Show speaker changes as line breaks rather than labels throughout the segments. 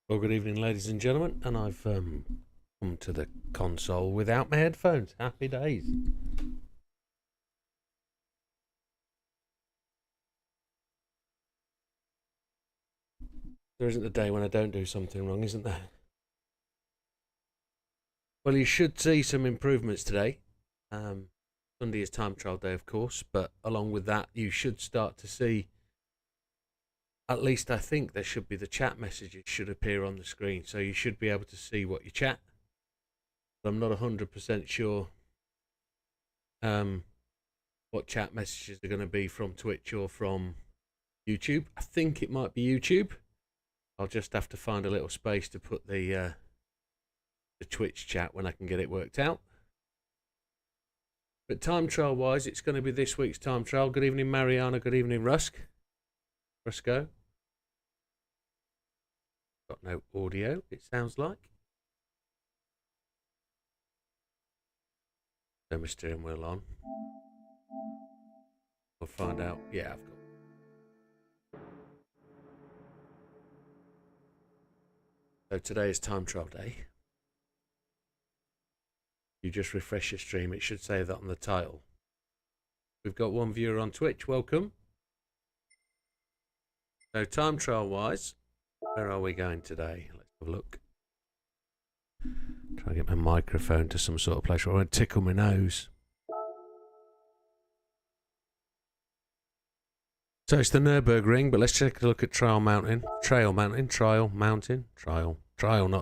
Well, good evening, ladies and gentlemen, and I've come to the console without my headphones. Happy days. There isn't a day when I don't do something wrong, isn't there? Well, you should see some improvements today. Sunday is time trial day, of course, but along with that, you should start to see, at least I think there should be the chat messages should appear on the screen, so you should be able to see what you chat. But I'm not 100% sure what chat messages are going to be from Twitch or from YouTube. I think it might be YouTube. I'll just have to find a little space to put the Twitch chat when I can get it worked out. But time trial wise, it's going to be this week's time trial. Good evening, Mariana. Good evening, Rusco. Got no audio, it sounds like. Turn my steering wheel on. We'll find out. Yeah, I've got. So today is time trial day. You just refresh your stream, it should say that on the title. We've got one viewer on Twitch, welcome. So time trial wise, where are we going today? Let's have a look. Try and get my microphone to some sort of place where I won't tickle my nose. So it's the Nürburgring, but let's take a look at Trail Mountain. Trail, not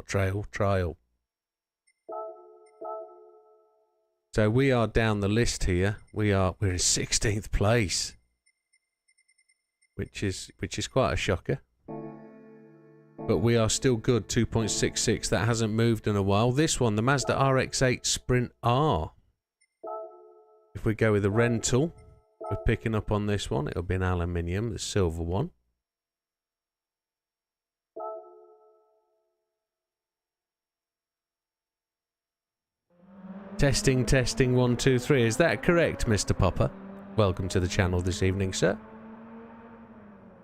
trail, trial. So we are down the list here. We're in 16th place, which is quite a shocker. But we are still good, 2.66. That hasn't moved in a while. This one, the Mazda RX-8 Sprint R. If we go with the rental, we're picking up on this one. It'll be an aluminium, the silver one. Testing, 1, 2, 3. Is that correct, Mr. Popper? Welcome to the channel this evening, sir.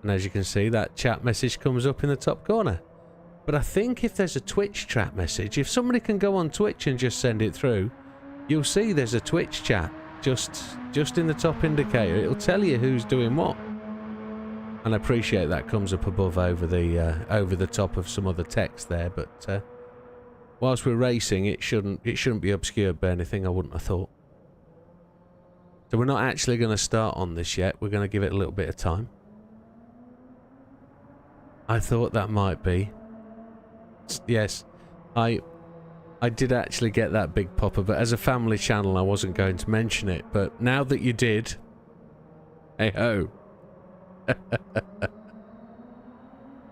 And as you can see, that chat message comes up in the top corner. But I think if there's a Twitch chat message, if somebody can go on Twitch and just send it through, you'll see there's a Twitch chat just in the top indicator. It'll tell you who's doing what. And I appreciate that comes up above over the top of some other text there, but whilst we're racing, it shouldn't be obscured by anything, I wouldn't have thought. So we're not actually going to start on this yet. We're going to give it a little bit of time. I thought that might be. Yes, I did actually get that big popper, but as a family channel, I wasn't going to mention it. But now that you did, hey ho.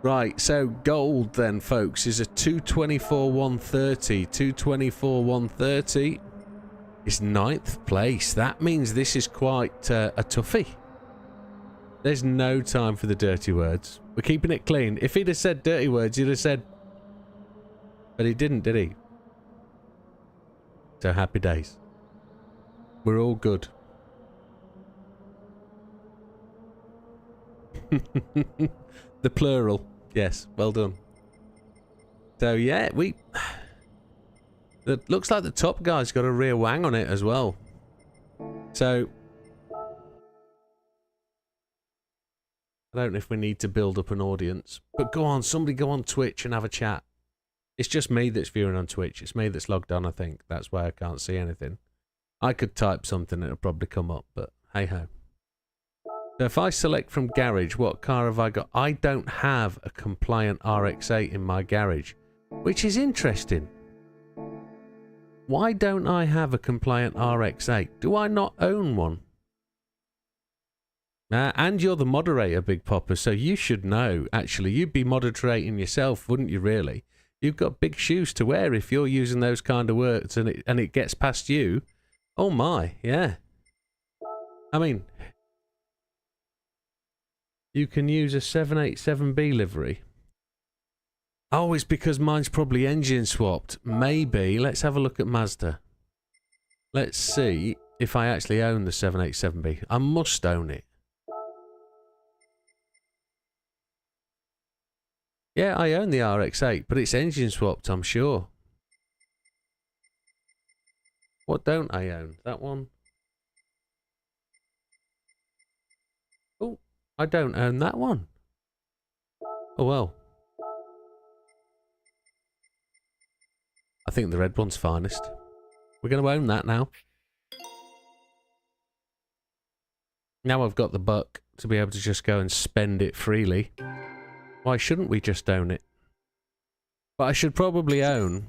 Right, so gold then, folks, is a 224,130. 224,130 is 9th place. That means this is quite a toughie. There's no time for the dirty words. We're keeping it clean. If he'd have said dirty words, he'd have said... But he didn't, did he? So happy days. We're all good. The plural. Yes, well done. So yeah, it looks like the top guy's got a rear wang on it as well. So I don't know if we need to build up an audience, but go on, somebody go on Twitch and have a chat. It's just me that's viewing on Twitch. It's me that's logged on, I think. That's why I can't see anything. I could type something, it'll probably come up, but hey-ho. So if I select from garage, what car have I got? I don't have a compliant RX-8 in my garage, which is interesting. Why don't I have a compliant RX-8? Do I not own one? And you're the moderator, Big Popper, so you should know. Actually, you'd be moderating yourself, wouldn't you, really? You've got big shoes to wear if you're using those kind of words and it gets past you. Oh my, yeah. I mean, you can use a 787B livery. Oh, it's because mine's probably engine swapped. Maybe. Let's have a look at Mazda. Let's see if I actually own the 787B. I must own it. Yeah, I own the RX-8, but it's engine swapped, I'm sure. What don't I own? That one? Oh, I don't own that one. Oh well. I think the red one's finest. We're going to own that now. Now I've got the buck to be able to just go and spend it freely. Why shouldn't we just own it? But I should probably own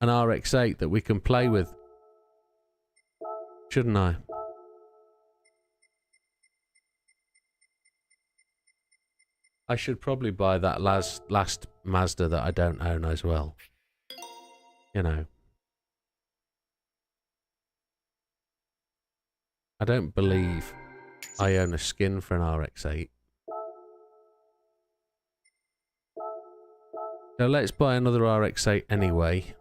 an RX-8 that we can play with. Shouldn't I? I should probably buy that last Mazda that I don't own as well. You know. I don't believe I own a skin for an RX-8. So let's buy another RX-8 anyway.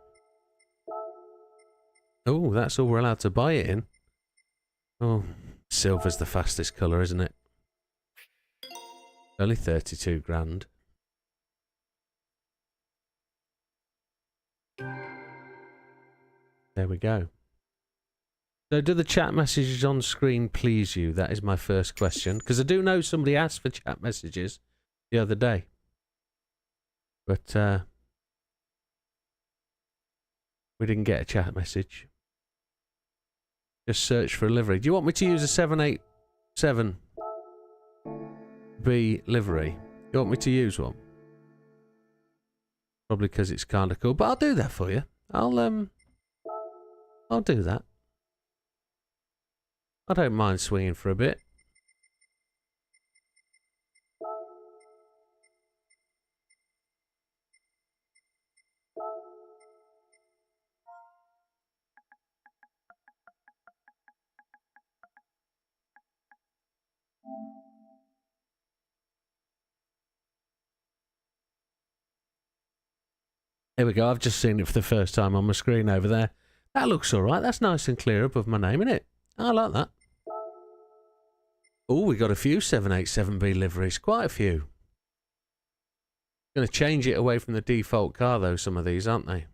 Oh, that's all we're allowed to buy it in. Oh, silver's the fastest colour, isn't it? Only 32 grand. There we go. So do the chat messages on screen please you? That is my first question. Because I do know somebody asked for chat messages the other day. But we didn't get a chat message. Just search for a livery. Do you want me to use a 787B livery? You want me to use one? Probably because it's kind of cool. But I'll do that for you. I'll do that. I don't mind swinging for a bit. Here we go. I've just seen it for the first time on my screen over there. That looks alright. That's nice and clear above my name, isn't it? I like that. Oh, we got a few 787B liveries. Quite a few. Going to change it away from the default car, though, some of these, aren't they?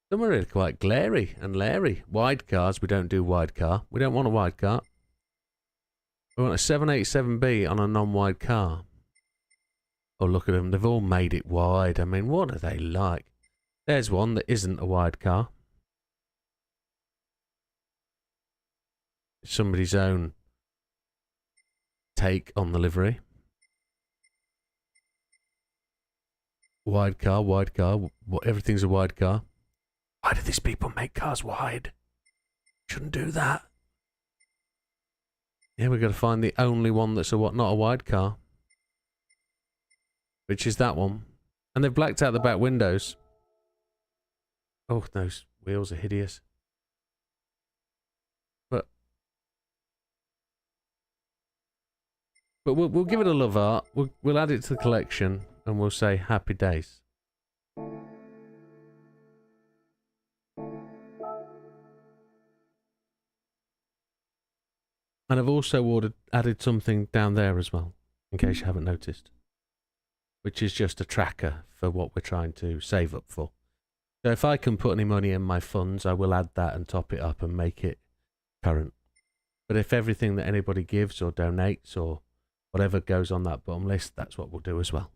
Some are really quite glary and leery. Wide cars, we don't do wide car. We don't want a wide car. We want a 787B on a non-wide car. Oh, look at them. They've all made it wide. I mean, what are they like? There's one that isn't a wide car. Somebody's own take on the livery. Wide car, wide car. Everything's a wide car. Why do these people make cars wide? Shouldn't do that. Yeah, we've got to find the only one that's not a wide car. Which is that one. And they've blacked out the back windows. Oh, those wheels are hideous. But we'll give it a love art. We'll add it to the collection and we'll say happy days. And I've also added something down there as well, in case you haven't noticed. Which is just a tracker for what we're trying to save up for. So if I can put any money in my funds, I will add that and top it up and make it current. But if everything that anybody gives or donates or whatever goes on that bottom list, that's what we'll do as well.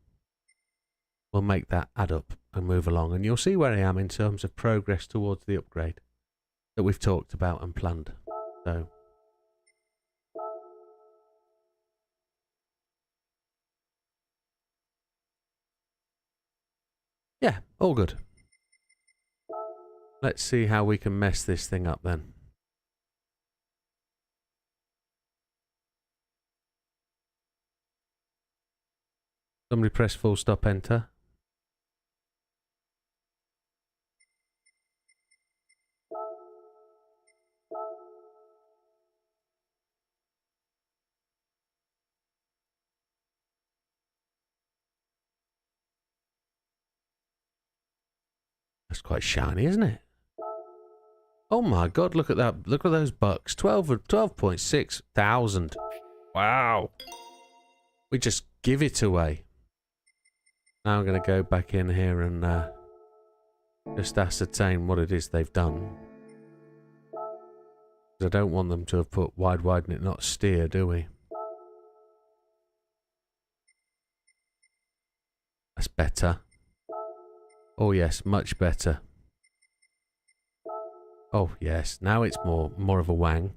We'll make that add up and move along. And you'll see where I am in terms of progress towards the upgrade that we've talked about and planned. So yeah, all good. Let's see how we can mess this thing up then. Somebody press full stop enter. That's quite shiny, isn't it? Oh my god, look at that. Look at those bucks. 12.6 thousand. Wow. We just give it away. Now I'm going to go back in here and just ascertain what it is they've done. I don't want them to have put wide widen it, not steer, do we? That's better. Oh yes, much better. Oh yes, now it's more of a wang.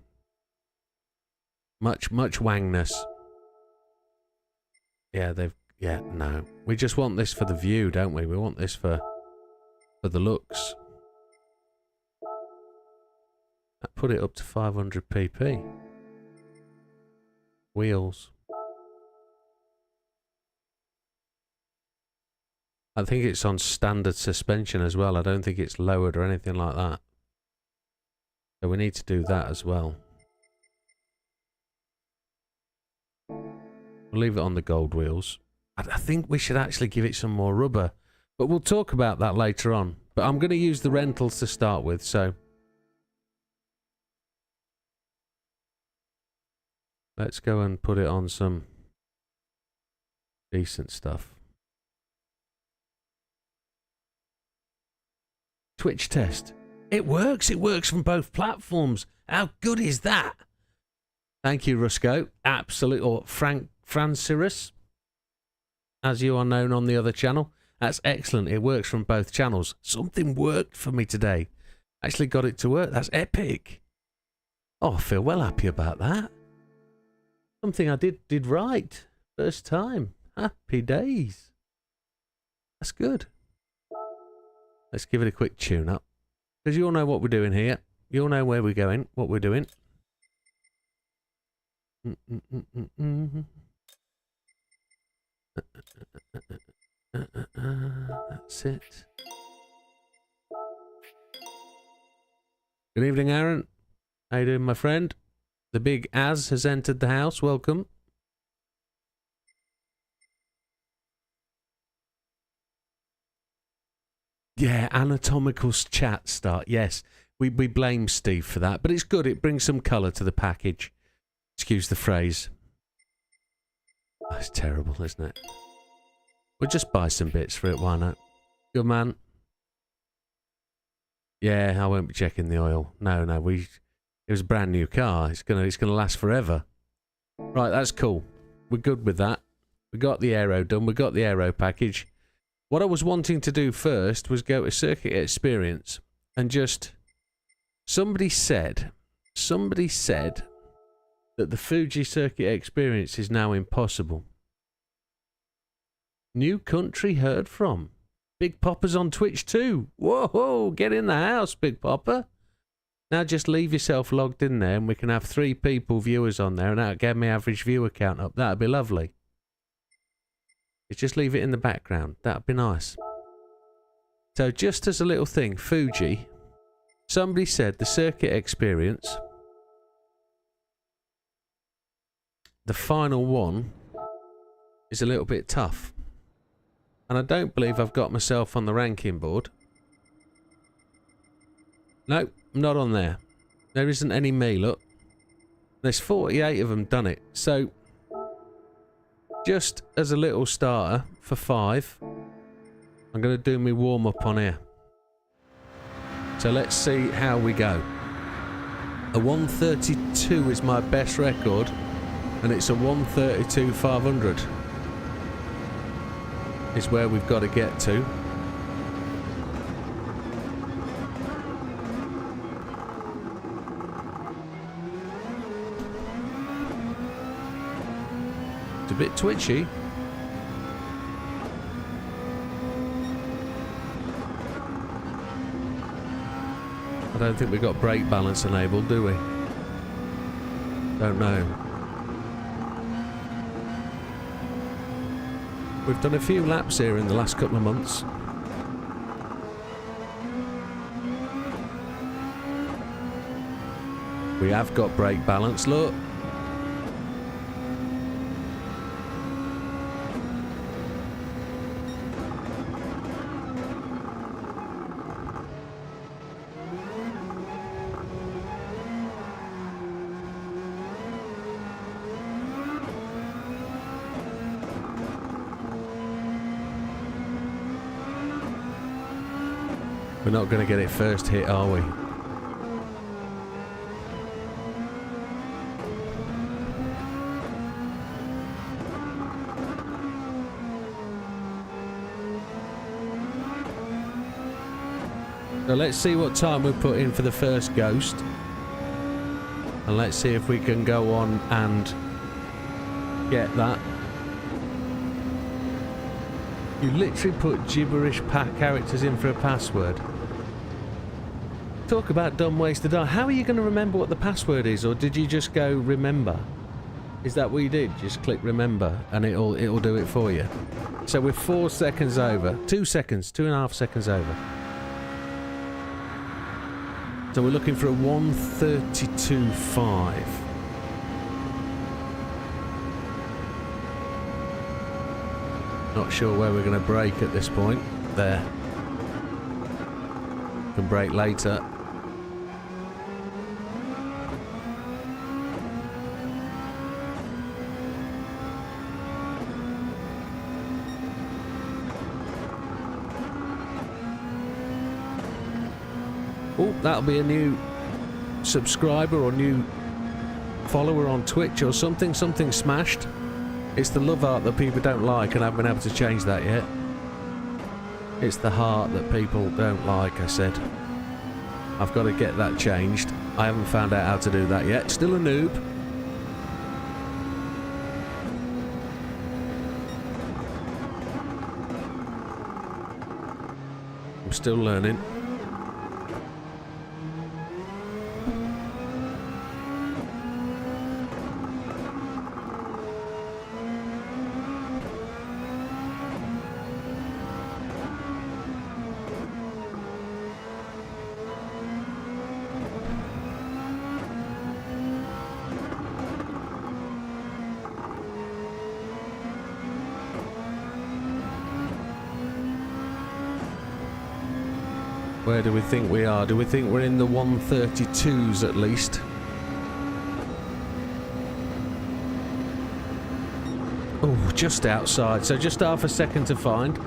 Much wangness. Yeah, no. We just want this for the view, don't we? We want this for the looks. Put it up to 500 pp. Wheels. I think it's on standard suspension as well. I don't think it's lowered or anything like that. So we need to do that as well. We'll leave it on the gold wheels. I think we should actually give it some more rubber. But we'll talk about that later on. But I'm going to use the rentals to start with, so... let's go and put it on some decent stuff. Twitch test. It works. It works from both platforms. How good is that? Thank you, Rusco. Absolutely. Or Francirus, as you are known on the other channel. That's excellent. It works from both channels. Something worked for me today. Actually got it to work. That's epic. Oh, I feel well happy about that. Something I did right. First time. Happy days. That's good. Let's give it a quick tune up. Because you all know what we're doing here. You all know where we're going, what we're doing. That's it. Good evening, Aaron. How you doing, my friend? The big Az has entered the house. Welcome. Yeah, anatomical chat start. Yes, we blame Steve for that, but it's good. It brings some colour to the package. Excuse the phrase. That's terrible, isn't it? We'll just buy some bits for it. Why not? Good man. Yeah, I won't be checking the oil. No, it was a brand new car. It's gonna last forever. Right, that's cool. We're good with that. We got the aero done. We got the aero package. What I was wanting to do first was go to Circuit Experience and just... Somebody said that the Fuji Circuit Experience is now impossible. New country heard from. Big Popper's on Twitch too. Whoa, get in the house, Big Popper. Now just leave yourself logged in there and we can have 3 people viewers on there and that'll get my average viewer count up. That'd be lovely. Just leave it in the background. That'd be nice. So just as a little thing, Fuji, somebody said the Circuit Experience, the final one, is a little bit tough. And I don't believe I've got myself on the ranking board. Nope, not on there. There isn't any me, look. There's 48 of them done it. So, just as a little starter for 5, I'm going to do my warm-up on here. So let's see how we go. A 132 is my best record, and it's a 132 500 is where we've got to get to. It's a bit twitchy. I don't think we've got brake balance enabled, do we? Don't know. We've done a few laps here in the last couple of months. We have got brake balance, look. We're not going to get it first hit, are we? So let's see what time we put in for the first ghost. And let's see if we can go on and get that. You literally put gibberish characters in for a password. Talk about dumb ways to die. How are you going to remember what the password is? Or did you just go remember? Is that what you did? Just click remember and it'll do it for you. So we're 4 seconds over. 2 seconds. 2.5 seconds over. So we're looking for a 1:32.5. Not sure where we're going to break at this point. There. Can break later. Oh, that'll be a new subscriber or new follower on Twitch or something. Something smashed. It's the love art that people don't like, and I haven't been able to change that yet. It's the heart that people don't like, I said. I've got to get that changed. I haven't found out how to do that yet. Still a noob. I'm still learning. Where do we think we are? Do we think we're in the 132s at least? Oh, just outside. So just half a second to find.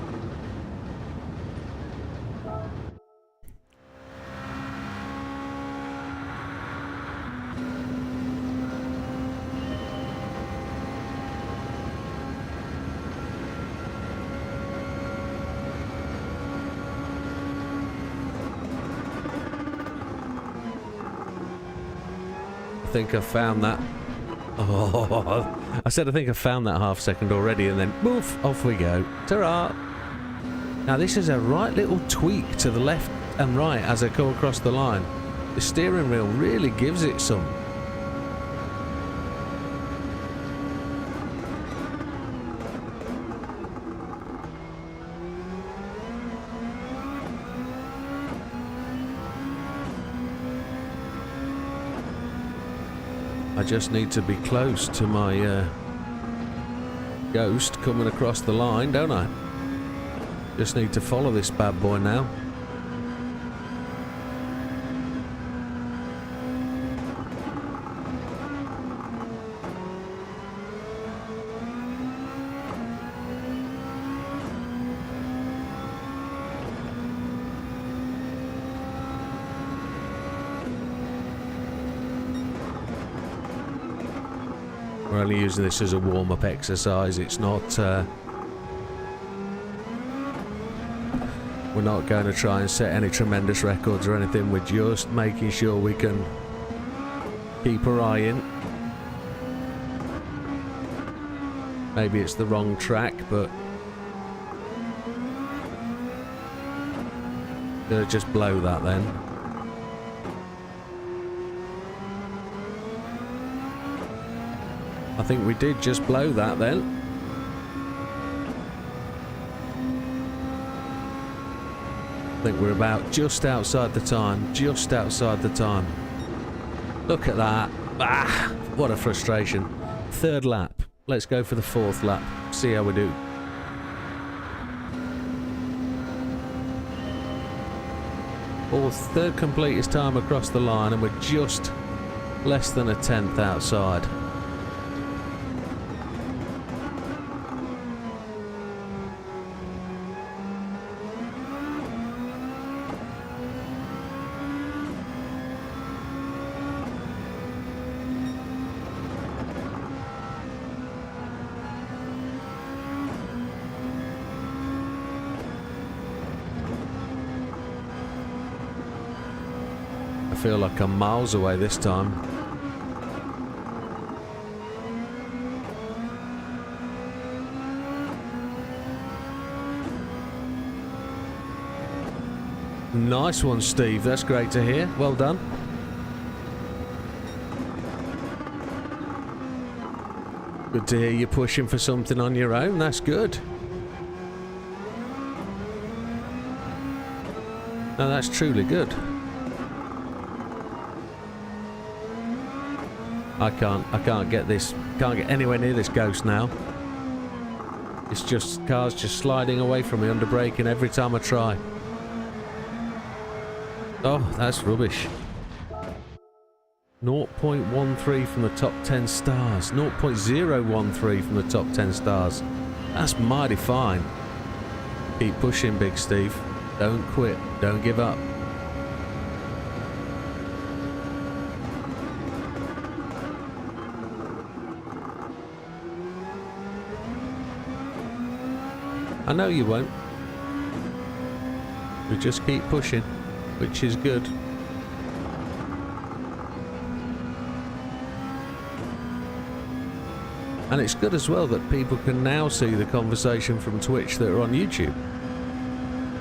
I think I found that. Oh, I said I think I found that half second already, and then poof, off we go. Ta-ra! Now this is a right little tweak to the left and right as I go across the line. The steering wheel really gives it some. I just need to be close to my ghost coming across the line, don't I? Just need to follow this bad boy now. We're only using this as a warm-up exercise. It's not... we're not going to try and set any tremendous records or anything. We're just making sure we can keep our eye in. Maybe it's the wrong track, but... gonna just blow that then. I think we did just blow that then. I think we're about just outside the time. Just outside the time. Look at that. Ah, what a frustration. Third lap. Let's go for the fourth lap. See how we do. Third completest time across the line, and we're just less than a tenth outside. feel like I'm miles away this time. Nice one, Steve. That's great to hear. Well done. Good to hear you pushing for something on your own. That's good. No, that's truly good. I can't get this. Can't get anywhere near this ghost now. It's just cars just sliding away from me under braking every time I try. Oh, that's rubbish. 0.13 from the top 10 stars. 0.013 from the top 10 stars. That's mighty fine. Keep pushing, Big Steve. Don't quit. Don't give up. I know you won't. We just keep pushing, which is good. And it's good as well that people can now see the conversation from Twitch that are on YouTube,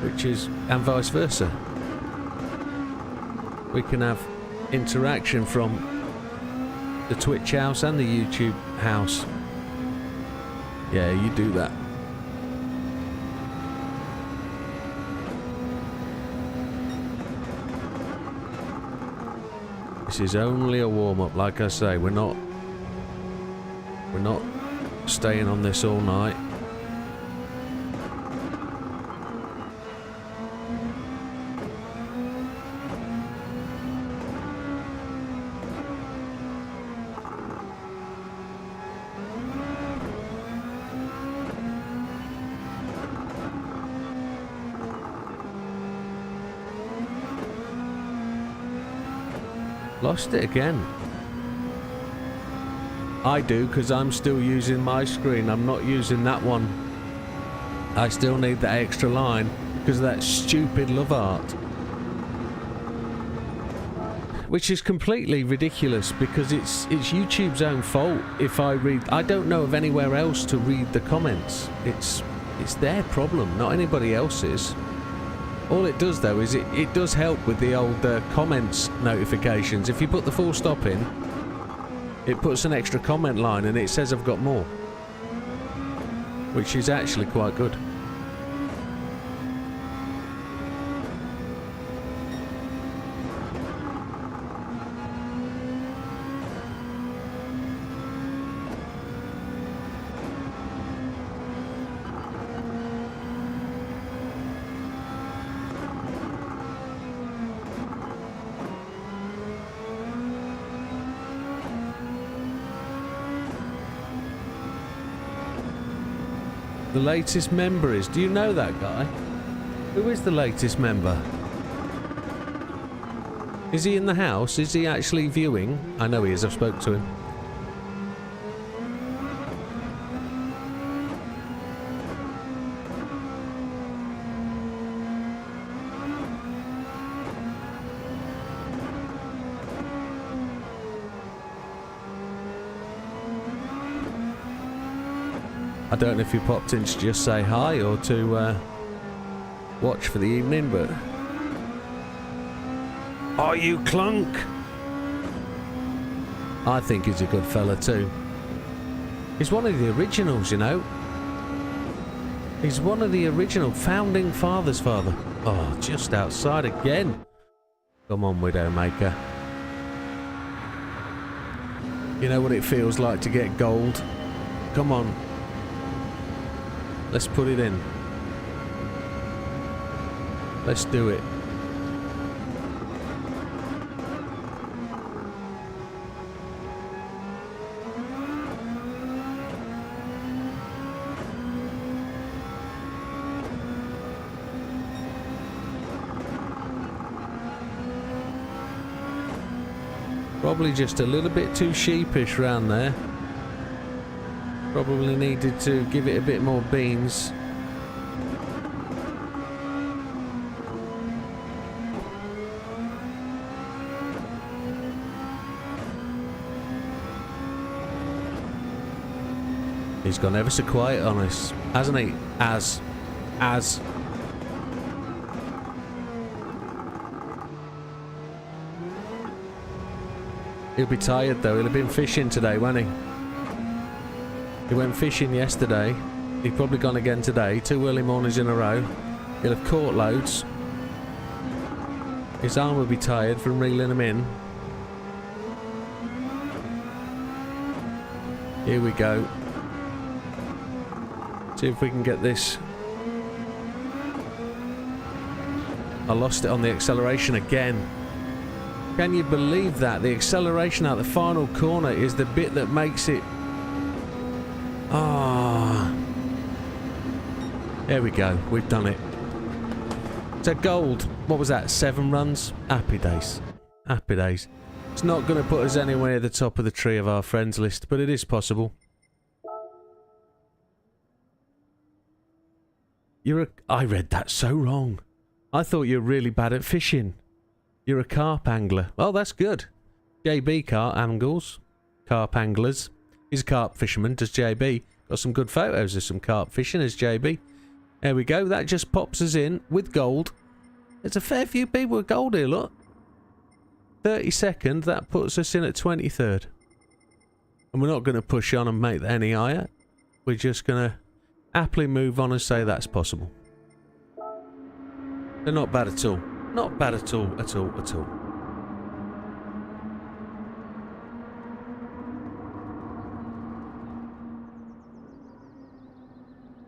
which is, and vice versa. We can have interaction from the Twitch house and the YouTube house. Yeah, you do that. This is only a warm-up, like I say. We're not staying on this all night. Lost it again. I do, because I'm still using my screen. I'm not using that one. I still need that extra line because of that stupid love art. Which is completely ridiculous because it's YouTube's own fault if I read. I don't know of anywhere else to read the comments. It's their problem, not anybody else's. All it does though is it does help with the old comments notifications. If you put the full stop in, it puts an extra comment line and it says I've got more, which is actually quite good. The latest member is... Do you know that guy? Who is the latest member? Is he in the house? Is he actually viewing? I know he is. I've spoke to him. I don't know if you popped in to just say hi or to watch for the evening, but... Are you Clunk? I think he's a good fella too. He's one of the originals, you know. He's one of the original founding fathers' father. Oh, just outside again. Come on, Widdowmaker. You know what it feels like to get gold? Come on. Let's put it in. Let's do it. Probably just a little bit too sheepish round there. Probably needed to give it a bit more beans. He's gone ever so quiet on us, hasn't he? As. He'll be tired though. He'll have been fishing today, won't he? He went fishing yesterday. He's probably gone again today. 2 early mornings in a row. He'll have caught loads. His arm will be tired from reeling them in. Here we go. See if we can get this. I lost it on the acceleration again. Can you believe that? The acceleration out the final corner is the bit that makes it... Ah. There we go. We've done it. So gold. What was that? 7 runs? Happy days. Happy days. It's not going to put us anywhere near the top of the tree of our friends list, but it is possible. I read that so wrong. I thought you were really bad at fishing. You're a carp angler. Oh, that's good. JB carp angles. Carp anglers. He's a carp fisherman, does JB. Got some good photos of some carp fishing as JB. There we go. That just pops us in with gold. There's a fair few people with gold here, look. 32nd, that puts us in at 23rd. And we're not going to push on and make that any higher. We're just going to happily move on and say that's possible. They're not bad at all. Not bad at all, at all, at all.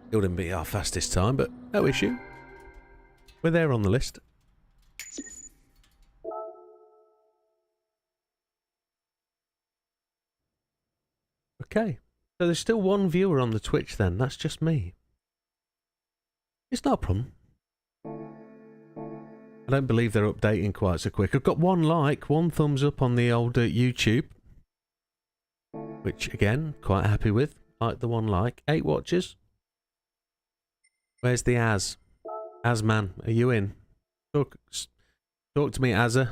It wouldn't be our fastest time, but no issue. We're there on the list. Okay. So there's still 1 viewer on the Twitch then. That's just me. It's not a problem. I don't believe they're updating quite so quick. I've got 1 like, 1 thumbs up on the old YouTube. Which, again, quite happy with. Like the 1 like. 8 watches. Where's the Az? Azman, are you in? Talk to me, Azza.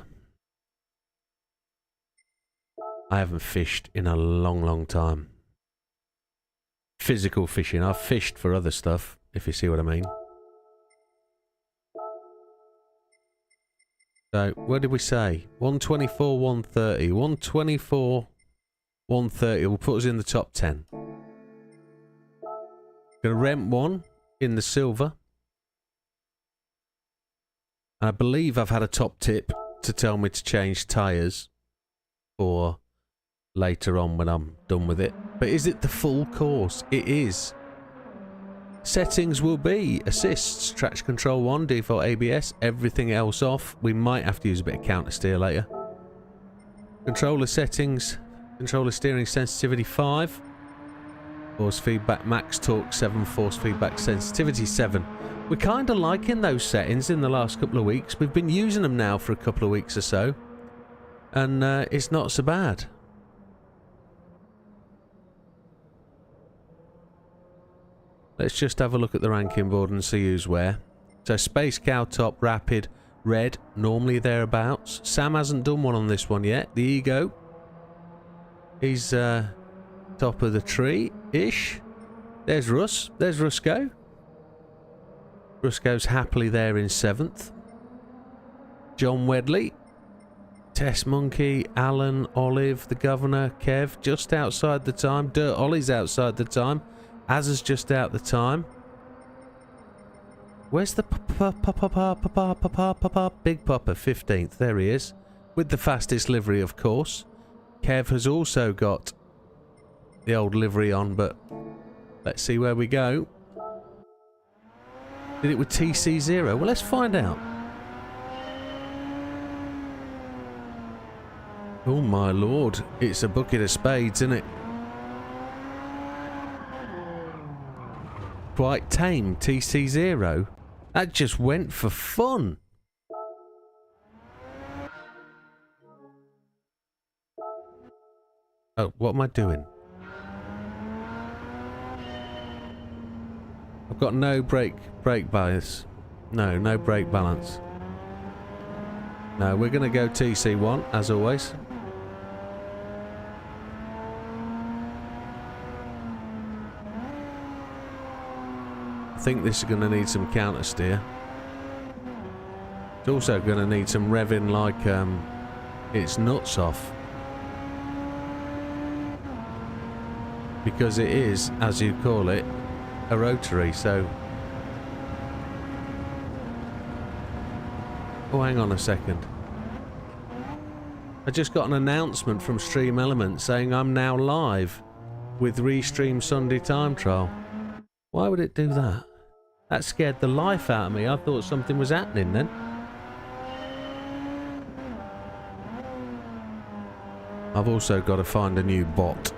I haven't fished in a long, long time. Physical fishing. I've fished for other stuff, if you see what I mean. So, what did we say? 124, 130. 124, 130 will put us in the top 10. Gonna rent 1 in the silver. And I believe I've had a top tip to tell me to change tyres for later on when I'm done with it. But is it the full course? It is. Settings will be assists, traction control 1, default ABS, everything else off. We might have to use a bit of counter steer later. Controller settings, controller steering sensitivity 5. Force feedback max torque 7, force feedback sensitivity 7. We're kind of liking those settings in the last couple of weeks. We've been using them now for a couple of weeks or so. And it's not so bad. Let's just have a look at the ranking board and see who's where. So Space Cow top, Rapid, Red, normally thereabouts. Sam hasn't done one on this one yet. The Ego. He's top of the tree-ish. There's Russ. There's Rusco. Rusco's happily there in 7th. John Wedley. Test Monkey, Alan, Olive, the Governor, Kev, just outside the time. Dirt Ollie's outside the time. Azza's just out the time. Where's the Big Papa? 15th. There he is. With the fastest livery, of course. Kev has also got the old livery on, but let's see where we go. Did it with TC0? Well, let's find out. Oh my lord, it's a bucket of spades, isn't it? Quite tame, TC0. That just went for fun. Oh, what am I doing? I've got no brake bias. No brake balance. No, we're going to go TC1, as always. think this is going to need some counter steer. It's also going to need some revving like its nuts off. Because it is, as you call it, a rotary, so... Oh, hang on a second. I just got an announcement from Stream Elements saying I'm now live with Restream Sunday Time Trial. Why would it do that? That scared the life out of me. I thought something was happening then. I've also got to find a new bot.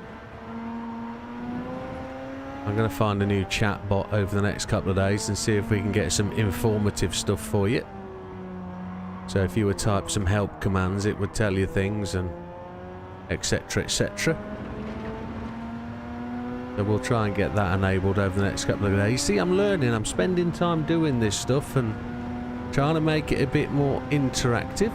I'm going to find a new chat bot over the next couple of days and see if we can get some informative stuff for you. So if you would type some help commands, it would tell you things and etc, etc. So we'll try and get that enabled over the next couple of days. See, I'm learning, I'm spending time doing this stuff and trying to make it a bit more interactive.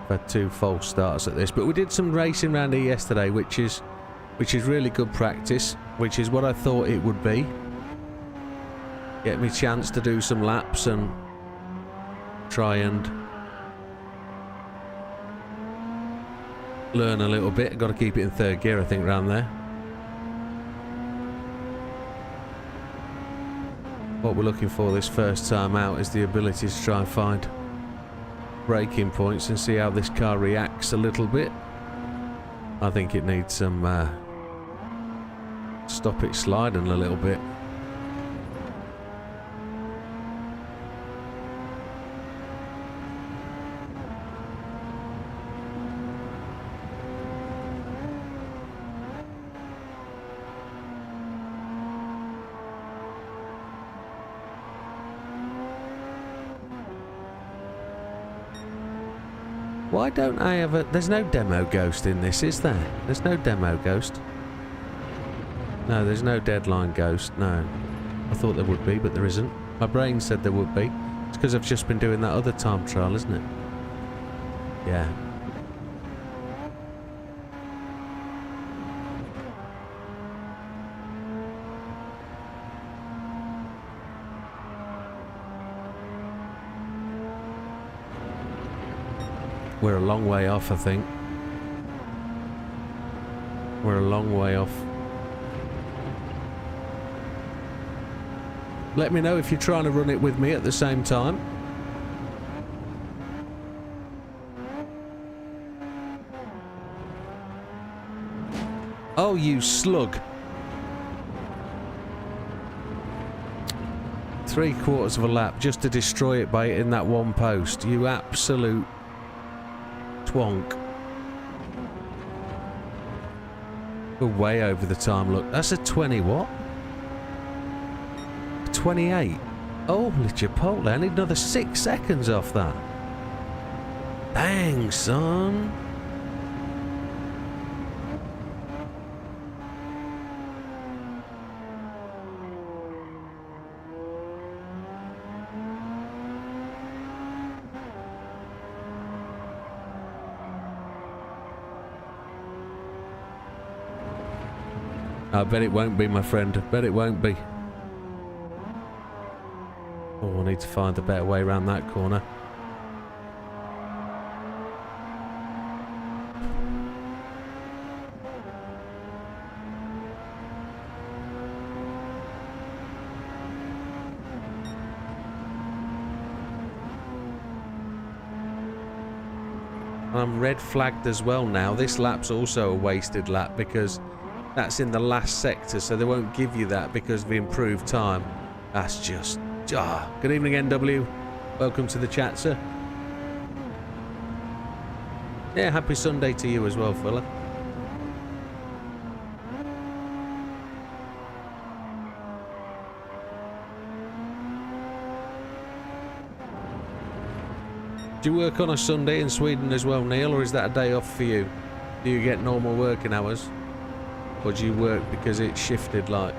Had 2 false starts at this, but we did some racing around here yesterday, which is really good practice, which is what I thought it would be. Get me a chance to do some laps and try and learn a little bit. I've got to keep it in 3rd gear, I think, around there. What we're looking for this first time out is the ability to try and find braking points and see how this car reacts a little bit. I think it needs some stop it sliding a little bit. Why don't I have a... There's no demo ghost in this, is there? There's no demo ghost. No, there's no deadline ghost, no. I thought there would be, but there isn't. My brain said there would be. It's because I've just been doing that other time trial, isn't it? Yeah. We're a long way off, I think. We're a long way off. Let me know if you're trying to run it with me at the same time. Oh, you slug. 3/4 of a lap just to destroy it by hitting that one post. You absolute twonk. We're way over the time, look. That's a 20 what? 28. Holy Chipotle, I need another 6 seconds off that. Dang, son. I bet it won't be, my friend. I bet it won't be. Oh, I need to find a better way around that corner. I'm red flagged as well now. This lap's also a wasted lap because that's in the last sector, so they won't give you that because of the improved time. That's just... Good evening, NW. Welcome to the chat, sir. Yeah, happy Sunday to you as well, fella. Do you work on a Sunday in Sweden as well, Neil, or is that a day off for you? Do you get normal working hours? Or do you work because it's shifted like?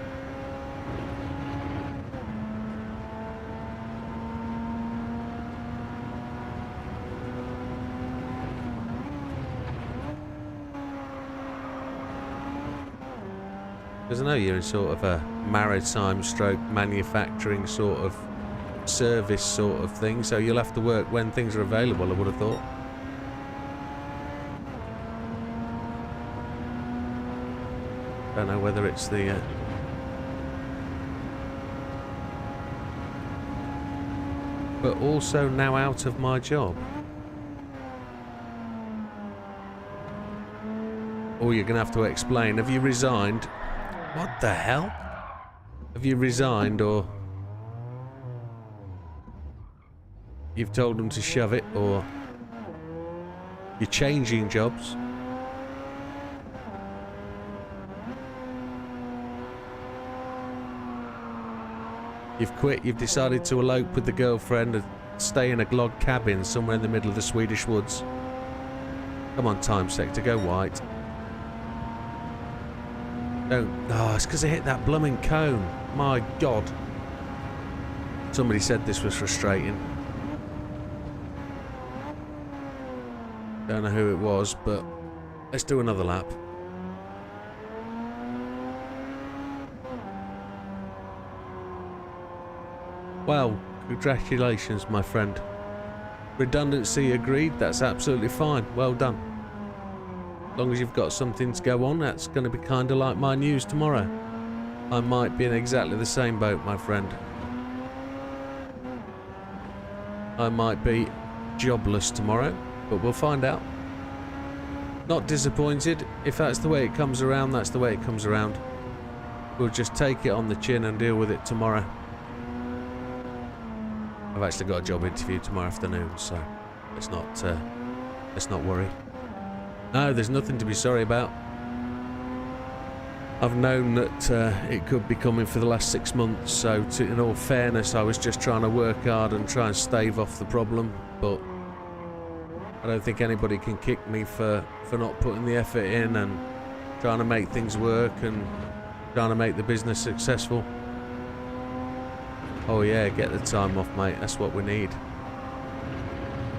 Because I know you're in sort of a maritime stroke manufacturing sort of service sort of thing, so you'll have to work when things are available, I would have thought. Don't know whether it's the... but also now out of my job. Or you're going to have to explain. Have you resigned? What the hell? Have you resigned, or you've told them to shove it, or you're changing jobs? You've quit, you've decided to elope with the girlfriend and stay in a log cabin somewhere in the middle of the Swedish woods. Come on, time sector, go white. Don't... oh, it's because I hit that blooming cone. My God. Somebody said this was frustrating. Don't know who it was, but let's do another lap. Well, congratulations, my friend. Redundancy agreed, that's absolutely fine. Well done. As long as you've got something to go on, that's going to be kind of like my news tomorrow. I might be in exactly the same boat, my friend. I might be jobless tomorrow, but we'll find out. Not disappointed. If that's the way it comes around, that's the way it comes around. We'll just take it on the chin and deal with it tomorrow. I've actually got a job interview tomorrow afternoon, so let's not worry. No, there's nothing to be sorry about. I've known that it could be coming for the last 6 months, so in all fairness, I was just trying to work hard and try and stave off the problem, but I don't think anybody can kick me for not putting the effort in and trying to make things work and trying to make the business successful. Oh yeah, get the time off, mate, that's what we need.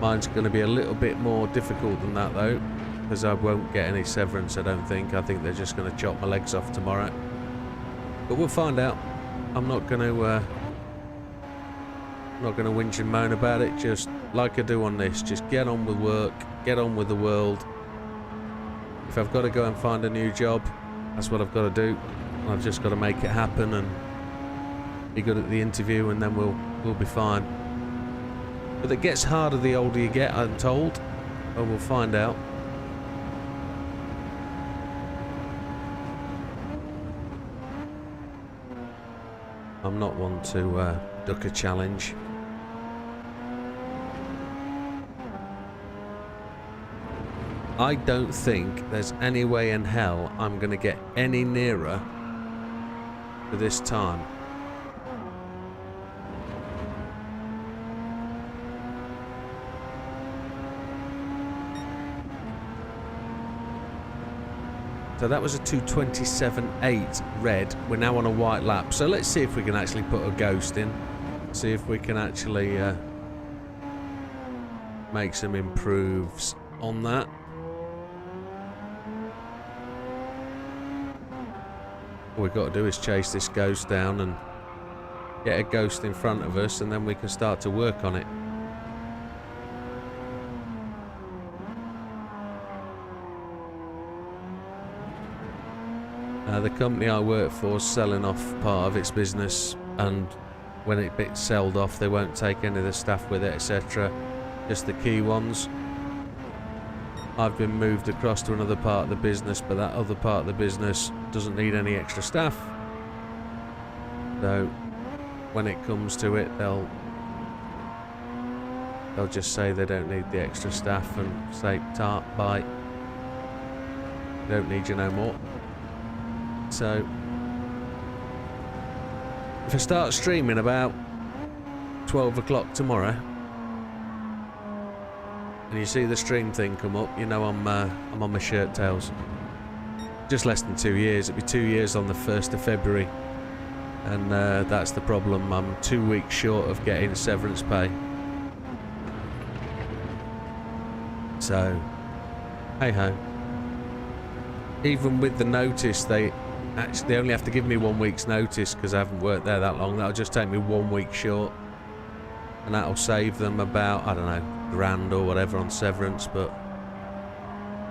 Mine's going to be a little bit more difficult than that, though, because I won't get any severance, I don't think. I think they're just going to chop my legs off tomorrow. But we'll find out. I'm not going to whinge and moan about it, just like I do on this. Just get on with work, get on with the world. If I've got to go and find a new job, that's what I've got to do. I've just got to make it happen and be good at the interview, and then we'll be fine. But it gets harder the older you get, I'm told. But we'll find out. I'm not one to duck a challenge. I don't think there's any way in hell I'm going to get any nearer to this time. So that was a 2:27.8 red. We're now on a white lap. So let's see if we can actually put a ghost in. See if we can actually make some improves on that. All we've got to do is chase this ghost down and get a ghost in front of us, and then we can start to work on it. The company I work for is selling off part of its business, and when it gets sold off, they won't take any of the staff with it, etc. Just the key ones. I've been moved across to another part of the business, but that other part of the business doesn't need any extra staff. So when it comes to it, they'll just say they don't need the extra staff and say, "Tart, bye. Don't need you no more." So if I start streaming about 12 o'clock tomorrow and you see the stream thing come up, you know I'm on my shirt tails. Just less than 2 years. It'll be 2 years on the 1st of February, and that's the problem. I'm 2 weeks short of getting severance pay. So hey ho. Even with the notice, they Actually, they only have to give me 1 week's notice because I haven't worked there that long. That'll just take me 1 week short. And that'll save them about, I don't know, £1,000 or whatever on severance, but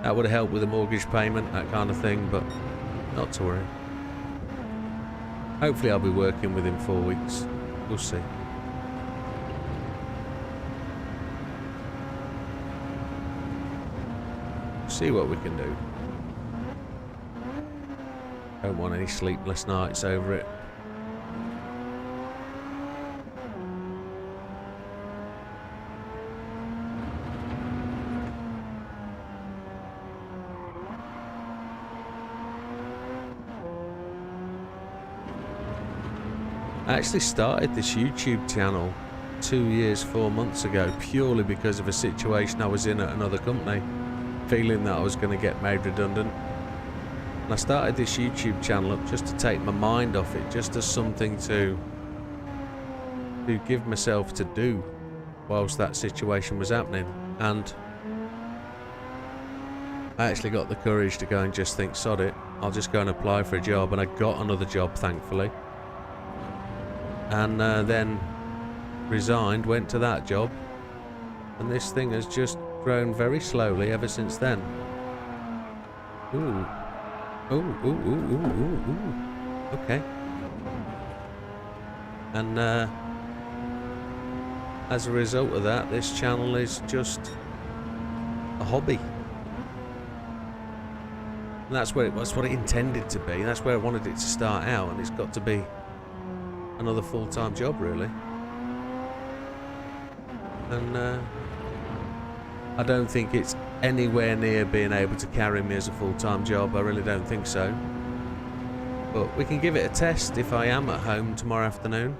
that would have helped with the mortgage payment, that kind of thing, but not to worry. Hopefully I'll be working within 4 weeks. We'll see. See what we can do. Don't want any sleepless nights over it. I actually started this YouTube channel 2 years, 4 months ago purely because of a situation I was in at another company, feeling that I was going to get made redundant. And I started this YouTube channel up just to take my mind off it, just as something to give myself to do whilst that situation was happening. And I actually got the courage to go and just think, sod it, I'll just go and apply for a job, and I got another job, thankfully. And then resigned, went to that job, and this thing has just grown very slowly ever since then. Ooh. Ooh, ooh, ooh, ooh, ooh, ooh. Okay. And as a result of that, this channel is just a hobby. And that's what it intended to be. That's where I wanted it to start out, and it's got to be another full-time job, really. And I don't think it's anywhere near being able to carry me as a full-time job. I really don't think so. But we can give it a test if I am at home tomorrow afternoon.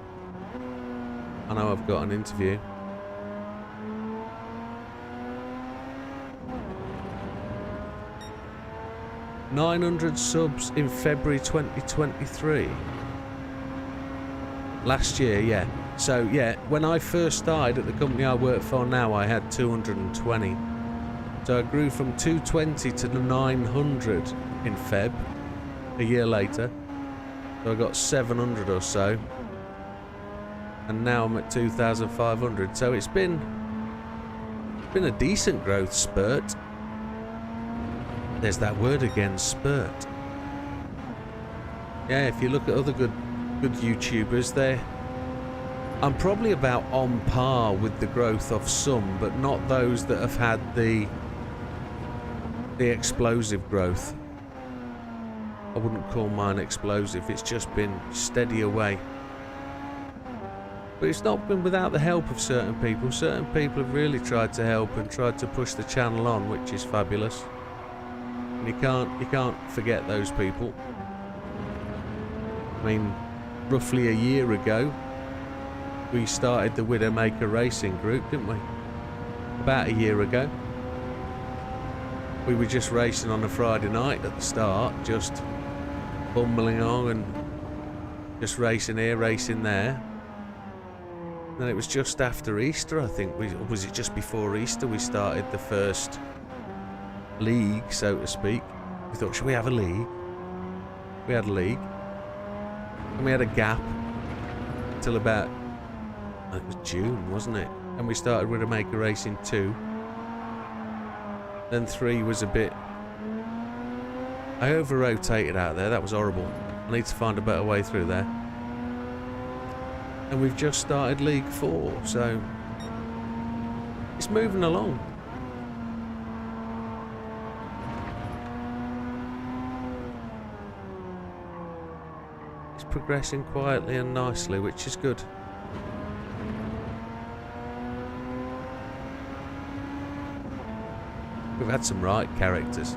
I know I've got an interview. $900 subs in February 2023. Last year, yeah. So, yeah, when I first started at the company I work for now, I had 220. So I grew from 220 to 900 in Feb, a year later. So I got 700 or so. And now I'm at 2,500. So it's been a decent growth spurt. There's that word again, spurt. Yeah, if you look at other good YouTubers, I'm probably about on par with the growth of some, but not those that have had the explosive growth. I wouldn't call mine explosive, it's just been steady away. But it's not been without the help of certain people. Certain people have really tried to help and tried to push the channel on, which is fabulous. And you can't forget those people. I mean, roughly a year ago, we started the Widdowmaker racing group, didn't we? About a year ago. We were just racing on a Friday night at the start, just bumbling on and just racing here, racing there. And then it was just after Easter, I think. Was it just before Easter we started the first league, so to speak. We thought, should we have a league? We had a league. And we had a gap till about, it was June, wasn't it? And we started Widdowmaker Racing 2. Then 3 was a bit... I over-rotated out there, that was horrible. I need to find a better way through there. And we've just started League 4, so... it's moving along. It's progressing quietly and nicely, which is good. We've had some right characters.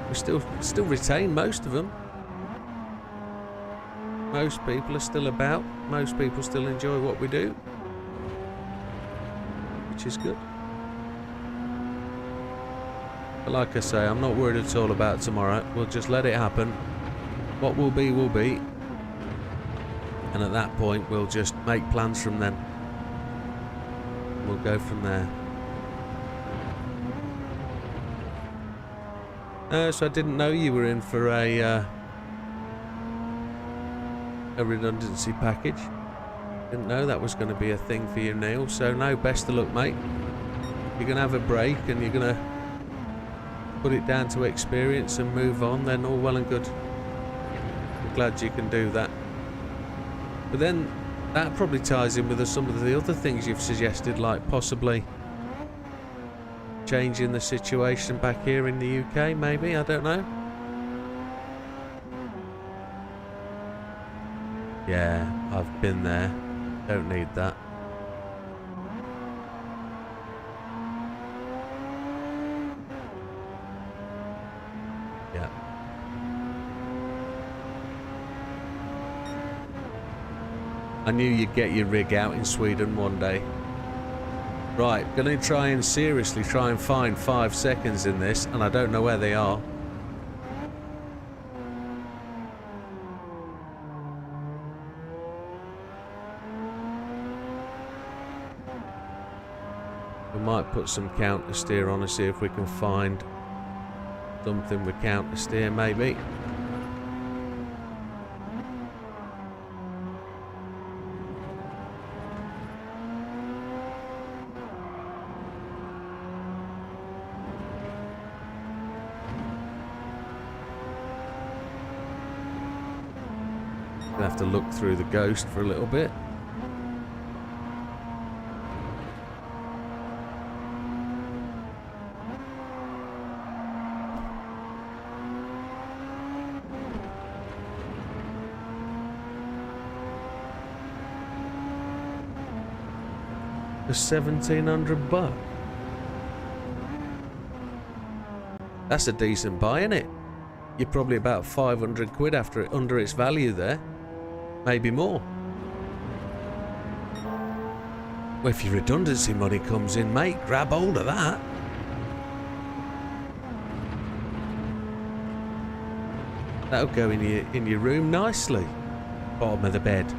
We still retain most of them. Most people are still about. Most people still enjoy what we do, which is good. But like I say, I'm not worried at all about tomorrow. We'll just let it happen. What will be, will be. And at that point, we'll just make plans from then. We'll go from there. So I didn't know you were in for a redundancy package. Didn't know that was going to be a thing for you, Neil. So no, best of luck, mate. You're going to have a break and you're going to put it down to experience and move on, then all well and good. I'm glad you can do that. But then that probably ties in with some of the other things you've suggested, like possibly changing the situation back here in the UK, maybe, I don't know. Yeah, I've been there. Don't need that. Yeah. I knew you'd get your rig out in Sweden one day. Right, gonna try and seriously try and find 5 seconds in this, and I don't know where they are. We might put some counter steer on and see if we can find something with counter steer, maybe. Gonna have to look through the ghost for a little bit. For $1,700. That's a decent buy, isn't it? You're probably about 500 quid after it, under its value there. Maybe more. Well, if your redundancy money comes in, mate, grab hold of that. That'll go in your room nicely. Bottom of the bed.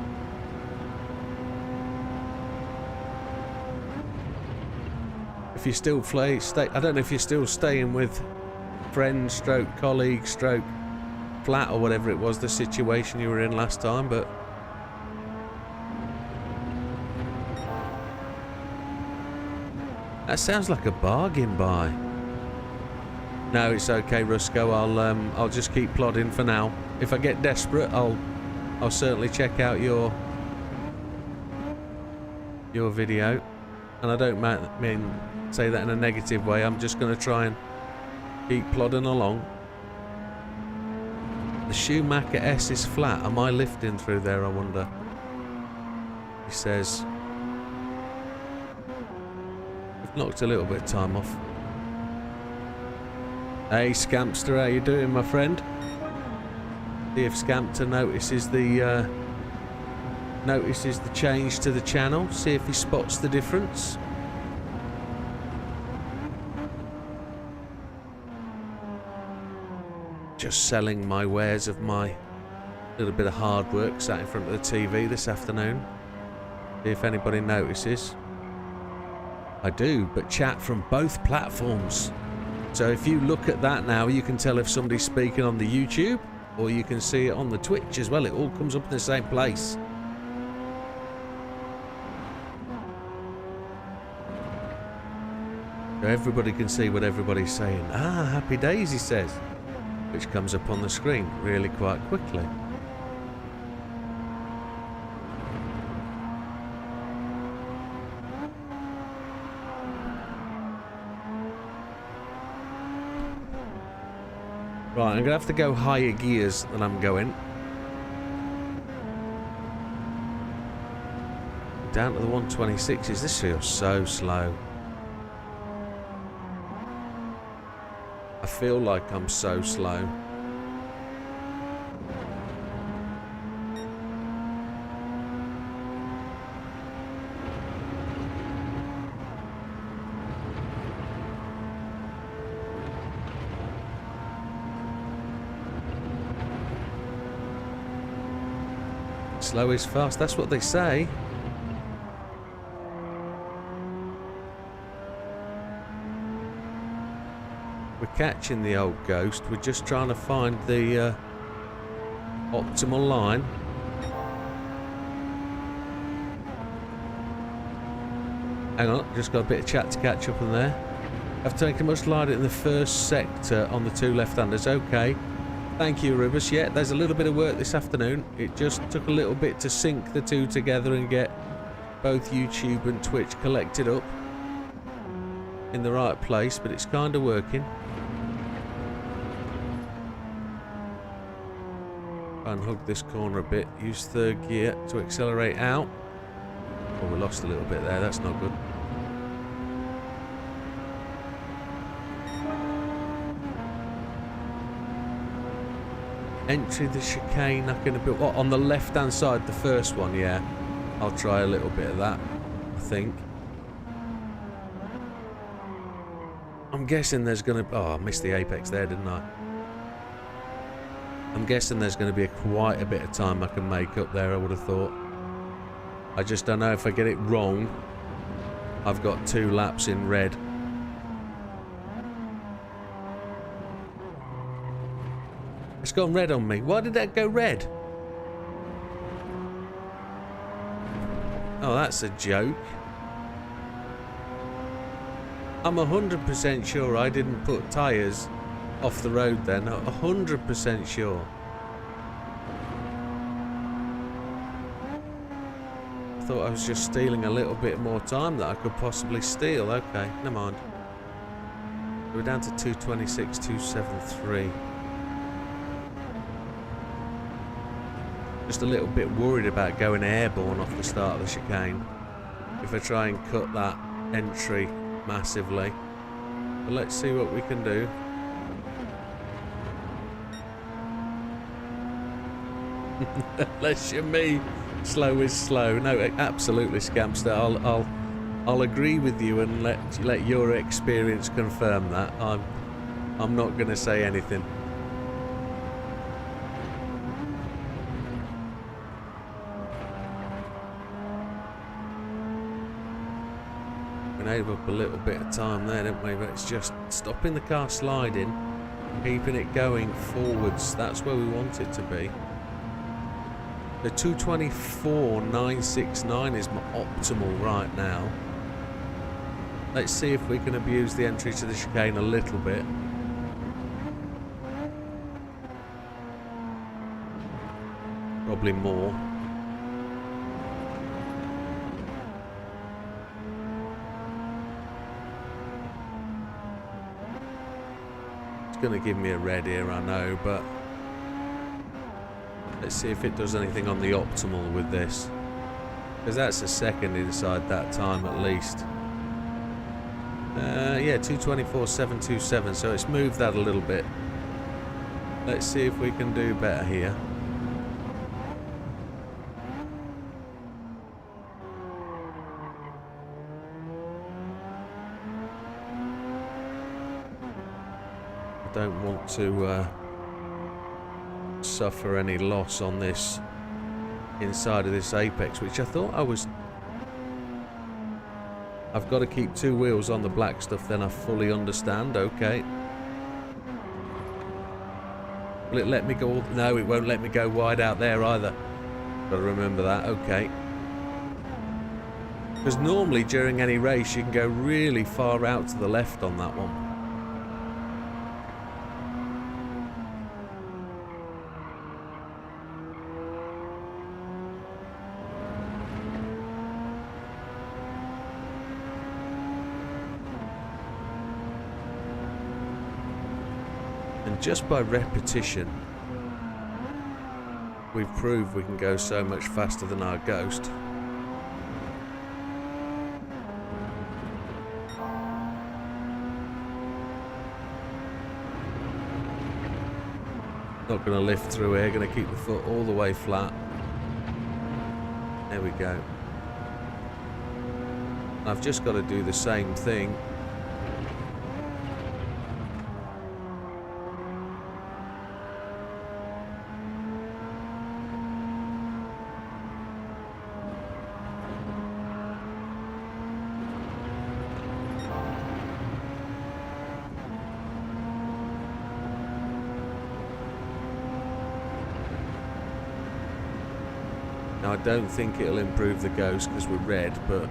If you still I don't know if you're still staying with friends, stroke colleagues, stroke flat, or whatever it was, the situation you were in last time, but that sounds like a bargain buy. No, it's okay, Rusco. I'll just keep plodding for now. If I get desperate, I'll certainly check out your video. And I don't mean say that in a negative way. I'm just going to try and keep plodding along. The Widdowmaker S is flat. Am I lifting through there, I wonder? He says we've knocked a little bit of time off. Hey Scampster, how you doing, my friend? See if Scampster notices the change to the channel. See if he spots the difference. Just selling my wares of my little bit of hard work sat in front of the TV this afternoon. See if anybody notices. I do, but chat from both platforms. So if you look at that now, you can tell if somebody's speaking on the YouTube, or you can see it on the Twitch as well. It all comes up in the same place. So everybody can see what everybody's saying. Ah, happy days, he says. Which comes up on the screen really quite quickly. Right, I'm going to have to go higher gears than I'm going. Down to the 126s. This feels so slow. I feel like I'm so slow. Slow is fast, that's what they say. We're catching the old ghost. We're just trying to find the optimal line. Hang on, just got a bit of chat to catch up on there. I've taken much lighter in the first sector on the two left-handers. Okay. Thank you, Rubus. Yeah, there's a little bit of work this afternoon. It just took a little bit to sync the two together and get both YouTube and Twitch collected up in the right place, but it's kind of working. Unhook this corner a bit. Use third gear to accelerate out. Oh, we lost a little bit there. That's not good. Entry the chicane, not going to be... What, on the left-hand side, the first one, yeah. I'll try a little bit of that, I think. I'm guessing there's going to... Oh, I missed the apex there, didn't I? I'm guessing there's going to be quite a bit of time I can make up there, I would have thought. I just don't know if I get it wrong. I've got 2 laps in red. It's gone red on me. Why did that go red? Oh, that's a joke. I'm 100% sure I didn't put tyres off the road then. 100% sure. I thought I was just stealing a little bit more time that I could possibly steal. Okay, never mind. We're down to 226.273. Just a little bit worried about going airborne off the start of the chicane if I try and cut that entry massively. But let's see what we can do. Unless you're me, slow is slow. No, absolutely, Scamster. I'll agree with you and let your experience confirm that. I'm not going to say anything. Up a little bit of time there, didn't we? But it's just stopping the car sliding, keeping it going forwards. That's where we want it to be. The 224.969 is my optimal right now. Let's see if we can abuse the entry to the chicane a little bit. Probably more. Going to give me a red here, I know, but let's see if it does anything on the optimal with this, because that's a second inside that time at least. Yeah, 224.727, so it's moved that a little bit. Let's see if we can do better here. Don't want to suffer any loss on this inside of this apex, which I thought I was... I've got to keep 2 wheels on the black stuff, then I fully understand. Okay. Will it let me go? No, it won't let me go wide out there either. Got to remember that. Okay. Because normally during any race you can go really far out to the left on that one. Just by repetition, we've proved we can go so much faster than our ghost. Not going to lift through here, going to keep the foot all the way flat. There we go. I've just got to do the same thing. Now, I don't think it'll improve the ghost because we're red, but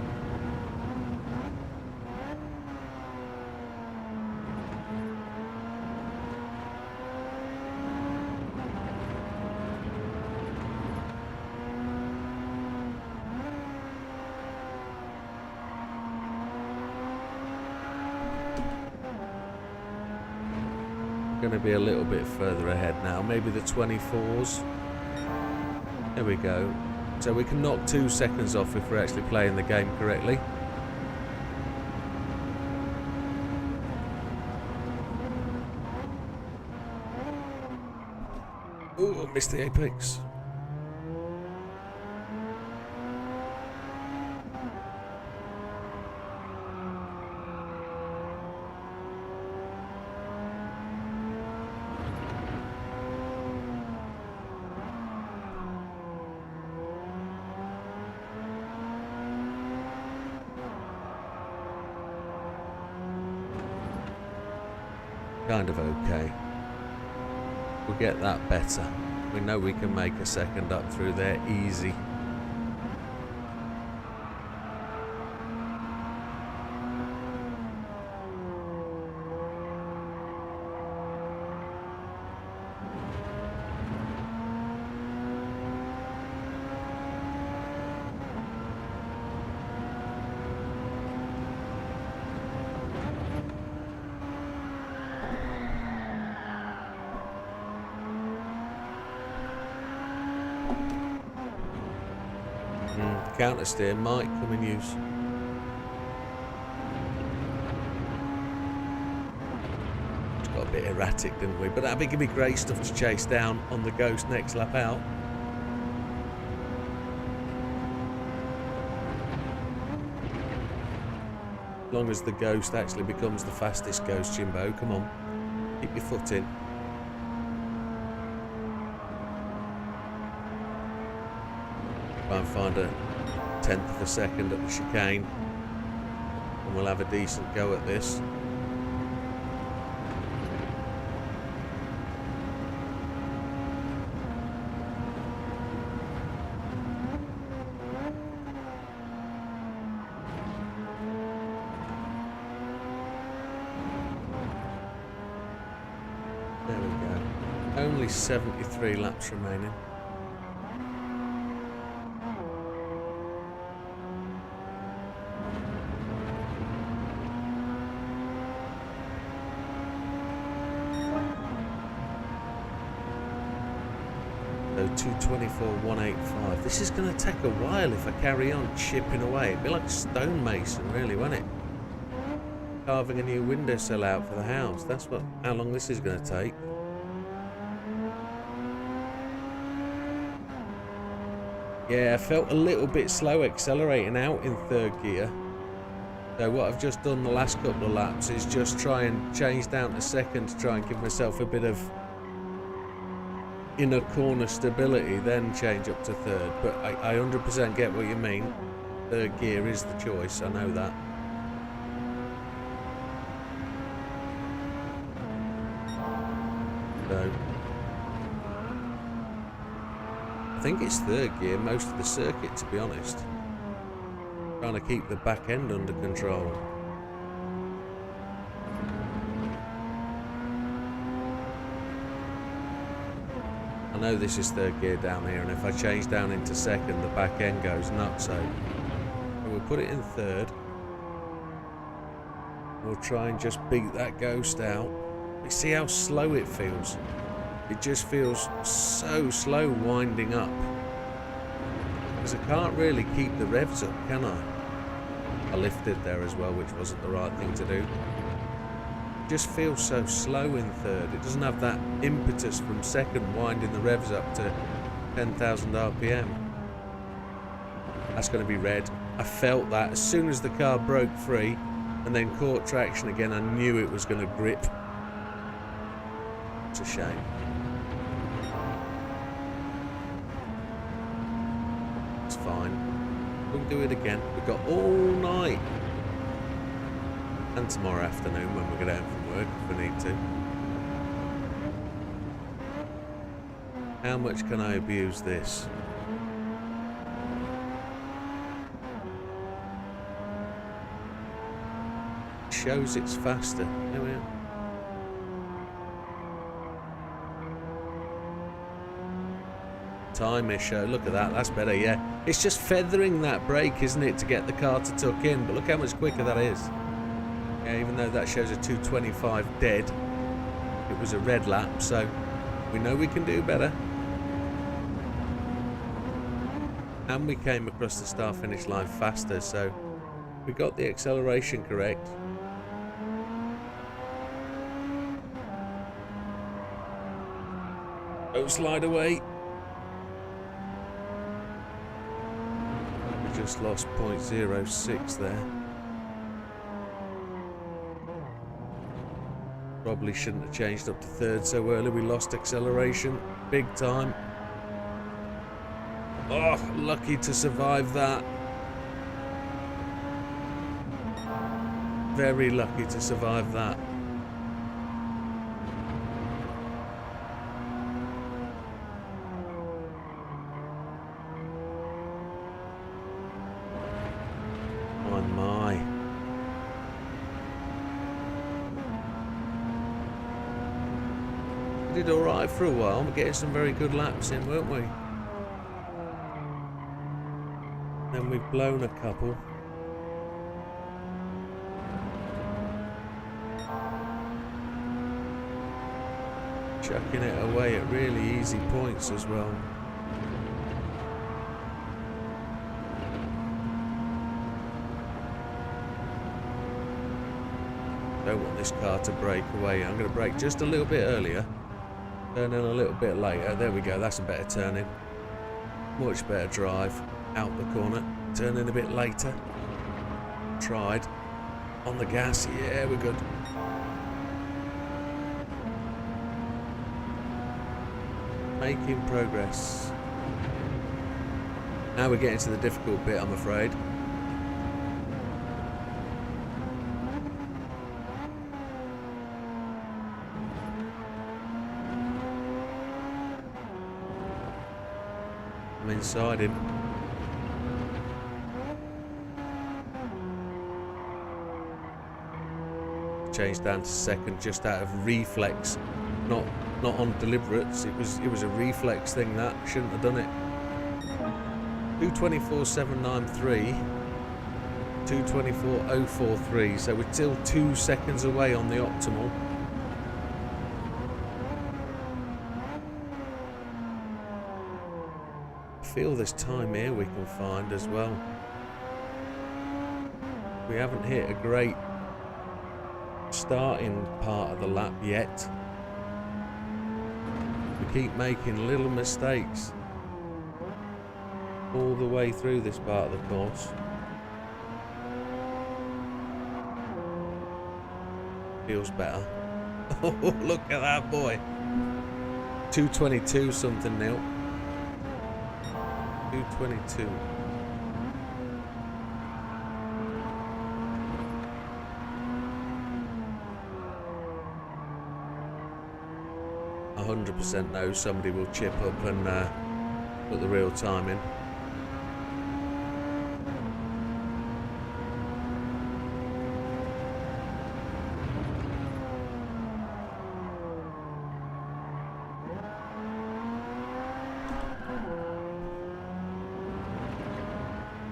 going to be a little bit further ahead now, maybe the 24s. There we go. So we can knock 2 seconds off if we're actually playing the game correctly. Ooh, I missed the apex. Kind of okay. We'll get that better. We know we can make a second up through there easy. Counter steer might come in use. It's got a bit erratic, didn't we? But that'd be gonna be great stuff to chase down on the ghost next lap out. As long as the ghost actually becomes the fastest ghost, Jimbo. Come on, keep your foot in. Try and find a 1/10 of a second at the chicane and we'll have a decent go at this. There we go. Only 73 laps remaining. So 224.185. This is going to take a while if I carry on chipping away. It'd be like a stonemason, really, won't it? Carving a new windowsill out for the house. That's how long this is going to take. Yeah, I felt a little bit slow accelerating out in 3rd gear. So what I've just done the last couple of laps is just try and change down to 2nd to try and give myself a bit of inner corner stability, then change up to 3rd. But I 100% get what you mean. 3rd gear is the choice, I know that. So I think it's 3rd gear most of the circuit, to be honest. Trying to keep the back end under control. I know this is 3rd gear down here, and if I change down into 2nd, the back end goes nuts. So we'll put it in 3rd. We'll try and just beat that ghost out. You see how slow it feels? It just feels so slow winding up. Because I can't really keep the revs up, can I? I lifted there as well, which wasn't the right thing to do. It just feels so slow in 3rd. It doesn't have that impetus from 2nd winding the revs up to 10,000 RPM. That's going to be red. I felt that as soon as the car broke free and then caught traction again, I knew it was going to grip. It's a shame. It's fine. We'll do it again. We've got all night. And tomorrow afternoon when we get home from work if we need to. How much can I abuse this? shows it's faster. There we are. Time issue. Look at that. That's better. Yeah. It's just feathering that brake, isn't it, to get the car to tuck in? But look how much quicker that is. Yeah, even though that shows a 2:25 dead, it was a red lap, so we know we can do better. And we came across the start-finish line faster, so we got the acceleration correct. Don't slide away. We just lost 0.06 there. Probably shouldn't have changed up to third so early. We lost acceleration big time. Oh, lucky to survive that. Very lucky to survive that. Oh my. We did alright for a while. We're getting some very good laps in, weren't we? Then we've blown a couple. Chucking it away at really easy points as well. Don't want this car to break away. I'm going to brake just a little bit earlier. Turn in a little bit later. There we go. That's a better turn in. Much better drive. Out the corner. Turn in a bit later. Tried. On the gas. Yeah, we're good. Making progress. Now we're getting to the difficult bit, I'm afraid. I'm inside him. Changed down to second just out of reflex, not on deliberate. It was a reflex thing. That shouldn't have done it. 2:24.793, 2:24.043. So we're still 2 seconds away on the optimal. I feel there's time here we can find as well. We haven't hit a great starting part of the lap yet. We keep making little mistakes all the way through this part of the course. Feels better. Oh, look at that boy. 2:22 something now. 2:22. 100% know somebody will chip up and put the real time in.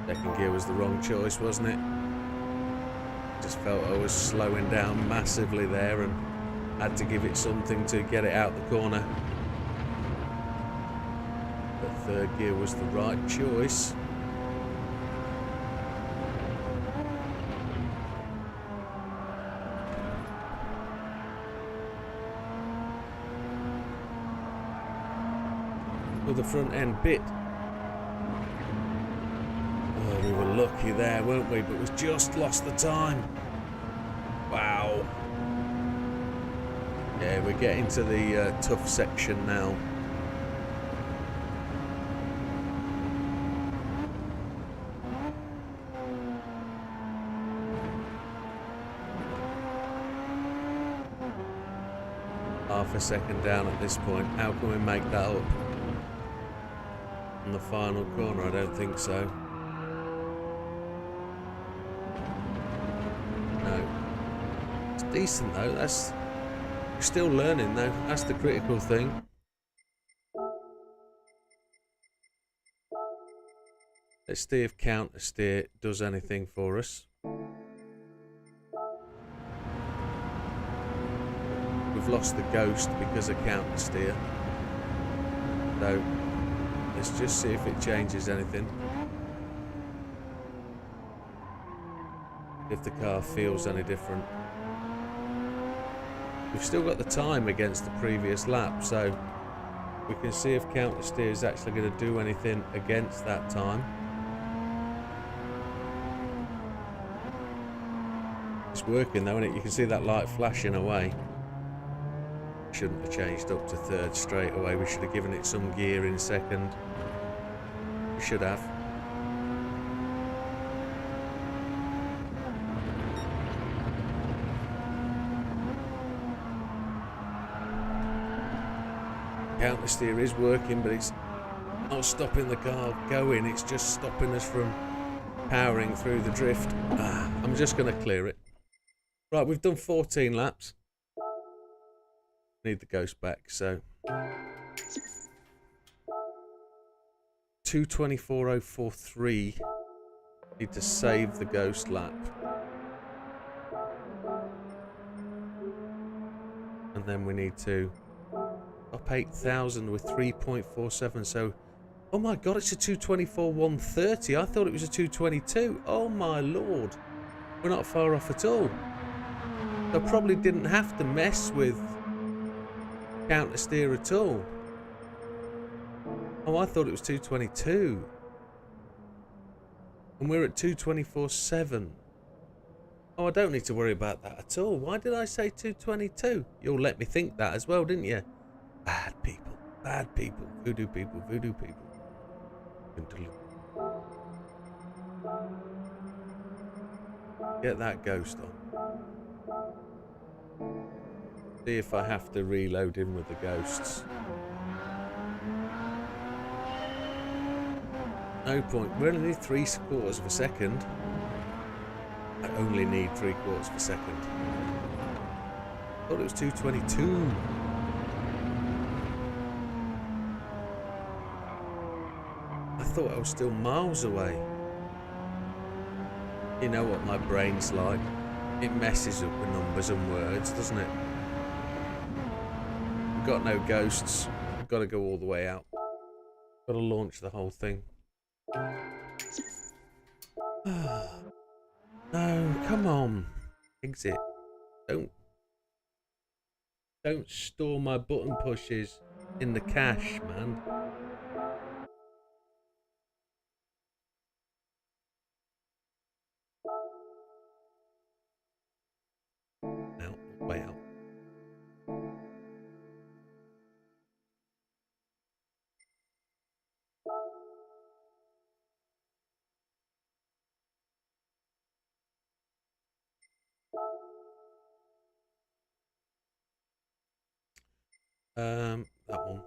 Second gear was the wrong choice, wasn't it? Just felt I was slowing down massively there and had to give it something to get it out the corner. But third gear was the right choice. With the front end bit. Oh, we were lucky there, weren't we? But we just lost the time. Wow. Yeah, we're getting to the tough section now. Half a second down at this point. How can we make that up? On the final corner, I don't think so. 2 decent though. That's still learning though. That's the critical thing. Let's see if counter steer does anything for us. We've lost the ghost because of counter steer. So let's just see if it changes anything. If the car feels any different. We've still got the time against the previous lap, so we can see if counter steer is actually going to do anything against that time. It's working though, isn't it? You can see that light flashing away. Shouldn't have changed up to third straight away. We should have given it some gear in second. We should have. Counter steer is working, but it's not stopping the car going. It's just stopping us from powering through the drift. I'm just going to clear it. Right, we've done 14 laps. Need the ghost back, so 2:24.043. Need to save the ghost lap, and then we need to up 8,000 with 3.47. So, oh my god, it's a 2:24.130. I thought it was a 2:22. Oh my lord, we're not far off at all. I probably didn't have to mess with counter steer at all. Oh, I thought it was 2:22. And we're at 2:24.7. Oh, I don't need to worry about that at all. Why did I say 2:22? You'll let me think that as well, didn't you? Bad people. Bad people. Voodoo people. Voodoo people. Get that ghost on. See if I have to reload in with the ghosts. No point. We only need 3/4 of a second. I only need 3/4 of a second. I thought it was 2:22. I thought I was still miles away. You know what my brain's like. It messes up with numbers and words, doesn't it? We've got no ghosts. We've got to go all the way out. Got to launch the whole thing. No, come on. Exit. Don't store my button pushes in the cache, man. Out, way out. That one.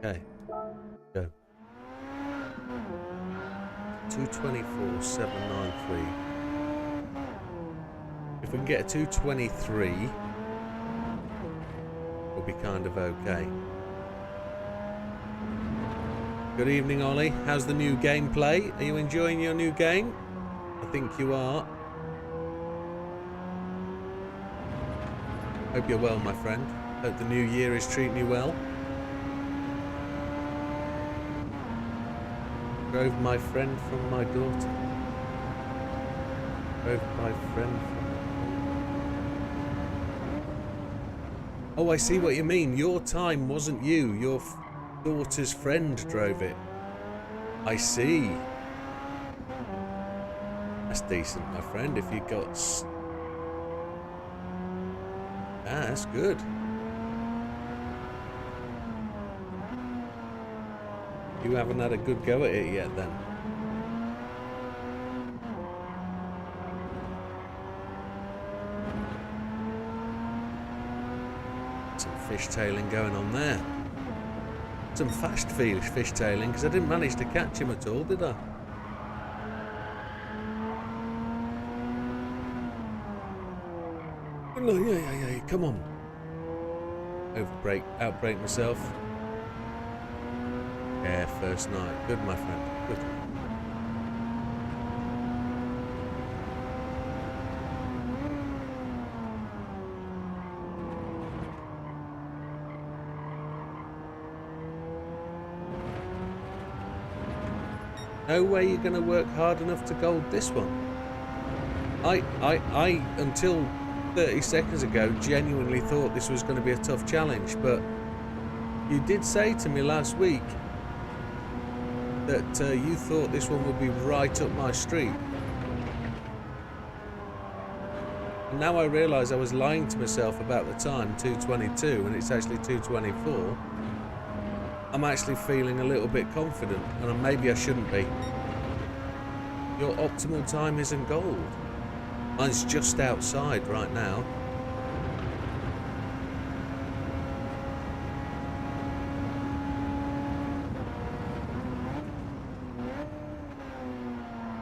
Okay, go. 2:24.793. If we can get a 2:23, we'll be kind of okay. Good evening, Ollie. How's the new gameplay? Are you enjoying your new game? I think you are. Hope you're well, my friend. Hope the new year is treating you well. Drove my friend from my daughter. Drove my friend from... Oh, I see what you mean. Your time wasn't you. Your daughter's friend drove it. I see. That's decent, my friend. If you got... that's good. You haven't had a good go at it yet then. Some fishtailing going on there. Some fast fishtailing, because I didn't manage to catch him at all, did I? Oh, yeah, come on. Outbrake myself. Yeah, first night. Good, my friend. Good. No way you're going to work hard enough to gold this one. I until 30 seconds ago genuinely thought this was going to be a tough challenge, but you did say to me last week that you thought this one would be right up my street. And now I realise I was lying to myself about the time, 2:22, and it's actually 2:24. I'm actually feeling a little bit confident, and maybe I shouldn't be. Your optimal time isn't gold. Mine's just outside right now.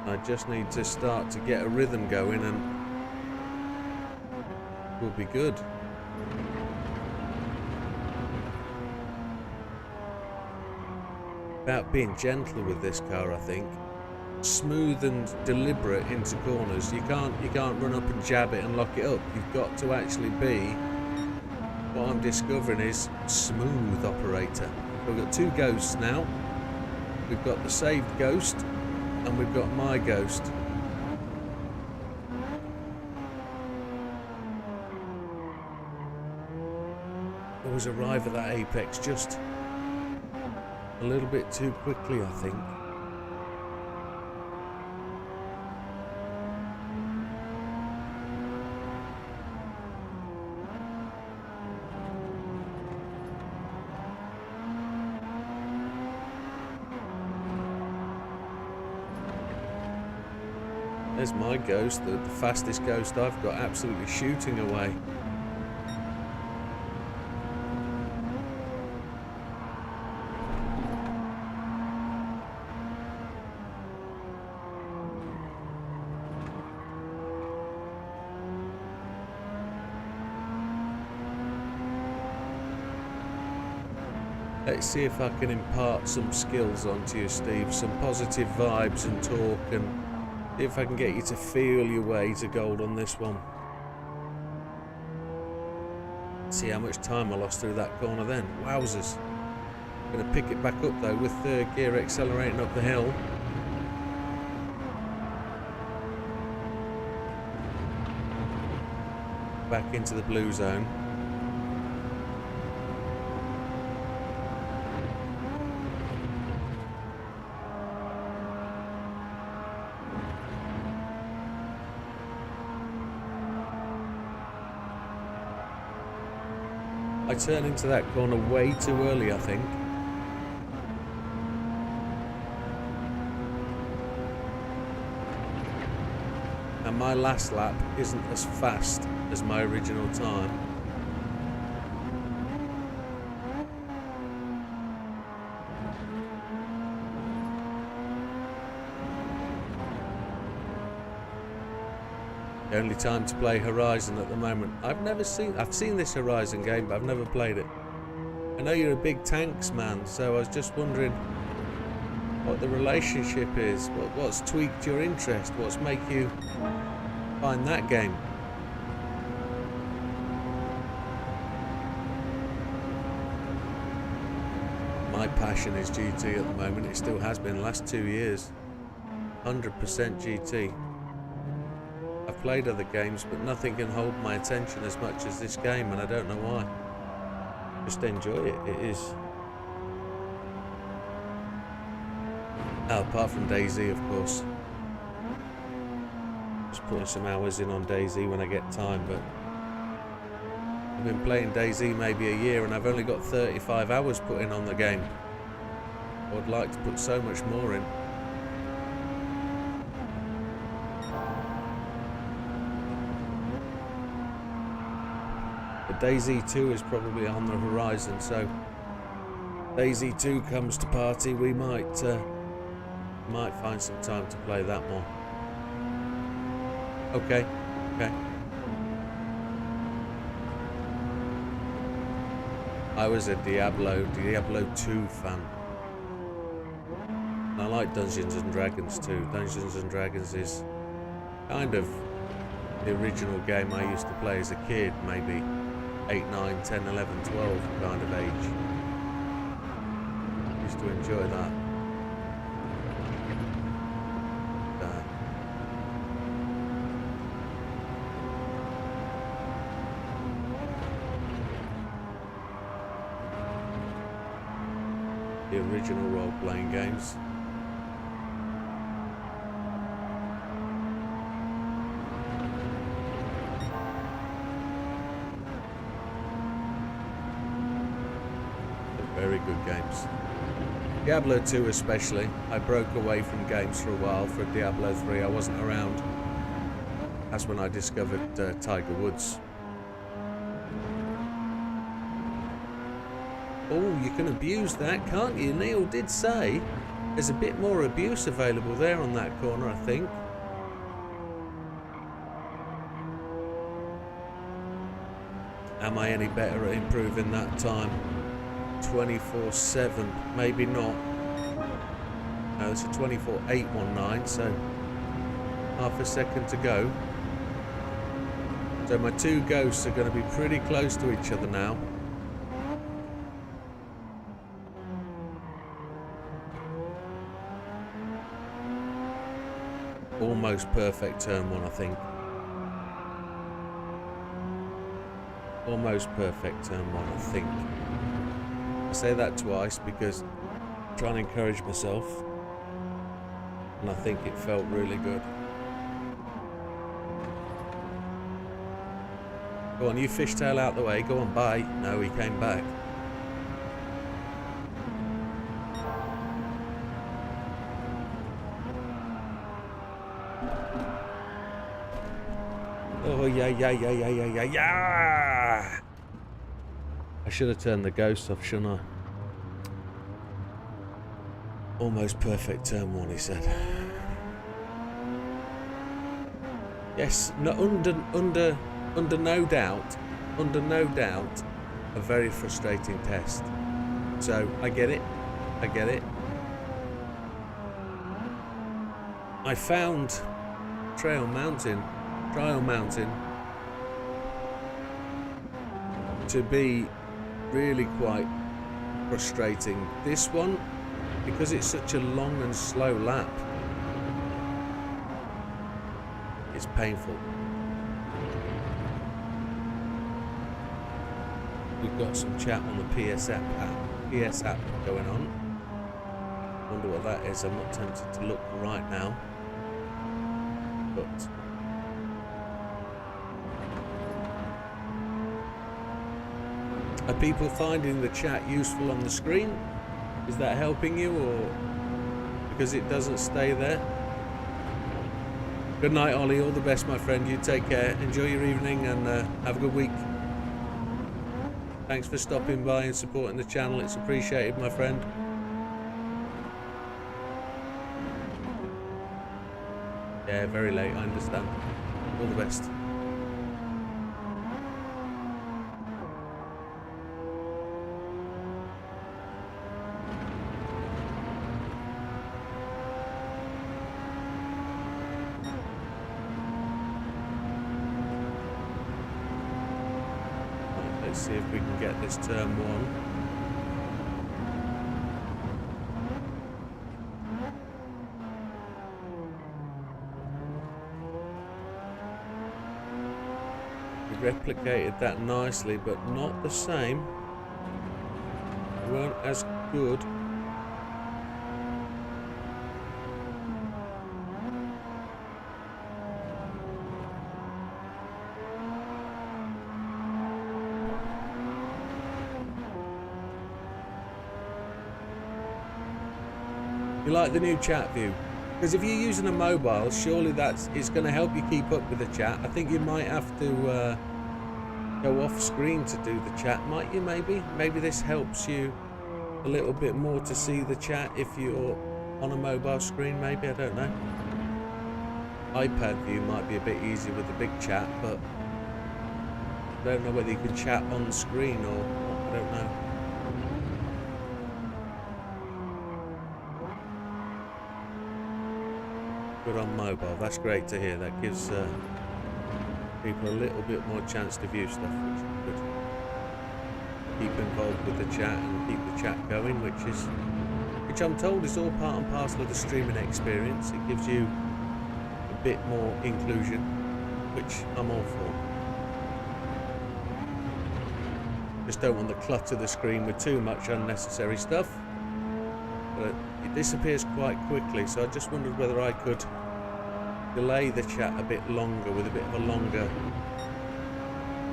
I just need to start to get a rhythm going and we'll be good. About being gentle with this car, I think. Smooth and deliberate into corners. You can't run up and jab it and lock it up. You've got to actually be, what I'm discovering is, smooth operator. We've got two ghosts now. We've got the saved ghost and we've got my ghost. Always arrive at that apex just a little bit too quickly, I think. There's my ghost, the fastest ghost I've got, absolutely shooting away. Let's see if I can impart some skills onto you, Steve, some positive vibes and talk, and see if I can get you to feel your way to gold on this one. See how much time I lost through that corner then. Wowzers. I'm going to pick it back up though with third gear accelerating up the hill. Back into the blue zone. I turned into that corner way too early, I think. And my last lap isn't as fast as my original time. The only time to play Horizon at the moment. I've seen this Horizon game, but I've never played it. I know you're a big tanks man, so I was just wondering what the relationship is, what's tweaked your interest, what's make you find that game. My passion is GT at the moment. It still has been the last 2 years. 100% GT. I've played other games, but nothing can hold my attention as much as this game, and I don't know why. Just enjoy it. It is. Oh, apart from DayZ, of course. Just putting some hours in on DayZ when I get time, but I've been playing DayZ maybe a year, and I've only got 35 hours put in on the game. I would like to put so much more in. But DayZ 2 is probably on the horizon, so DayZ 2 comes to party, we might find some time to play that more. Okay. I was a Diablo 2 fan. And I like Dungeons and Dragons too. Dungeons and Dragons is kind of the original game I used to play as a kid, maybe 8, 9, 10, 11, 12 kind of age. Used to enjoy that. The original role-playing games. They're very good games. Diablo 2 especially. I broke away from games for a while for Diablo 3. I wasn't around. That's when I discovered Tiger Woods. Oh, you can abuse that, can't you? Neil did say there's a bit more abuse available there on that corner, I think. Am I any better at improving that time? 24/7, maybe not. No, it's a 24:819, so half a second to go. So my two ghosts are going to be pretty close to each other now. Almost perfect turn one, I think. Almost perfect turn one, I think. I say that twice because I'm trying to encourage myself, and I think it felt really good. Go on, you fishtail out the way. Go on, bye. No, he came back. Oh, yeah. I should have turned the ghost off, shouldn't I? Almost perfect turn one, he said. Yes, no, under no doubt, a very frustrating test. So, I get it. I found Trial Mountain to be really quite frustrating. This one, because it's such a long and slow lap, it's painful. We've got some chat on the PS app going on. Wonder what that is. I'm not tempted to look right now, but are people finding the chat useful on the screen? Is that helping you, or because it doesn't stay there? Good night, Ollie. All the best, my friend. You take care. Enjoy your evening and have a good week. Thanks for stopping by and supporting the channel. It's appreciated, my friend. Yeah, very late. I understand. All the best. Let's see if we can get this turn one. We replicated that nicely, but not the same. We weren't as good. You like the new chat view? Because if you're using a mobile, surely it's going to help you keep up with the chat. I think you might have to go off screen to do the chat, might you? Maybe this helps you a little bit more to see the chat if you're on a mobile screen. Maybe, I don't know. iPad view might be a bit easier with the big chat, but I don't know whether you can chat on screen or I don't know. Good on mobile. That's great to hear. That gives people a little bit more chance to view stuff, which is good. Keep involved with the chat and keep the chat going, which I'm told is all part and parcel of the streaming experience. It gives you a bit more inclusion, which I'm all for. Just don't want the clutter of the screen with too much unnecessary stuff, but it disappears quite quickly, so I just wondered whether I could delay the chat a bit longer with a bit of a longer,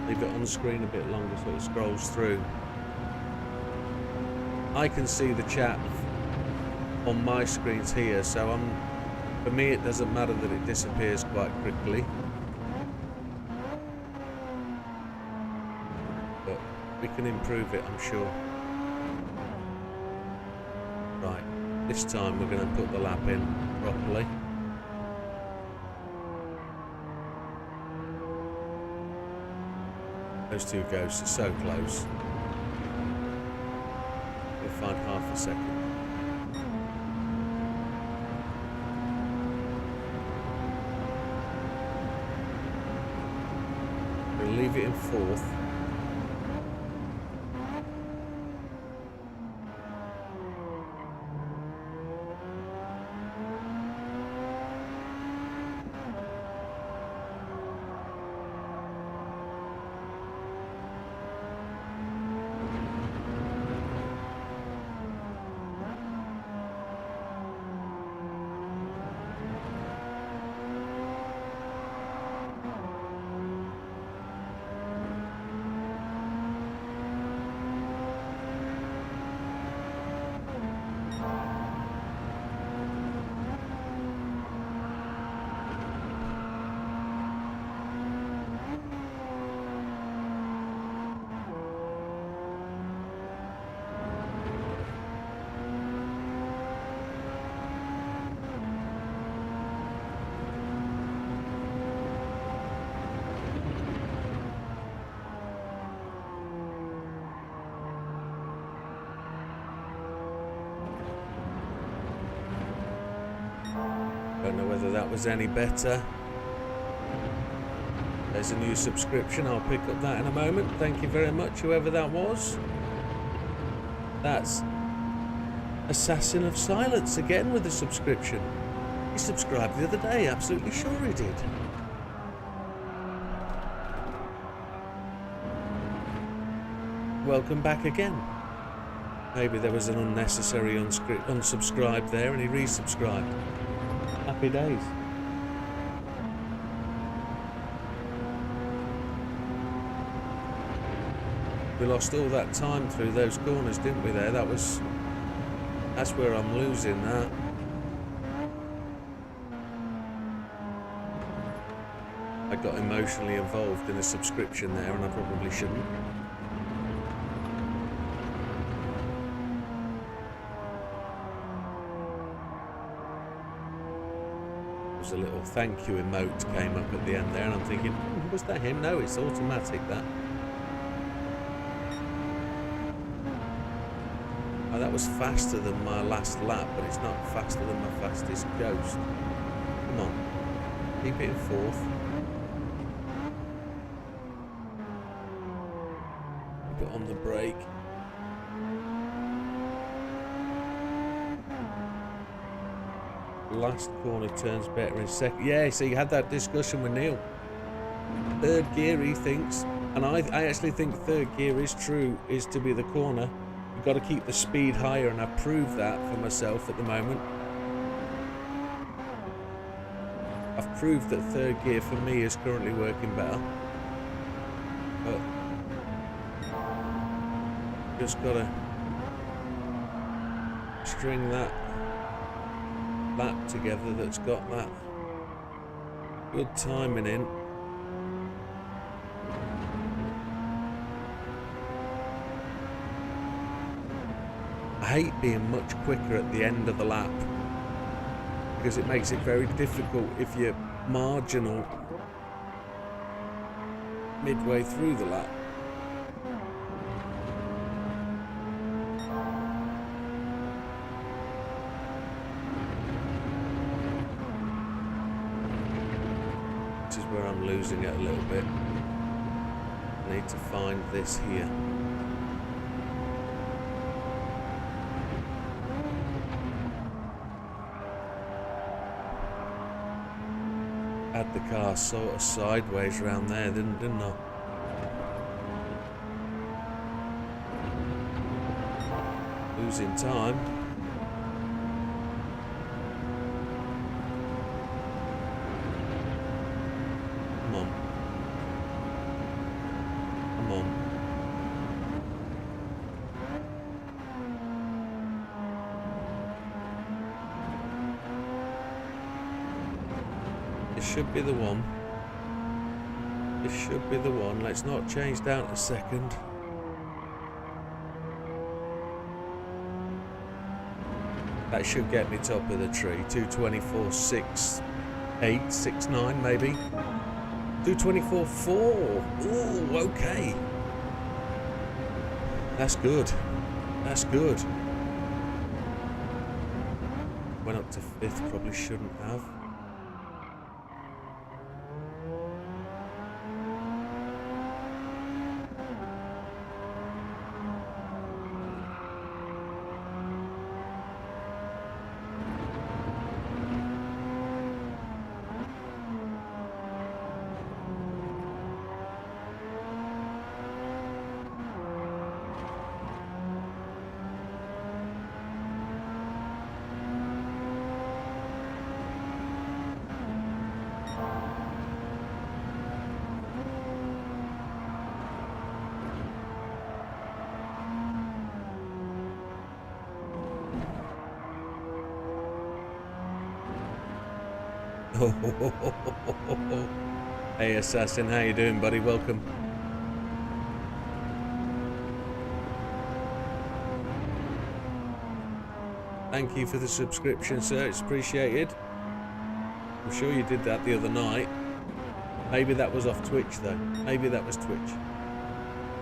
leave it on screen a bit longer so it scrolls through. I can see the chat on my screens here, so for me it doesn't matter that it disappears quite quickly, but we can improve it, I'm sure. Right, this time we're going to put the lap in properly. Those two ghosts are so close. We'll find half a second. We'll leave it in fourth. Don't know whether that was any better. There's a new subscription. I'll pick up that in a moment. Thank you very much, whoever that was. That's Assassin of Silence again with a subscription. He subscribed the other day, absolutely sure he did. Welcome back again. Maybe there was an unnecessary unsubscribe there and he resubscribed. Happy days. We lost all that time through those corners, didn't we there? That's where I'm losing that. I got emotionally involved in a subscription there and I probably shouldn't. A little thank you emote came up at the end there and I'm thinking, was that him? No, it's automatic that. Oh, that was faster than my last lap, but it's not faster than my fastest ghost. Come on, keep it in fourth. Keep it on the brake. Last corner turns better in second. Yeah, so you had that discussion with Neil. Third gear, he thinks, and I actually think third gear is to be the corner. You've got to keep the speed higher, and I've proved that for myself at the moment. I've proved that third gear for me is currently working better. But just got to string that lap together that's got that good timing in. I hate being much quicker at the end of the lap because it makes it very difficult if you're marginal midway through the lap. This is where I'm losing it a little bit. I need to find this here. Had the car sort of sideways around there, didn't I? Losing time. Come on. Come on. This should be the one. This should be the one. Let's not change down to second. That should get me top of the tree. 2:24.68, maybe. 2:24.4. Ooh, okay. That's good. That's good. Went up to 5th, probably shouldn't have. Hey Assassin, how you doing, buddy? Welcome. Thank you for the subscription, sir. It's appreciated. I'm sure you did that the other night. Maybe that was off Twitch, though. Maybe that was Twitch.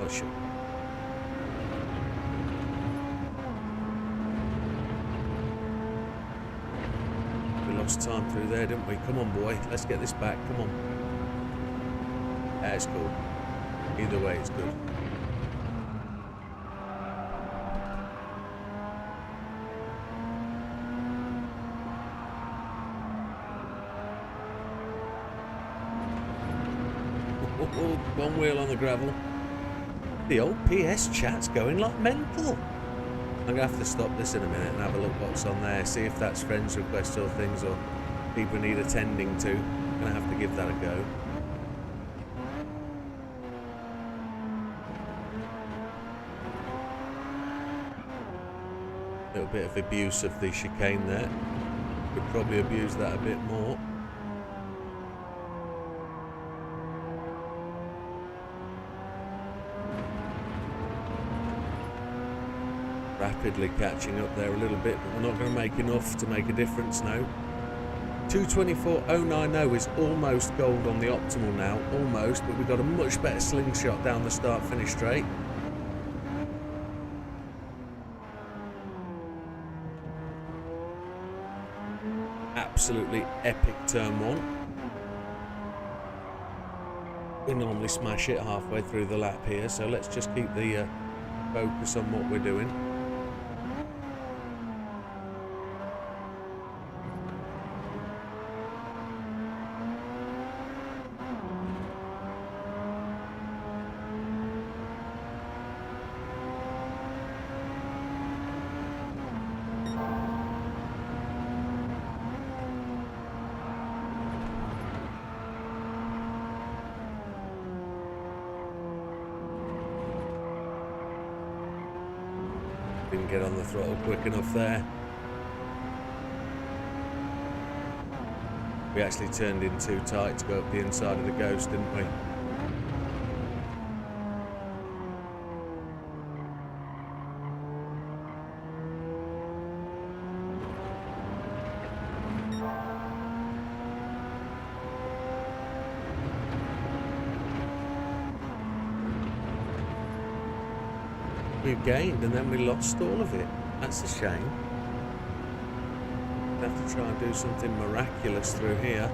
Oh, sure. Lost time through there, didn't we? Come on, boy. Let's get this back. Come on. That's cool. Either way, it's good. One wheel on the gravel. The old PS chat's going like mental. I'm going to have to stop this in a minute and have a look what's on there, see if that's friends requests or things or people need attending to. I'm going to have to give that a go. A little bit of abuse of the chicane there. Could probably abuse that a bit more. Rapidly catching up there a little bit, but we're not going to make enough to make a difference now. 2:24.090 is almost gold on the optimal now, almost, but we've got a much better slingshot down the start-finish straight. Absolutely epic turn one. We normally smash it halfway through the lap here, so let's just keep the focus on what we're doing. Didn't get on the throttle quick enough there. We actually turned in too tight to go up the inside of the Ghost, didn't we? We gained and then we lost all of it. That's a shame. We'll have to try and do something miraculous through here.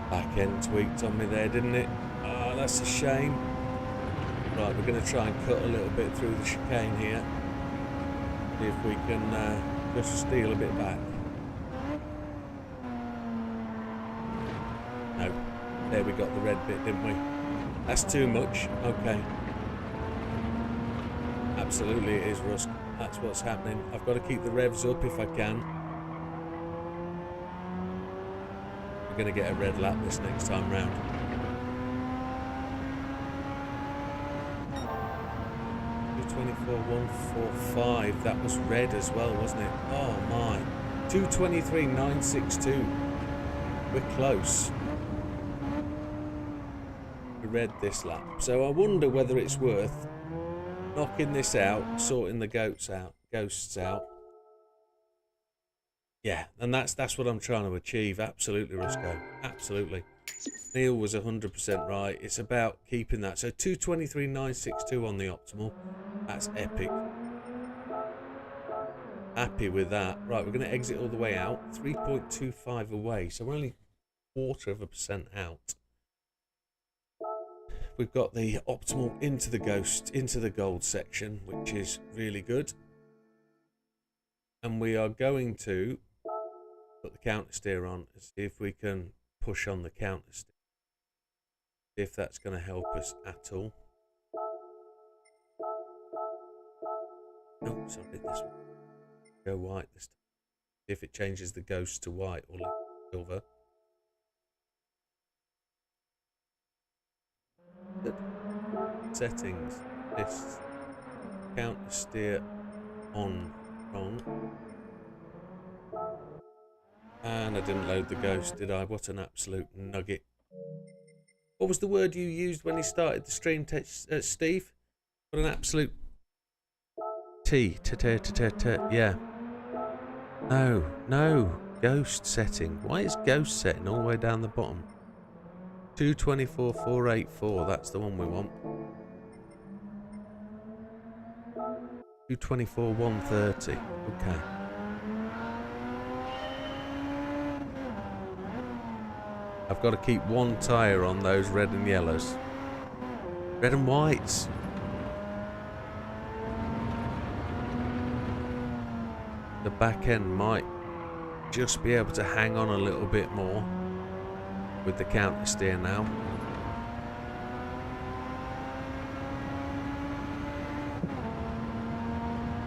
Back end tweaked on me there, didn't it? Oh, that's a shame. Right, we're going to try and cut a little bit through the chicane here. See if we can just steal a bit back. No, there we got the red bit, didn't we? That's too much. Okay. Absolutely it is, Rusk. That's what's happening. I've got to keep the revs up if I can. We're going to get a red lap this next time round. 224.145. That was red as well, wasn't it? Oh my. 223.962. We're close. We read this lap. So I wonder whether it's worth knocking this out, sorting the ghosts out. Yeah, and that's what I'm trying to achieve. Absolutely, Rusco. Absolutely. Neil was 100% right. It's about keeping that. So 223.962 on the optimal. That's epic. Happy with that. Right, we're going to exit all the way out. 3.25 away. So we're only 0.25% out. We've got the optimal into the Ghost, into the gold section, which is really good. And we are going to put the counter steer on and see if we can push on the counter steer. See if that's going to help us at all. Oh, sorry, this one. Go white this time. See if it changes the Ghost to white or silver. Good. Settings. This counter steer on wrong. And I didn't load the Ghost, did I? What an absolute nugget. What was the word you used when you started the stream, Steve? What an absolute yeah. No. Ghost setting. Why is Ghost setting all the way down the bottom? 224.484. That's the one we want. 224.130. Okay. I've got to keep one tyre on those red and yellows. Red and whites. The back end might just be able to hang on a little bit more with the counter steer now.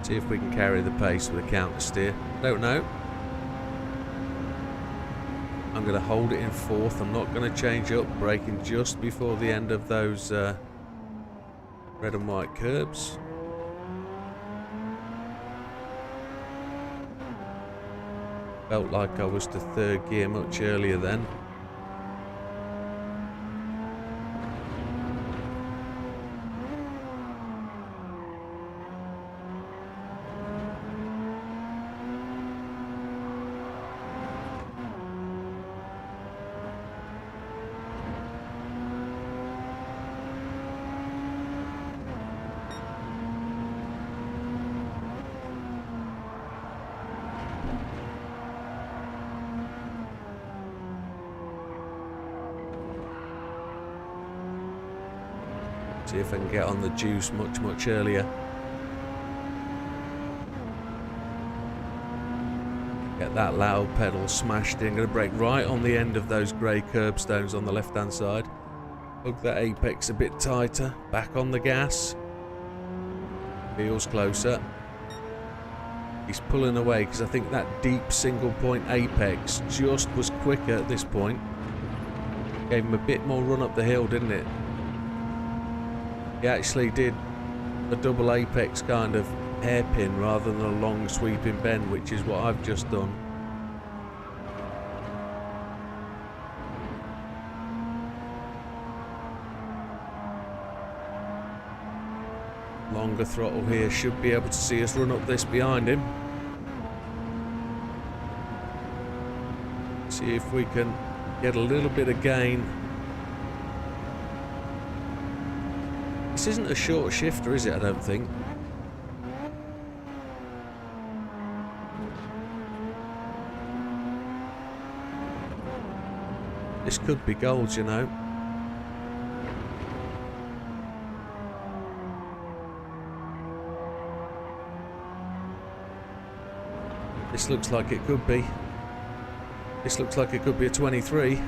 See if we can carry the pace with the counter steer. Don't know. I'm going to hold it in fourth. I'm not going to change up, braking just before the end of those red and white curbs. Felt like I was to third gear much earlier then. See if I can get on the juice much earlier. Get that loud pedal smashed in. Going to brake right on the end of those grey curbstones on the left hand side. Hug that apex a bit tighter. Back on the gas. Feels closer. He's pulling away because I think that deep single point apex just was quicker at this point. Gave him a bit more run up the hill, didn't it? He actually did a double apex kind of hairpin rather than a long sweeping bend, which is what I've just done. Longer throttle here, should be able to see us run up this behind him. See if we can get a little bit of gain. This isn't a short shifter, is it? I don't think. This could be gold, you know. This looks like it could be. This looks like it could be a 23.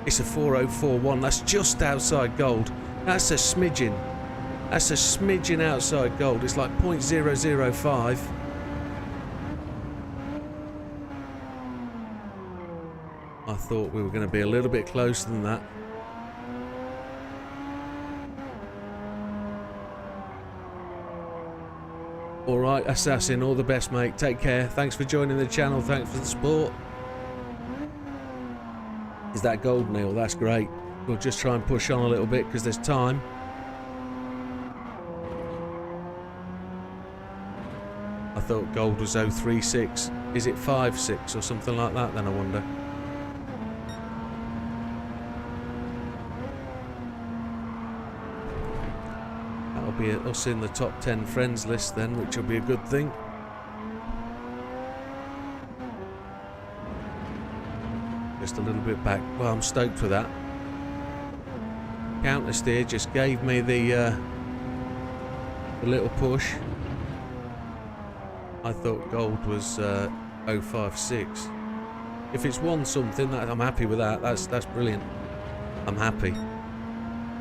It's a 4041. That's just outside gold. That's a smidgen. That's a smidgen outside gold. It's like 0.005. I thought we were going to be a little bit closer than that. Alright, Assassin, all the best, mate. Take care. Thanks for joining the channel. Thanks for the support. Is that gold, Neil? That's great. We'll just try and push on a little bit because there's time. I thought gold was 036. Is it 56 or something like that then, I wonder? Be us in the top 10 friends list then, which will be a good thing. Just a little bit back. Well, I'm stoked for that. Counter steer just gave me the little push. I thought gold was 056. If it's won something, that I'm happy with that. That's brilliant. I'm happy.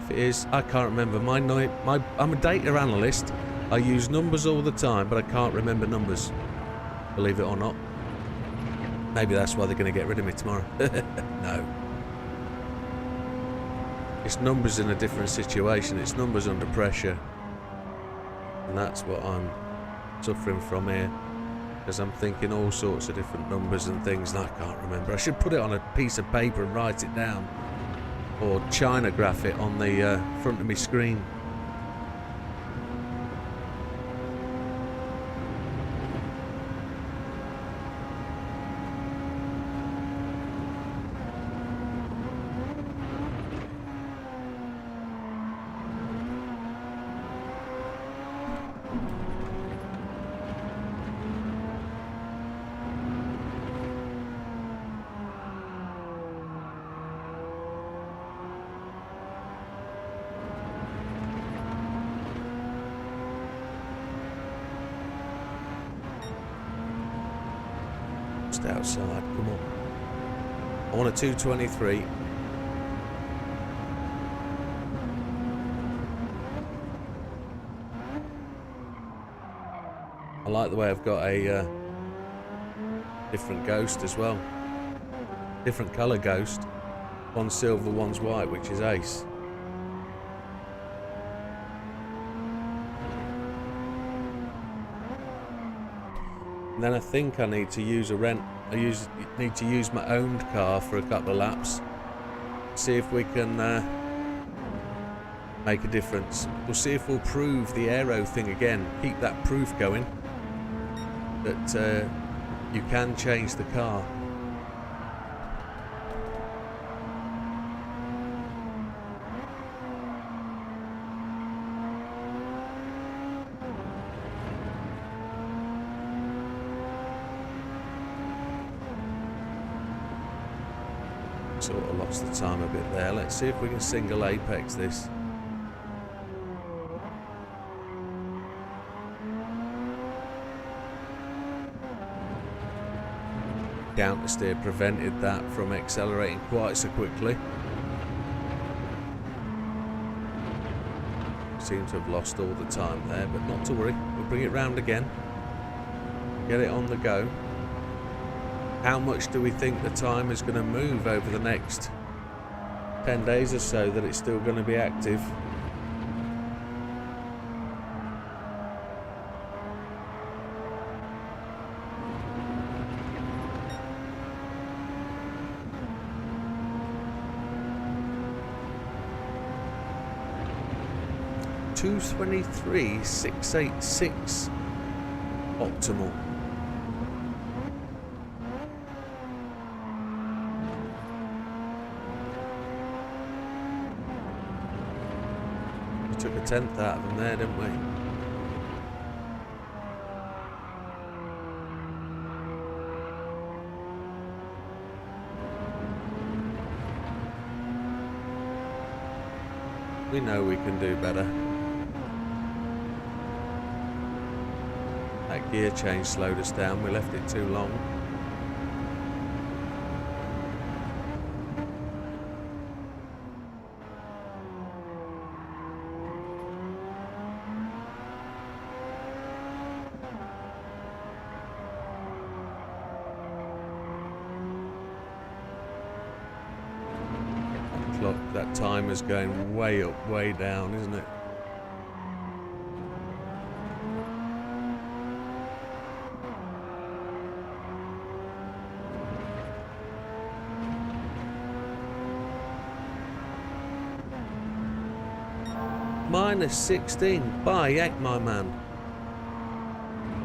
It is. I can't remember I'm a data analyst. I use numbers all the time, but I can't remember numbers, believe it or not. Maybe that's why they're going to get rid of me tomorrow. No, it's numbers in a different situation. It's numbers under pressure, and that's what I'm suffering from here, because I'm thinking all sorts of different numbers and things that I can't remember. I should put it on a piece of paper and write it down, or Chinograph it on the front of my screen. Outside, come on. I want a 223. I like the way I've got a different ghost as well. Different colour ghost. One's silver, one's white, which is ace. And then I think I need to use a rent. Need to use my owned car for a couple of laps. See if we can make a difference. We'll see if we'll prove the aero thing again. Keep that proof going. That you can change the car. Sort of lost the time a bit there. Let's see if we can single apex this. Down to steer prevented that from accelerating quite so quickly. Seem to have lost all the time there, but not to worry. We'll bring it round again. Get it on the go. How much do we think the time is going to move over the next 10 days or so that it's still going to be active? $223,686 optimal. We took a tenth out of them there, didn't we? We know we can do better. That gear change slowed us down. We left it too long. That clock, that timer's going way up, way down, isn't it? -16. By heck, my man.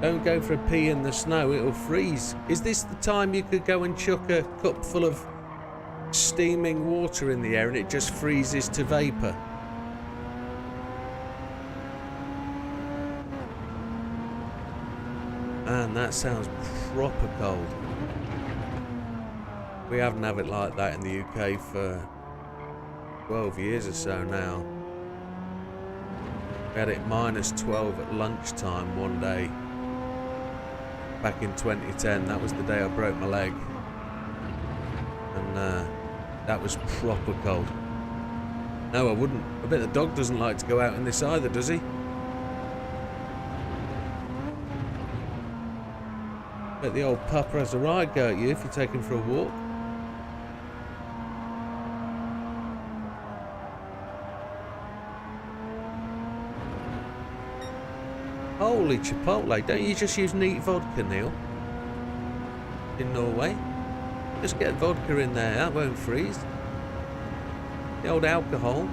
Don't go for a pee in the snow, it'll freeze. Is this the time you could go and chuck a cup full of steaming water in the air and it just freezes to vapour? Man, that sounds proper cold. We haven't had it like that in the UK for 12 years or so now. We had it -12 at lunchtime one day back in 2010. That was the day I broke my leg, and that was proper cold. No, I wouldn't. I bet the dog doesn't like to go out in this either, does he? I bet the old pupper has a right go at you if you take him for a walk. Holy chipotle, don't you just use neat vodka, Neil? In Norway? Just get vodka in there, that won't freeze. The old alcohol.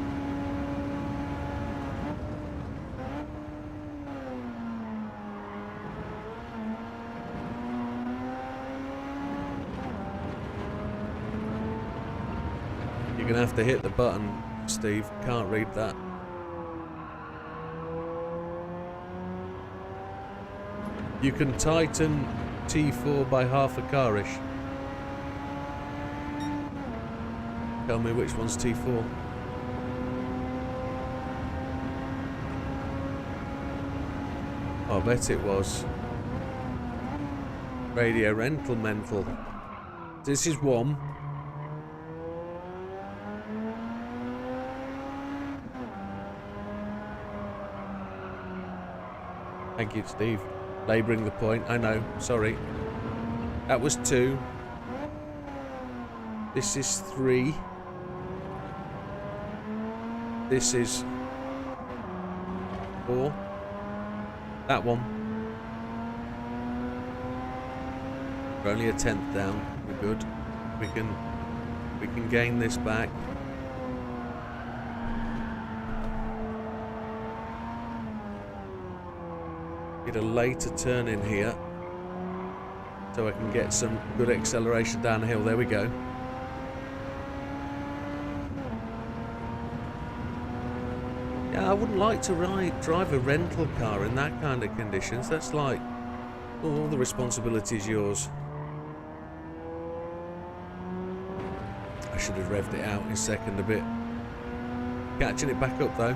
You're gonna have to hit the button, Steve. Can't read that. You can tighten T4 by half a carish. Tell me which one's T4. Oh, I bet it was. Radio rental mental. This is one. Thank you, Steve. Labouring the point, I know, sorry. That was 2. This is 3. This is 4. That one. We're only a 10th down. We're good. We can gain this back. Get a later turn in here so I can get some good acceleration down the hill. There we go. Yeah, I wouldn't like to drive a rental car in that kind of conditions. That's like, all the responsibility is yours. I should have revved it out in second a bit. Catching it back up though.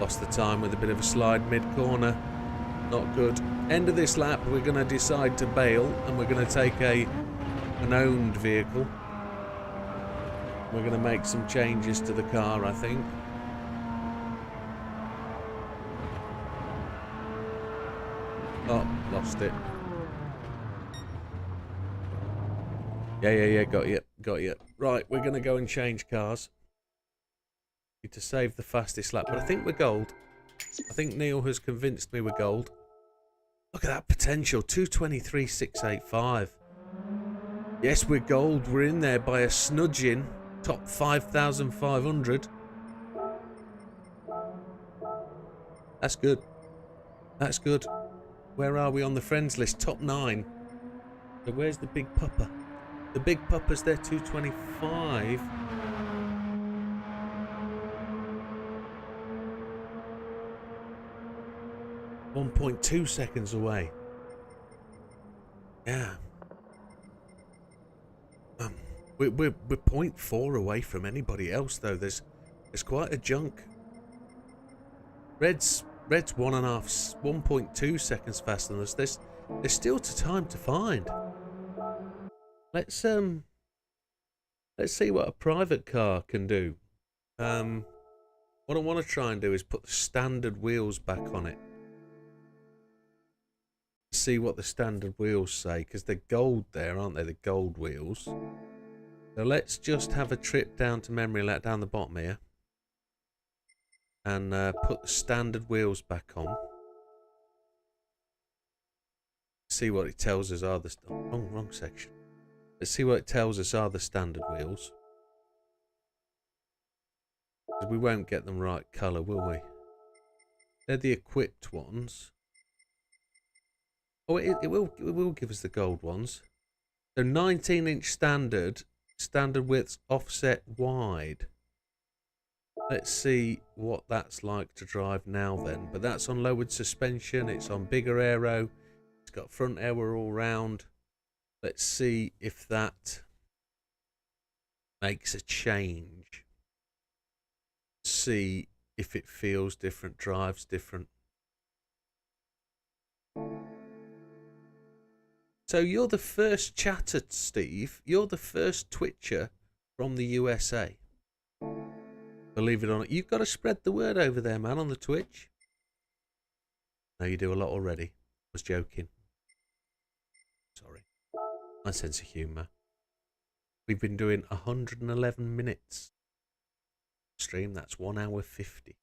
Lost the time with a bit of a slide mid-corner. Not good. End of this lap, we're going to decide to bail and we're going to take an owned vehicle. We're going to make some changes to the car, I think. Oh, lost it. Yeah, got you. Right, we're going to go and change cars. Need to save the fastest lap, but I think we're gold. I think Neil has convinced me we're gold. Look at that potential, 223,685. Yes, we're gold. We're in there by a smudging. Top 5,500. That's good. That's good. Where are we on the friends list? Top 9. So where's the big pupper? The big pupper's there, 225. .2 seconds away. Yeah. We're 0.4 away from anybody else though. There's quite a junk. Red's 1.2 seconds faster than us. There's still time to find. Let's see what a private car can do. What I want to try and do is put the standard wheels back on it. See what the standard wheels say, because they're gold there, aren't they? The gold wheels. So let's just have a trip down to memory lane down the bottom here. And put the standard wheels back on. See what it tells us are the... wrong section. Let's see what it tells us are the standard wheels. Because we won't get them right colour, will we? They're the equipped ones. Oh, it will give us the gold ones. So 19-inch standard width, offset wide. Let's see what that's like to drive now then. But that's on lowered suspension. It's on bigger aero. It's got front aero all round. Let's see if that makes a change. See if it feels different, drives different. So you're the first chatter, Steve. You're the first Twitcher from the USA. Believe it or not, you've got to spread the word over there, man, on the Twitch. No, you do a lot already. I was joking. Sorry. My sense of humour. We've been doing 111 minutes. Stream, that's 1 hour 50.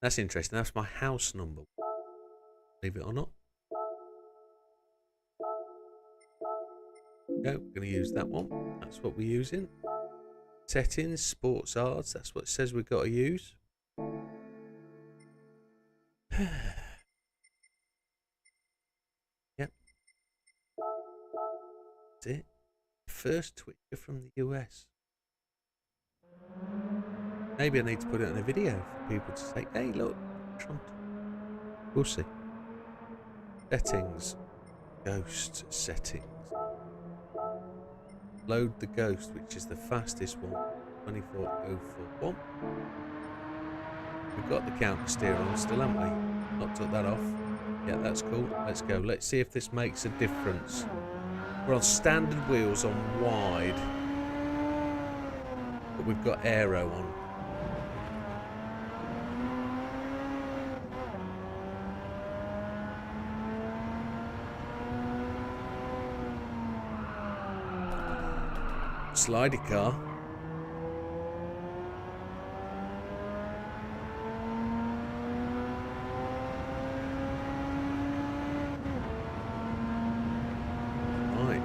That's interesting. That's my house number. Believe it or not. No, we're going to use that one. That's what we're using. Settings, sports arts. That's what it says we've got to use. Yep. That's it. First Twitcher from the US. Maybe I need to put it in a video for people to say, hey, look, Trump. We'll see. Settings. Ghost settings. Load the ghost, which is the fastest one. 24041. We've got the counter steer on still, haven't we? Not took that off. Yeah, that's cool. Let's go. Let's see if this makes a difference. We're on standard wheels on wide. But we've got aero on. Slidey car. Right.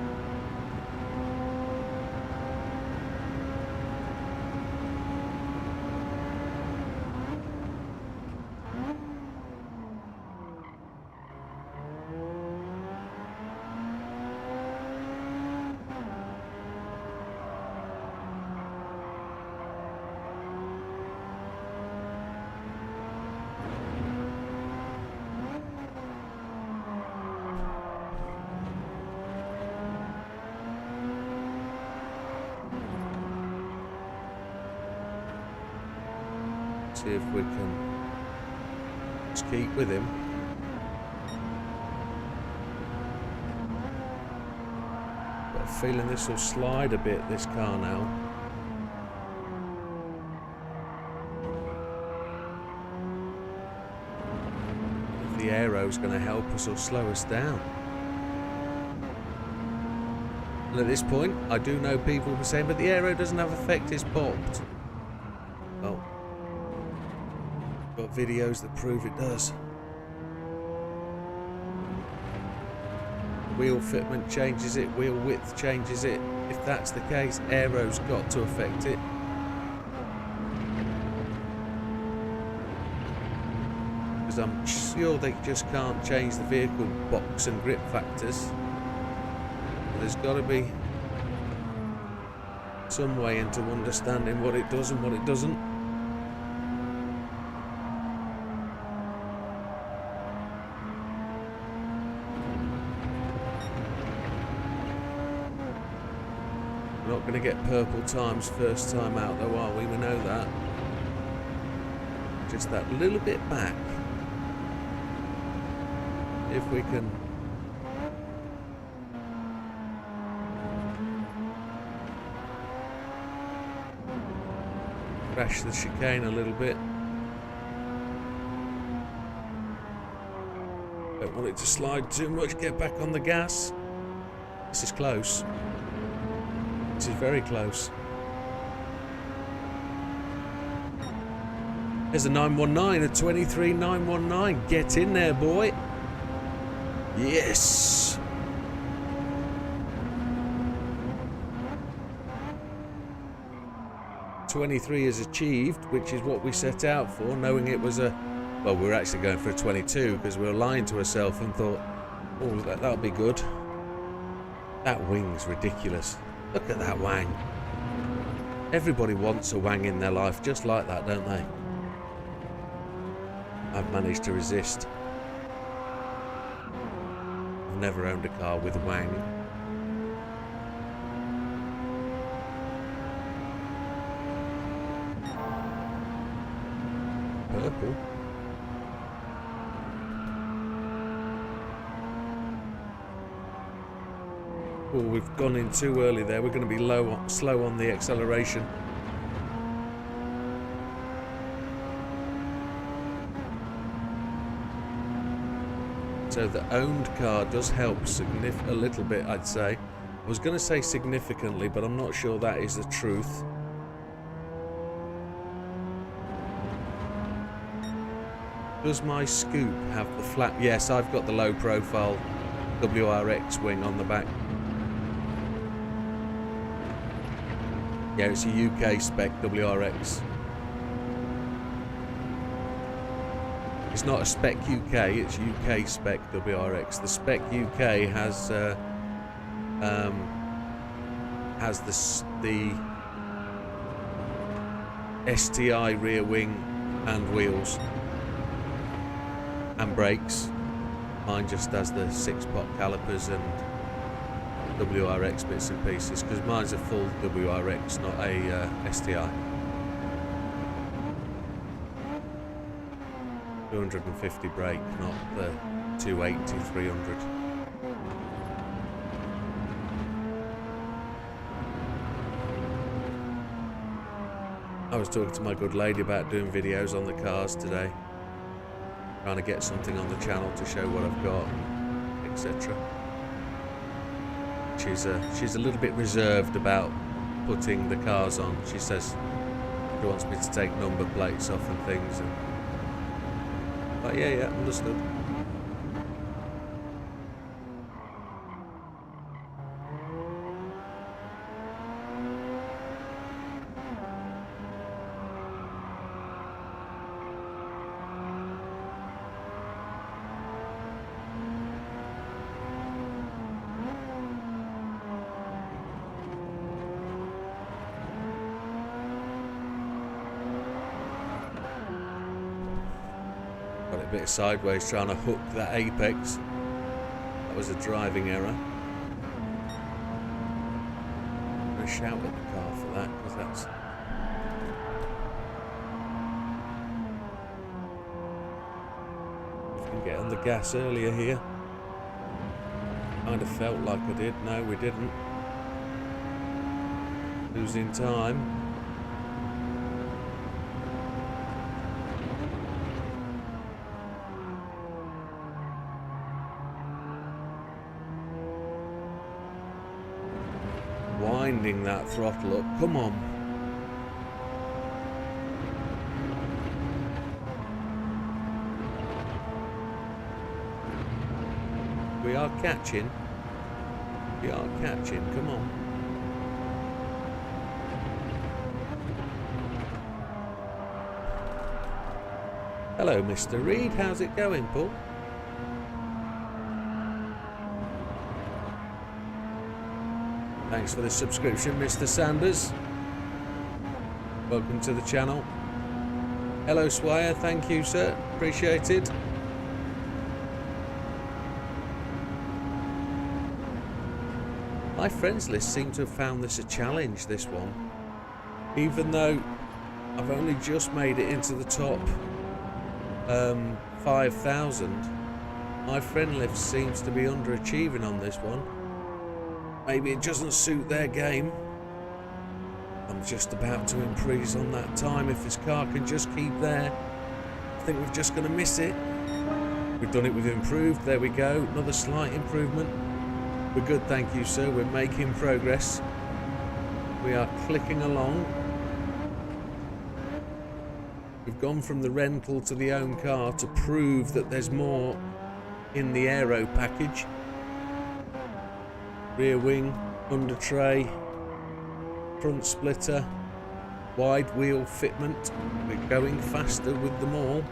See if we can just keep with him. Got a feeling this will slide a bit, this car now. If the aero's going to help us or slow us down. And at this point, I do know people will be saying, but the aero doesn't have effect, it's popped. Well, got videos that prove it does. Wheel fitment changes it, wheel width changes it. If that's the case, aero's got to affect it. Because I'm sure they just can't change the vehicle box and grip factors. There's got to be some way into understanding what it does and what it doesn't. We're not going to get purple times first time out though, are we? We know that. Just that little bit back. If we can crash the chicane a little bit. Don't want it to slide too much, get back on the gas. This is close. This is very close. There's a 919, a 23919. Get in there, boy. Yes. '23 is achieved, which is what we set out for, knowing it was a... Well, we were actually going for a 22 because we were lying to ourselves and thought, oh, that'll be good. That wing's ridiculous. Look at that wang. Everybody wants a wang in their life just like that, don't they? I've managed to resist. I've never owned a car with a wang. Purple. Oh, we've gone in too early there. We're going to be slow on the acceleration. So the owned car does help a little bit, I'd say. I was going to say significantly, but I'm not sure that is the truth. Does my Scoop have the flat? Yes, I've got the low profile WRX wing on the back. Yeah, it's a UK spec WRX. It's not a spec UK, it's UK spec WRX. The spec UK has the STI rear wing and wheels and brakes. Mine just has the 6-pot calipers and WRX bits and pieces, because mine's a full WRX, not a STI. 250 brake, not the 280, 300. I was talking to my good lady about doing videos on the cars today, trying to get something on the channel to show what I've got, etc. She's a little bit reserved about putting the cars on. She says she wants me to take number plates off and things. And, but yeah, understood. Bit of sideways trying to hook that apex. That was a driving error. I'm going to shout at the car for that, because that's... If we can get on the gas earlier here. Kind of felt like I did. No, we didn't. Losing time. grinding that throttle up. Come on. We are catching. We are catching. Come on. Hello, Mr. Reed. How's it going, Paul? Thanks for the subscription, Mr. Sanders. Welcome to the channel. Hello, Swire. Thank you, sir. Appreciated. My friends list seem to have found this a challenge, this one. Even though I've only just made it into the top 5,000, my friend list seems to be underachieving on this one. Maybe it doesn't suit their game. I'm just about to improve on that time. If this car can just keep there, I think we're just going to miss it. We've done it with improved. There we go. Another slight improvement. We're good, thank you, sir. We're making progress. We are clicking along. We've gone from the rental to the own car to prove that there's more in the aero package. Rear wing, under tray, front splitter, wide wheel fitment. We're going faster with them all.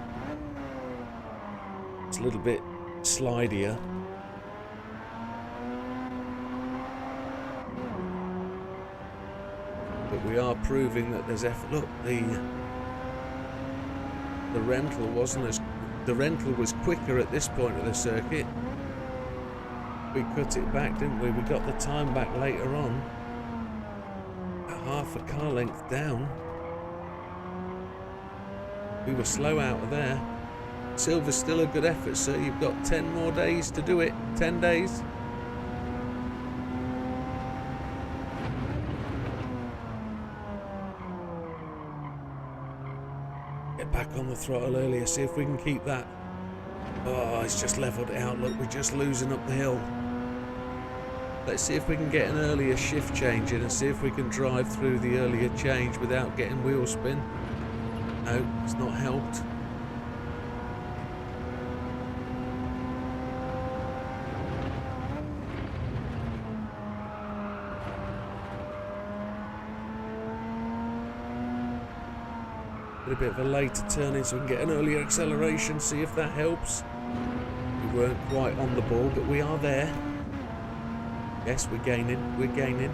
It's a little bit slidier. But we are proving that there's effort. Look, the rental wasn't as... The rental was quicker at this point of the circuit. We cut it back, didn't we? We got the time back later on. Half a car length down. We were slow out of there. Silver's still a good effort, sir. You've got 10 more days to do it. 10 days. Get back on the throttle earlier. See if we can keep that. Oh, it's just leveled it out. Look, we're just losing up the hill. Let's see if we can get an earlier shift change in and see if we can drive through the earlier change without getting wheel spin. No, it's not helped. A bit of a later turn in so we can get an earlier acceleration, see if that helps. We weren't quite on the ball, but we are there. Yes, we're gaining, we're gaining.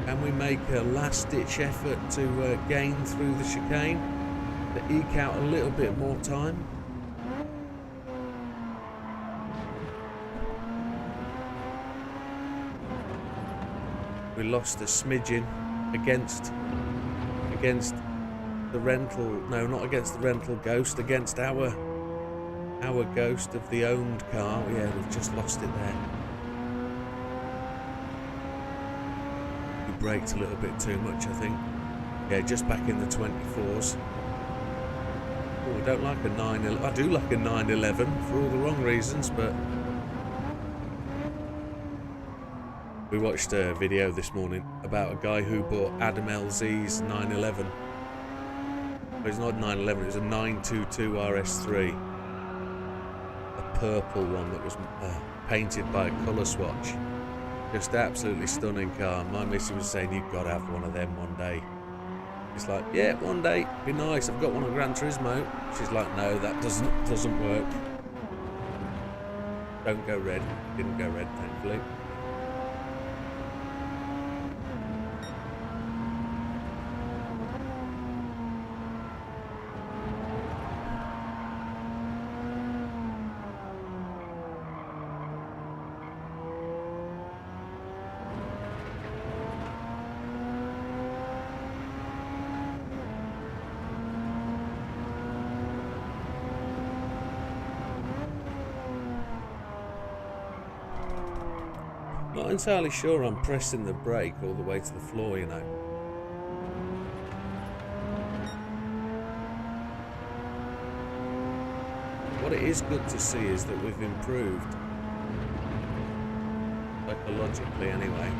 Can we make a last-ditch effort to gain through the chicane, to eke out a little bit more time? We lost a smidgen against the rental, no, not against the rental ghost, against our ghost of the owned car. Yeah, we've just lost it there. We braked a little bit too much, I think. Yeah, just back in the 24s. Oh, I don't like a 911. I do like a 911 for all the wrong reasons, but we watched a video this morning about a guy who bought Adam LZ's 911. Well, it's not a 911, it was a 922 RS3. A purple one that was painted by a colour swatch. Just absolutely stunning car. My missus was saying, you've got to have one of them one day. It's like, yeah, one day, be nice. I've got one on Gran Turismo. She's like, no, that doesn't work. Don't go red. Didn't go red, thankfully. Not entirely sure I'm pressing the brake all the way to the floor, you know. What it is good to see is that we've improved. Psychologically, anyway.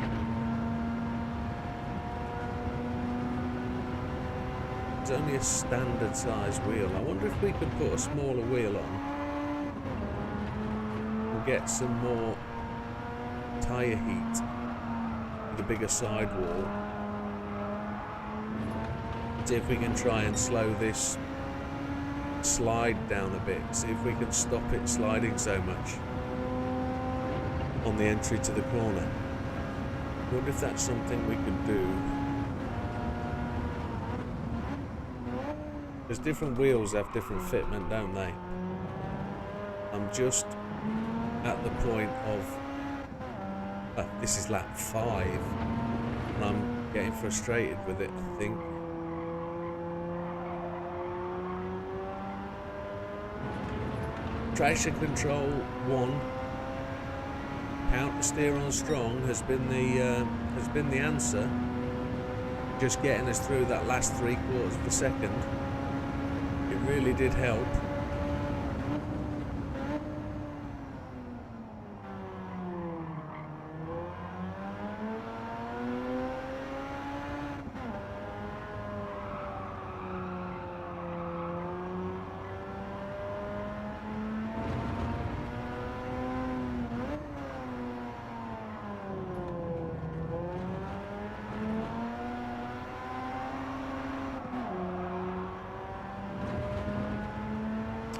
It's only a standard size wheel. I wonder if we could put a smaller wheel on and get some more tyre heat with a bigger sidewall. See if we can try and slow this slide down a bit. See if we can stop it sliding so much on the entry to the corner. I wonder if that's something we could do. Because different wheels have different fitment, don't they? I'm just at the point of this is lap 5 and I'm getting frustrated with it, I think. Traction control 1, counter steer on strong has been the answer. Just getting us through that last 3/4 of a second. It really did help.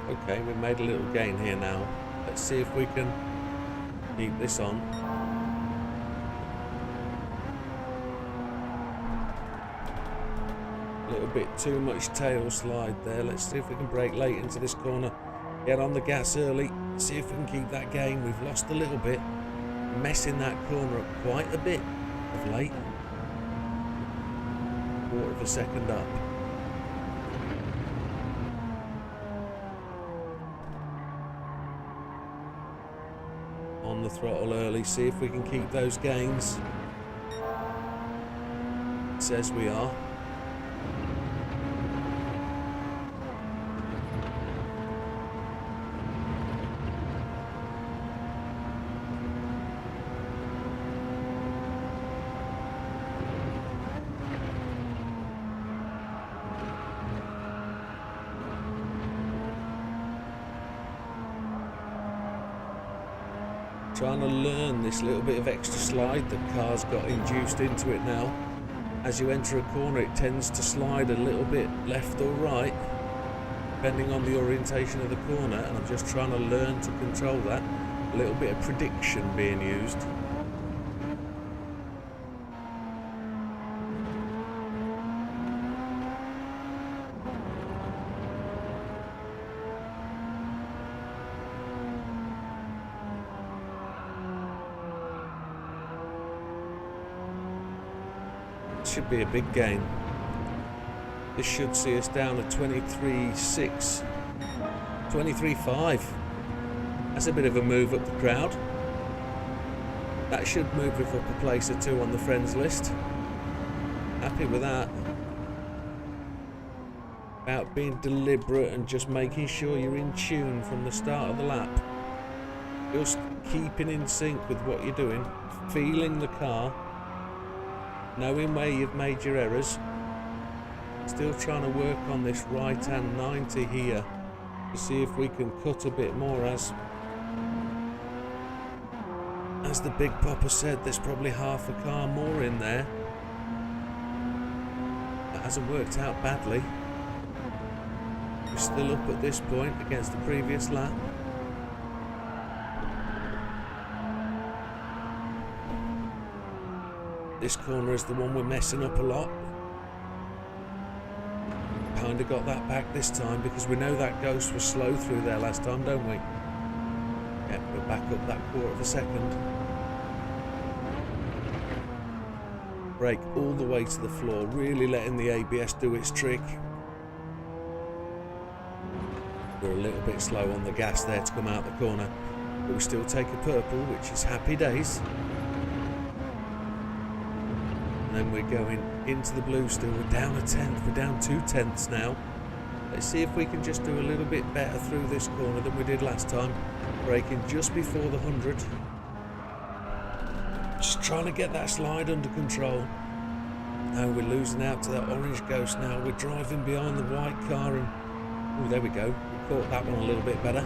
Okay, we've made a little gain here now. Let's see if we can keep this on. A little bit too much tail slide there. Let's see if we can brake late into this corner. Get on the gas early. See if we can keep that gain. We've lost a little bit. Messing that corner up quite a bit of late. 1/4 of a second up. On the throttle early, see if we can keep those gains. It says we are. Trying to learn this little bit of extra slide that car's got induced into it now. As you enter a corner, it tends to slide a little bit left or right, depending on the orientation of the corner, and I'm just trying to learn to control that. A little bit of prediction being used. Should be a big gain. This should see us down at 23.6, 23.5. That's a bit of a move up the crowd. That should move us up a place or two on the friends list. Happy with that. About being deliberate and just making sure you're in tune from the start of the lap. Just keeping in sync with what you're doing, feeling the car, knowing where you've made your errors. Still trying to work on this right hand 90 here to see if we can cut a bit more. As the big popper said, there's probably half a car more in there. That hasn't worked out badly. We're still up at this point against the previous lap. This corner is the one we're messing up a lot. Kind of got that back this time because we know that Ghost was slow through there last time, don't we? Yep, we're back up that 1/4 of a second. Brake all the way to the floor, really letting the ABS do its trick. We're a little bit slow on the gas there to come out the corner, but we still take a purple, which is happy days. And then we're going into the blue still. We're down a 1/10. We're down 2/10 now. Let's see if we can just do a little bit better through this corner than we did last time. Braking just before the 100. Just trying to get that slide under control. No, we're losing out to that orange ghost now. We're driving behind the white car and... Oh, there we go. We caught that one a little bit better.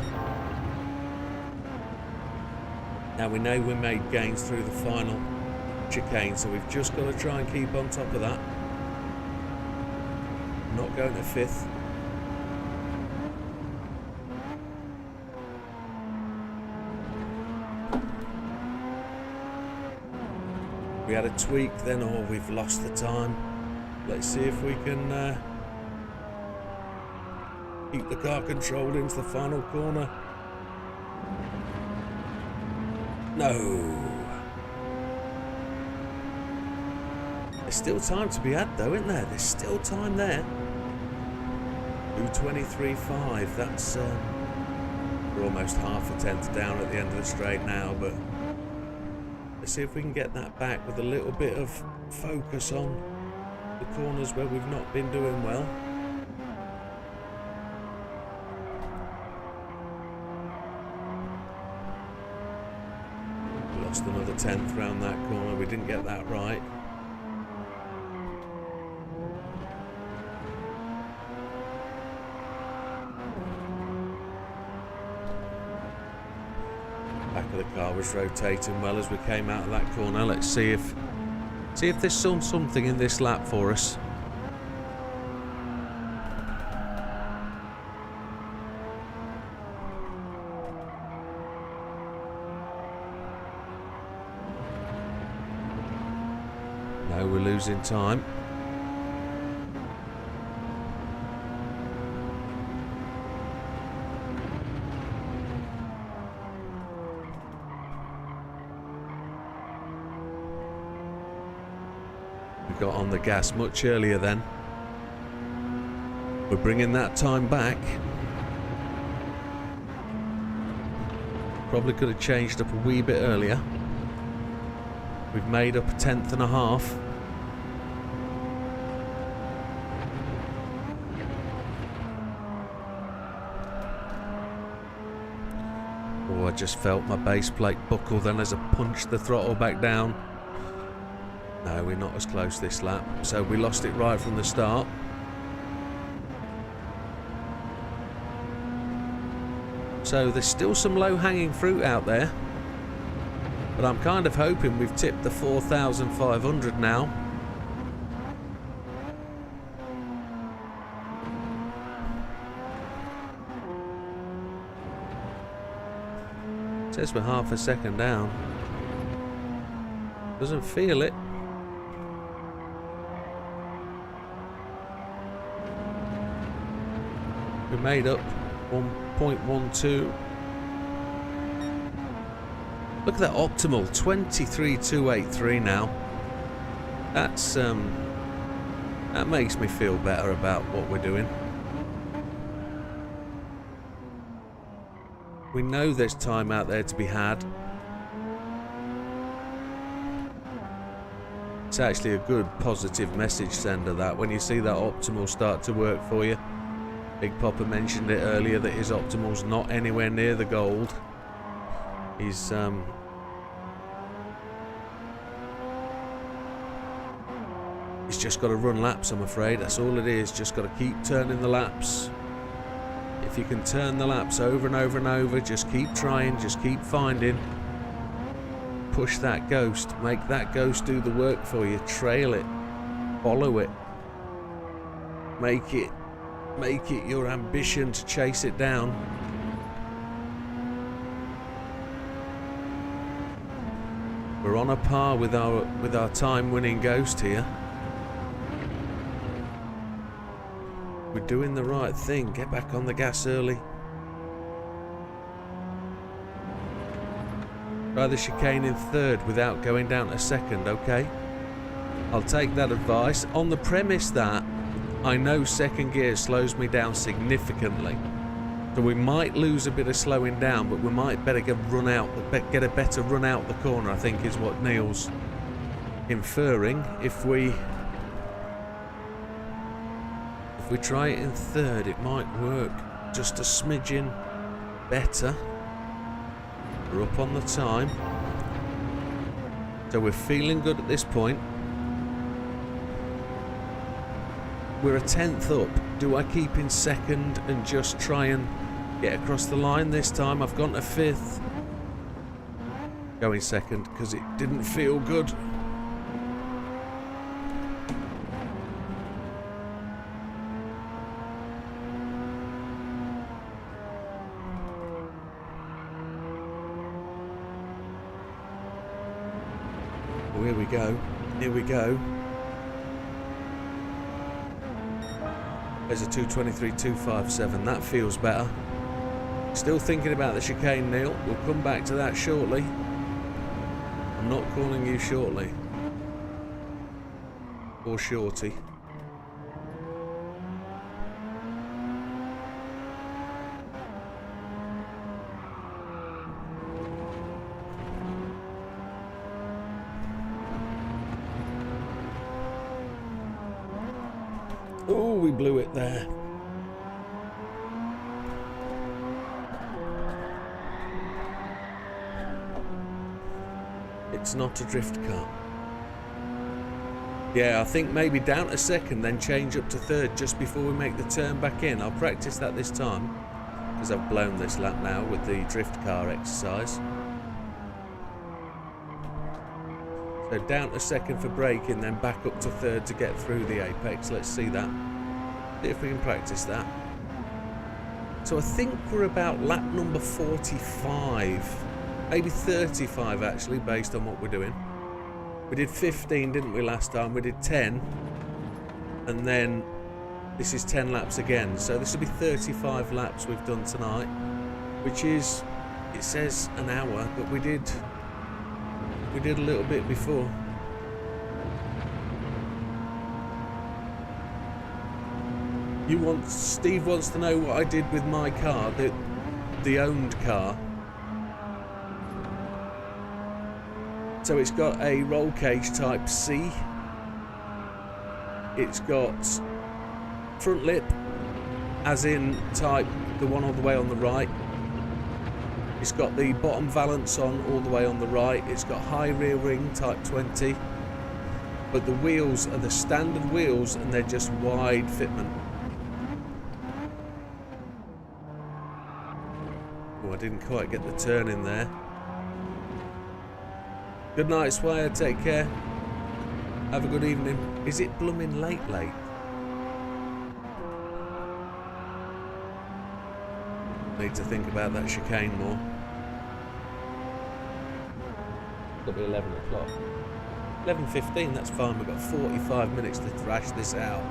Now we know we made gains through the final chicane, so we've just got to try and keep on top of that. Not going to fifth. We had a tweak then, or we've lost the time. Let's see if we can keep the car controlled into the final corner. No. There's still time to be had though, isn't there? There's still time there. 2:23.5. That's we're almost half a tenth down at the end of the straight now, but let's see if we can get that back with a little bit of focus on the corners where we've not been doing well. Lost another tenth round that corner. We didn't get that right. Back of the car was rotating well as we came out of that corner. Let's see if there's something in this lap for us. No, we're losing time. Got on the gas much earlier then. We're bringing that time back. Probably could have changed up a wee bit earlier. We've made up a tenth and a half. Oh, I just felt my base plate buckle then as I punched the throttle back down. No, we're not as close this lap, so we lost it right from the start. So there's still some low-hanging fruit out there, but I'm kind of hoping we've tipped the 4,500 now. It says we're half a second down. Doesn't feel it. We made up 1.12. Look at that optimal, 23.283 now. That's that makes me feel better about what we're doing. We know there's time out there to be had. It's actually a good positive message sender, that, when you see that optimal start to work for you. Big Papa mentioned it earlier that his optimal's not anywhere near the gold. He's just got to run laps, I'm afraid. That's all it is. Just got to keep turning the laps. If you can turn the laps over and over and over, just keep trying, just keep finding. Push that ghost. Make that ghost do the work for you. Trail it. Follow it. Make it your ambition to chase it down. We're on a par with our time-winning ghost here. We're doing the right thing. Get back on the gas early. Try the chicane in third without going down to second, okay? I'll take that advice on the premise that I know second gear slows me down significantly, so we might lose a bit of slowing down, but we might better get a better run out the corner, I think is what Neil's inferring. If we try it in third, it might work just a smidgen better. We're up on the time. So we're feeling good at this point. We're a 10th up. Do I keep in second and just try and get across the line this time? I've gone to 5th. Going second because it didn't feel good. Oh, here we go. Here we go. There's a 2:23.257. That feels better. Still thinking about the chicane, Neil. We'll come back to that shortly. I'm not calling you shortly. Or shorty. Oh, we blew it there. It's not a drift car. Yeah, I think maybe down to second, then change up to third just before we make the turn back in. I'll practice that this time, because I've blown this lap now with the drift car exercise. So down to second for braking, then back up to third to get through the apex. Let's see that. See if we can practice that. So I think we're about lap number 45. Maybe 35 actually, based on what we're doing. We did 15, didn't we, last time? We did 10. And then this is 10 laps again. So this will be 35 laps we've done tonight. Which is, it says an hour, but we did a little bit before. Steve wants to know what I did with my car, the owned car. So it's got a roll cage type C. It's got front lip, as in type the one all the way on the right. It's got the bottom valance on all the way on the right. It's got high rear ring type 20. But the wheels are the standard wheels and they're just wide fitment. Oh, I didn't quite get the turn in there. Good night, Swire. Take care. Have a good evening. Is it blooming late? Need to think about that chicane more. It'll be 11 o'clock. 11:15, that's fine. We've got 45 minutes to thrash this out.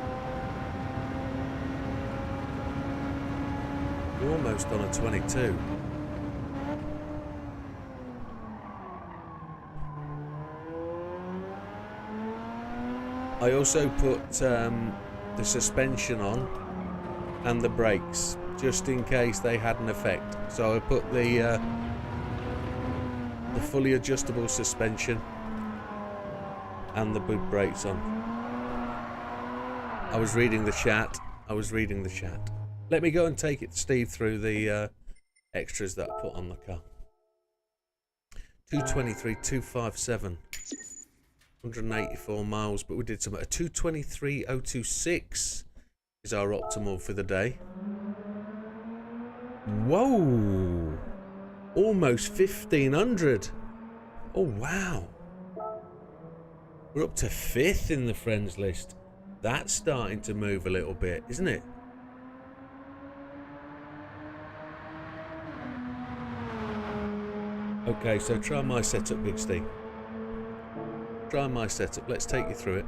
We're almost on a 22. I also put the suspension on and the brakes, just in case they had an effect. So I put the fully adjustable suspension and the boot brakes on. I was reading the chat. Let me go and take it, Steve, through the extras that I put on the car. 2:23.257. 184 miles, but we did some. A 2:23.026 is our optimal for the day. Whoa! Almost 1,500. Oh, wow. We're up to 5th in the friends list. That's starting to move a little bit, isn't it? Okay, so try my setup, Big Steve. Try my setup. Let's take you through it.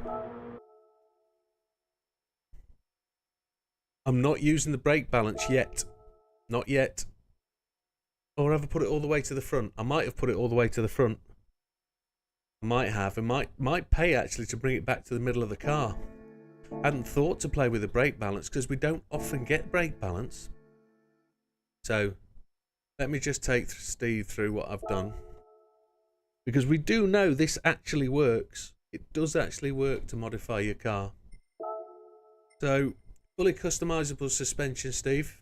I'm not using the brake balance yet. Not yet. Or have I put it all the way to the front? I might have put it all the way to the front. I might have. It might pay actually to bring it back to the middle of the car. I hadn't thought to play with the brake balance because we don't often get brake balance. So let me just take Steve through what I've done. Because we do know this actually works. It does actually work to modify your car. So, fully customizable suspension, Steve.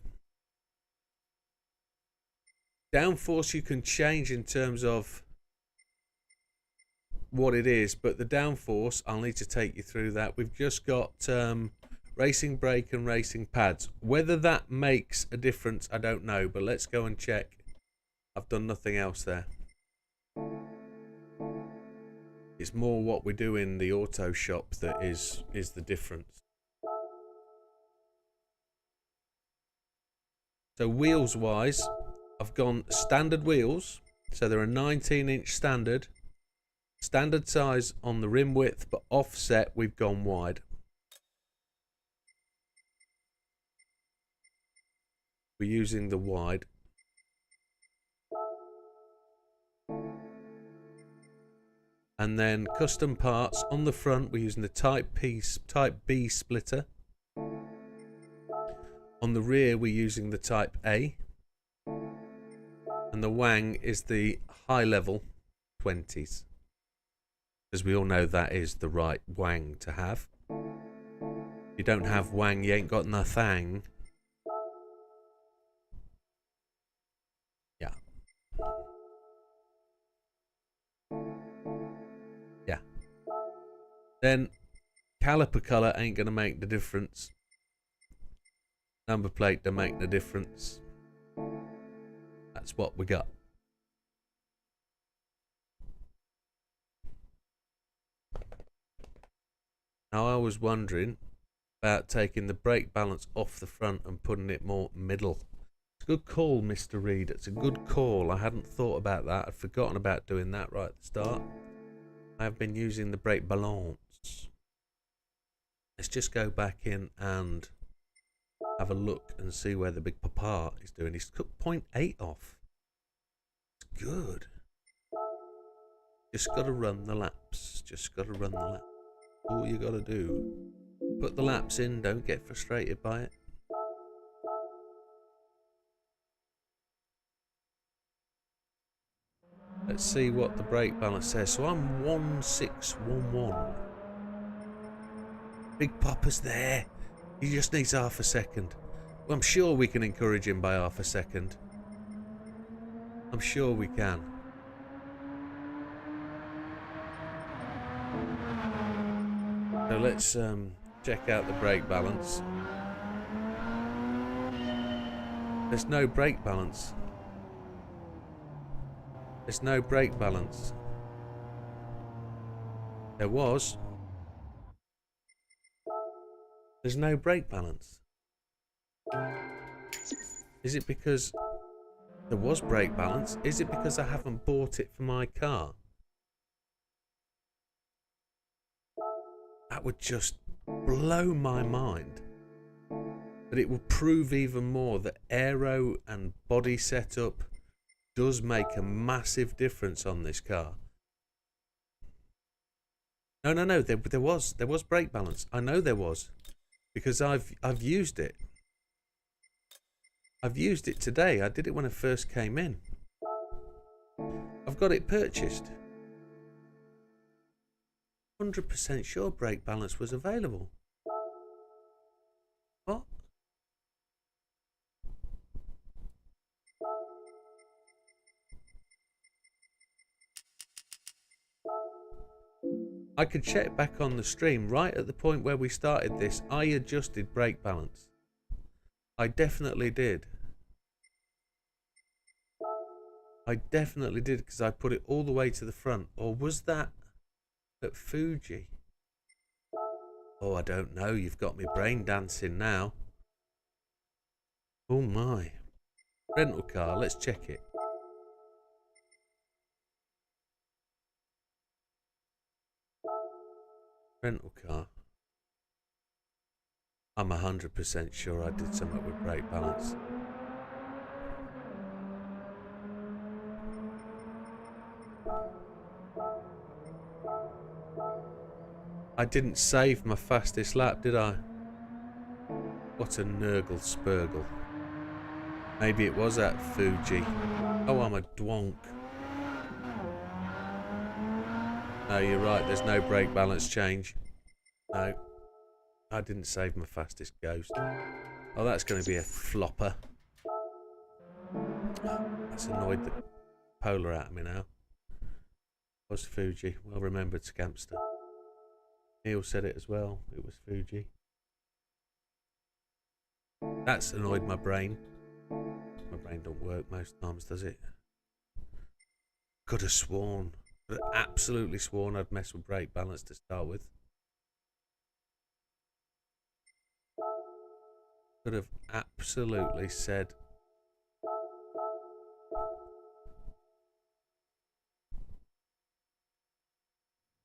Downforce you can change in terms of what it is, but the downforce, I'll need to take you through that. We've just got racing brake and racing pads. Whether that makes a difference, I don't know, but let's go and check. I've done nothing else there. It's more what we do in the auto shop that is the difference. So wheels wise, I've gone standard wheels. So they're a 19-inch standard. Standard size on the rim width, but offset we've gone wide. We're using the wide. And then custom parts on the front, we're using the Type B splitter. On the rear, we're using the Type A. And the wang is the high level 20s. As we all know, that is the right wang to have. If you don't have wang, you ain't got no thang. Yeah. Yeah. Then caliper colour ain't gonna make the difference. Number plate don't make the difference. That's what we got. Now I was wondering about taking the brake balance off the front and putting it more middle. It's a good call, Mr. Reed. It's a good call. I hadn't thought about that. I'd forgotten about doing that right at the start. I have been using the brake balance. Let's just go back in and have a look and see where the big papa is doing. He's cut 0.8 off. It's good. Just got to run the laps. Just got to run the laps. All you got to do. Put the laps in. Don't get frustrated by it. Let's see what the brake balance says. So I'm 1611. Big Papa's there. He just needs half a second. Well, I'm sure we can encourage him by half a second. I'm sure we can. So let's check out the brake balance. There's no brake balance. There's no brake balance. There was. There's no brake balance. Is it because there was brake balance? Is it because I haven't bought it for my car? That would just blow my mind. But it will prove even more that aero and body setup does make a massive difference on this car. No. There was brake balance. I know there was, because I've used it. I've used it today. I did it when I first came in. I've got it purchased. 100% sure brake balance was available. What? I could check back on the stream. Right at the point where we started this, I adjusted brake balance. I definitely did. I definitely did, because I put it all the way to the front. Or was that at Fuji? Oh, I don't know. You've got me brain dancing now. Oh my. Rental car. Let's check it. Rental car. I'm 100% sure I did something with brake balance. I didn't save my fastest lap, did I? What a nurgle spurgle. Maybe it was at Fuji. Oh, I'm a dwonk. No, you're right. There's no brake balance change. No. I didn't save my fastest ghost. Oh, that's going to be a flopper. That's annoyed the polar at me now. was Fuji. Well remembered, Scamster. Neil said it as well. It was Fuji. That's annoyed my brain. My brain don't work most times, does it? Could have sworn. Could have absolutely sworn I'd mess with brake balance to start with. Could have absolutely said.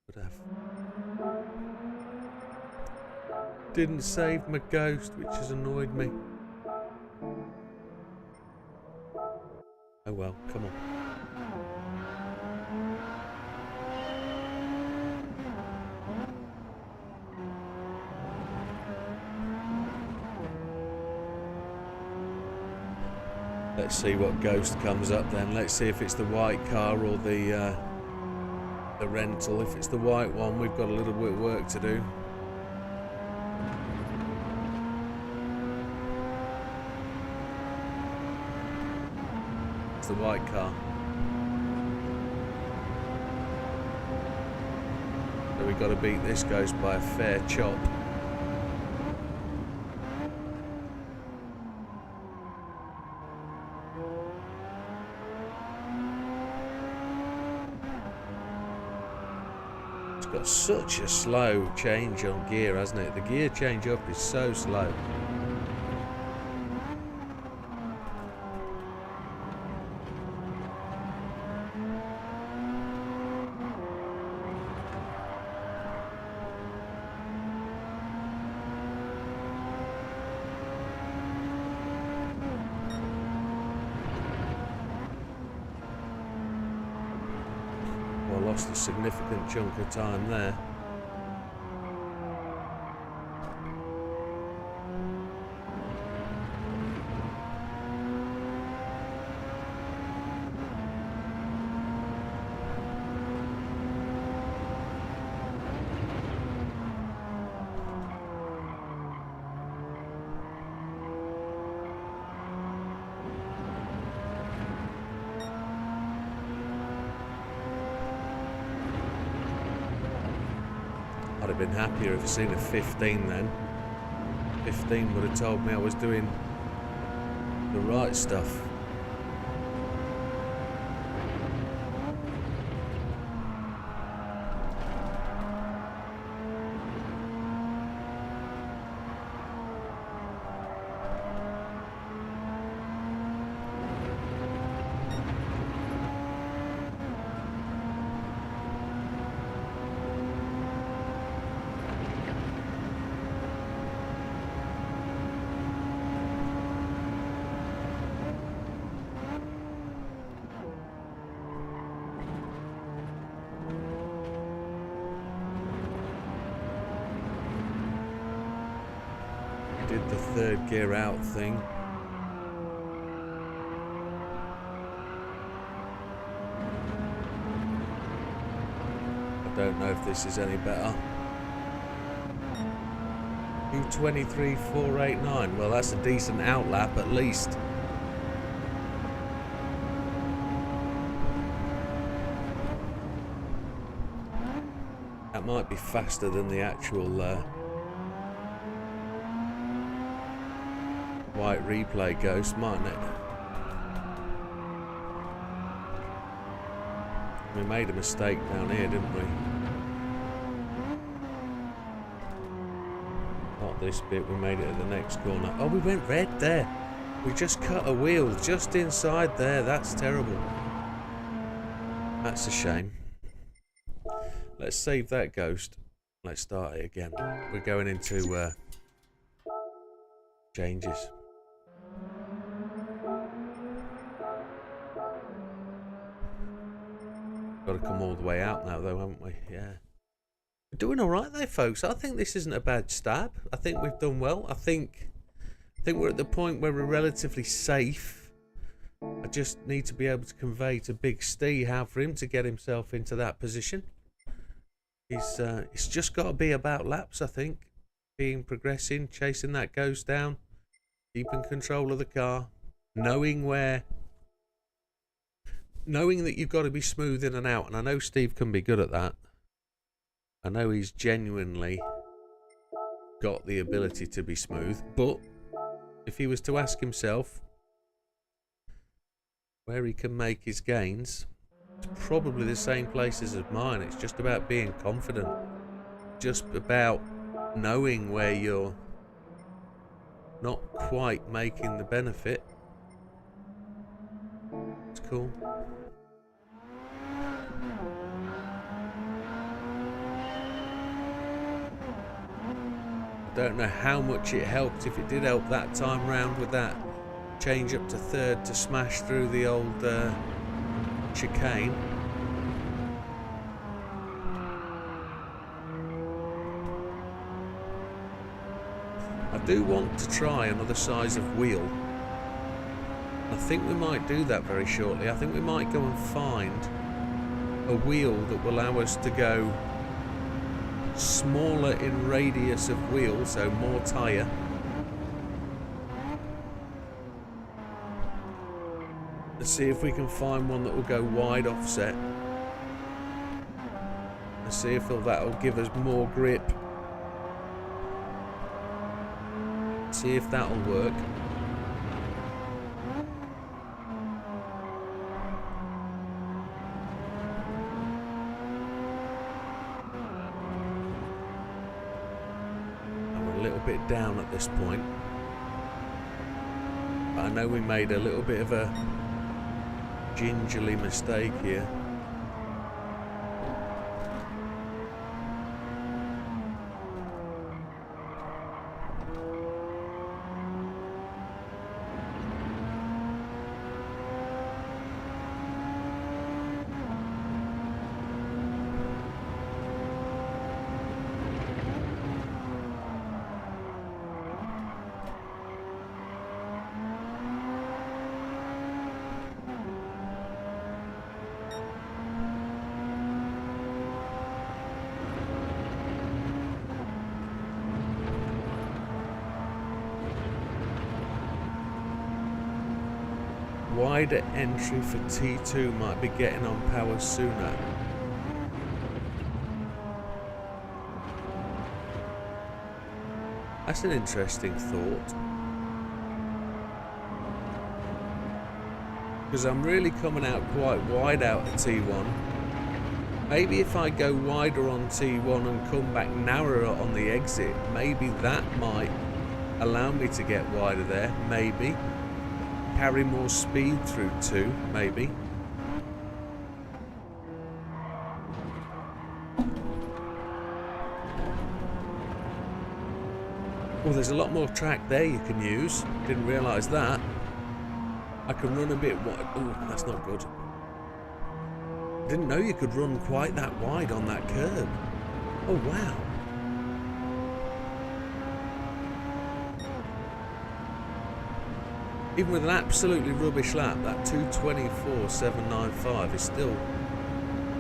Could have. Didn't save my ghost, which has annoyed me. Oh well, come on. Let's see what ghost comes up then. Let's see if it's the white car or the rental. If it's the white one, we've got a little bit of work to do. It's the white car. So we've got to beat this ghost by a fair chop. It's got such a slow change on gear, hasn't it? The gear change up is so slow. Lost a significant chunk of time there. I'd have been happier if I'd seen a 15 then. 15 would have told me I was doing the right stuff. Did the third gear out thing. I don't know if this is any better. 2:23.489. Well, that's a decent outlap at least. That might be faster than the actual white replay ghost, mightn't it? We made a mistake down here, didn't we? Not this bit, we made it at the next corner. Oh, we went red there. We just cut a wheel just inside there. That's terrible. That's a shame. Let's save that ghost. Let's start it again. We're going into changes. Got to come all the way out now, though, haven't we? Yeah. We're doing all right, though, folks. I think this isn't a bad stab. I think we've done well. I think we're at the point where we're relatively safe. I just need to be able to convey to Big Steve how for him to get himself into that position. It's just got to be about laps, I think. Progressing, chasing that ghost down, keeping control of the car, knowing where knowing that you've got to be smooth in and out, and I know Steve can be good at that. I know he's genuinely got the ability to be smooth, but if he was to ask himself where he can make his gains, it's probably the same places as mine. It's just about being confident, just about knowing where you're not quite making the benefit. It's cool. I don't know how much it helped, if it did help that time round with that change up to third to smash through the old chicane. I do want to try another size of wheel. I think we might do that very shortly. I think we might go and find a wheel that will allow us to go smaller in radius of wheel, so more tyre. Let's see if we can find one that will go wide offset. Let's see if that'll give us more grip. See if that'll work. I'm a little bit down at this point. But I know we made a little bit of a gingerly mistake here. Wider entry for T2 might be getting on power sooner. That's an interesting thought. Because I'm really coming out quite wide out of T1. Maybe if I go wider on T1 and come back narrower on the exit, maybe that might allow me to get wider there, maybe. Carry more speed through 2, maybe. Well, there's a lot more track there you can use. Didn't realise that. I can run a bit wide. Oh, that's not good. Didn't know you could run quite that wide on that curb. Oh, wow. Even with an absolutely rubbish lap, that 2:24.795 is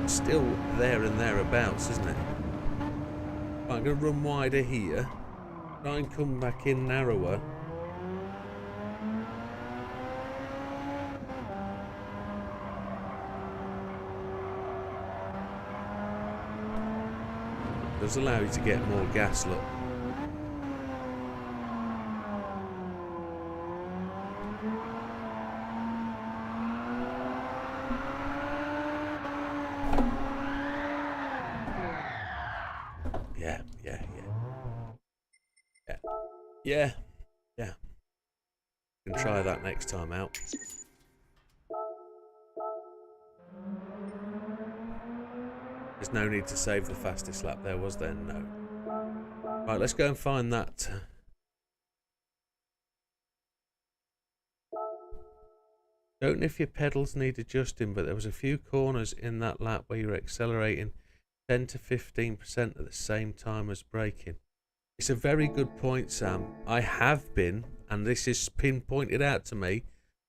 still there and thereabouts, isn't it? Right, I'm going to run wider here. Try and come back in narrower. Does allow you to get more gas, look. Yeah. We can try that next time out. There's no need to save the fastest lap there, was there? No. Right, let's go and find that. Don't know if your pedals need adjusting, but there was a few corners in that lap where you were accelerating 10 to 15% at the same time as braking. It's a very good point, Sam. I have been, and this is been pointed out to me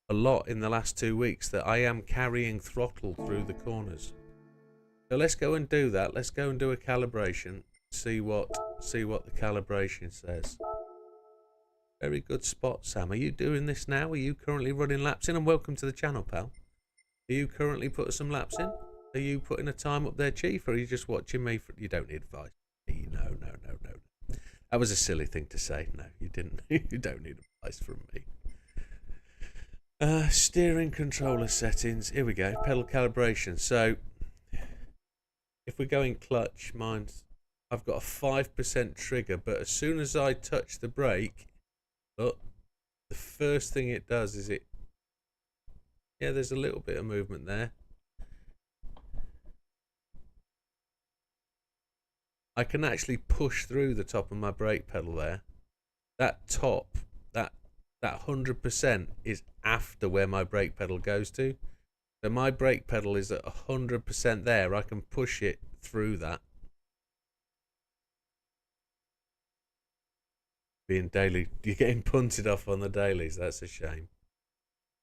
a lot in the last 2 weeks, that I am carrying throttle through the corners. So let's go and do that. Let's go and do a calibration. See what the calibration says. Very good spot, Sam. Are you doing this now? Are you currently running laps in? And welcome to the channel, pal. Are you currently putting some laps in? Are you putting a time up there, Chief, or are you just watching me? You don't need advice. No. That was a silly thing to say. No, you didn't. You don't need advice from me. Steering controller settings. Here we go. Pedal calibration. So, if we're going clutch, I've got a 5% trigger, but as soon as I touch the brake, look, the first thing it does is yeah, there's a little bit of movement there. I can actually push through the top of my brake pedal there. That top, that 100% is after where my brake pedal goes to. So my brake pedal is at 100% there. I can push it through that. Being daily, you're getting punted off on the dailies. That's a shame.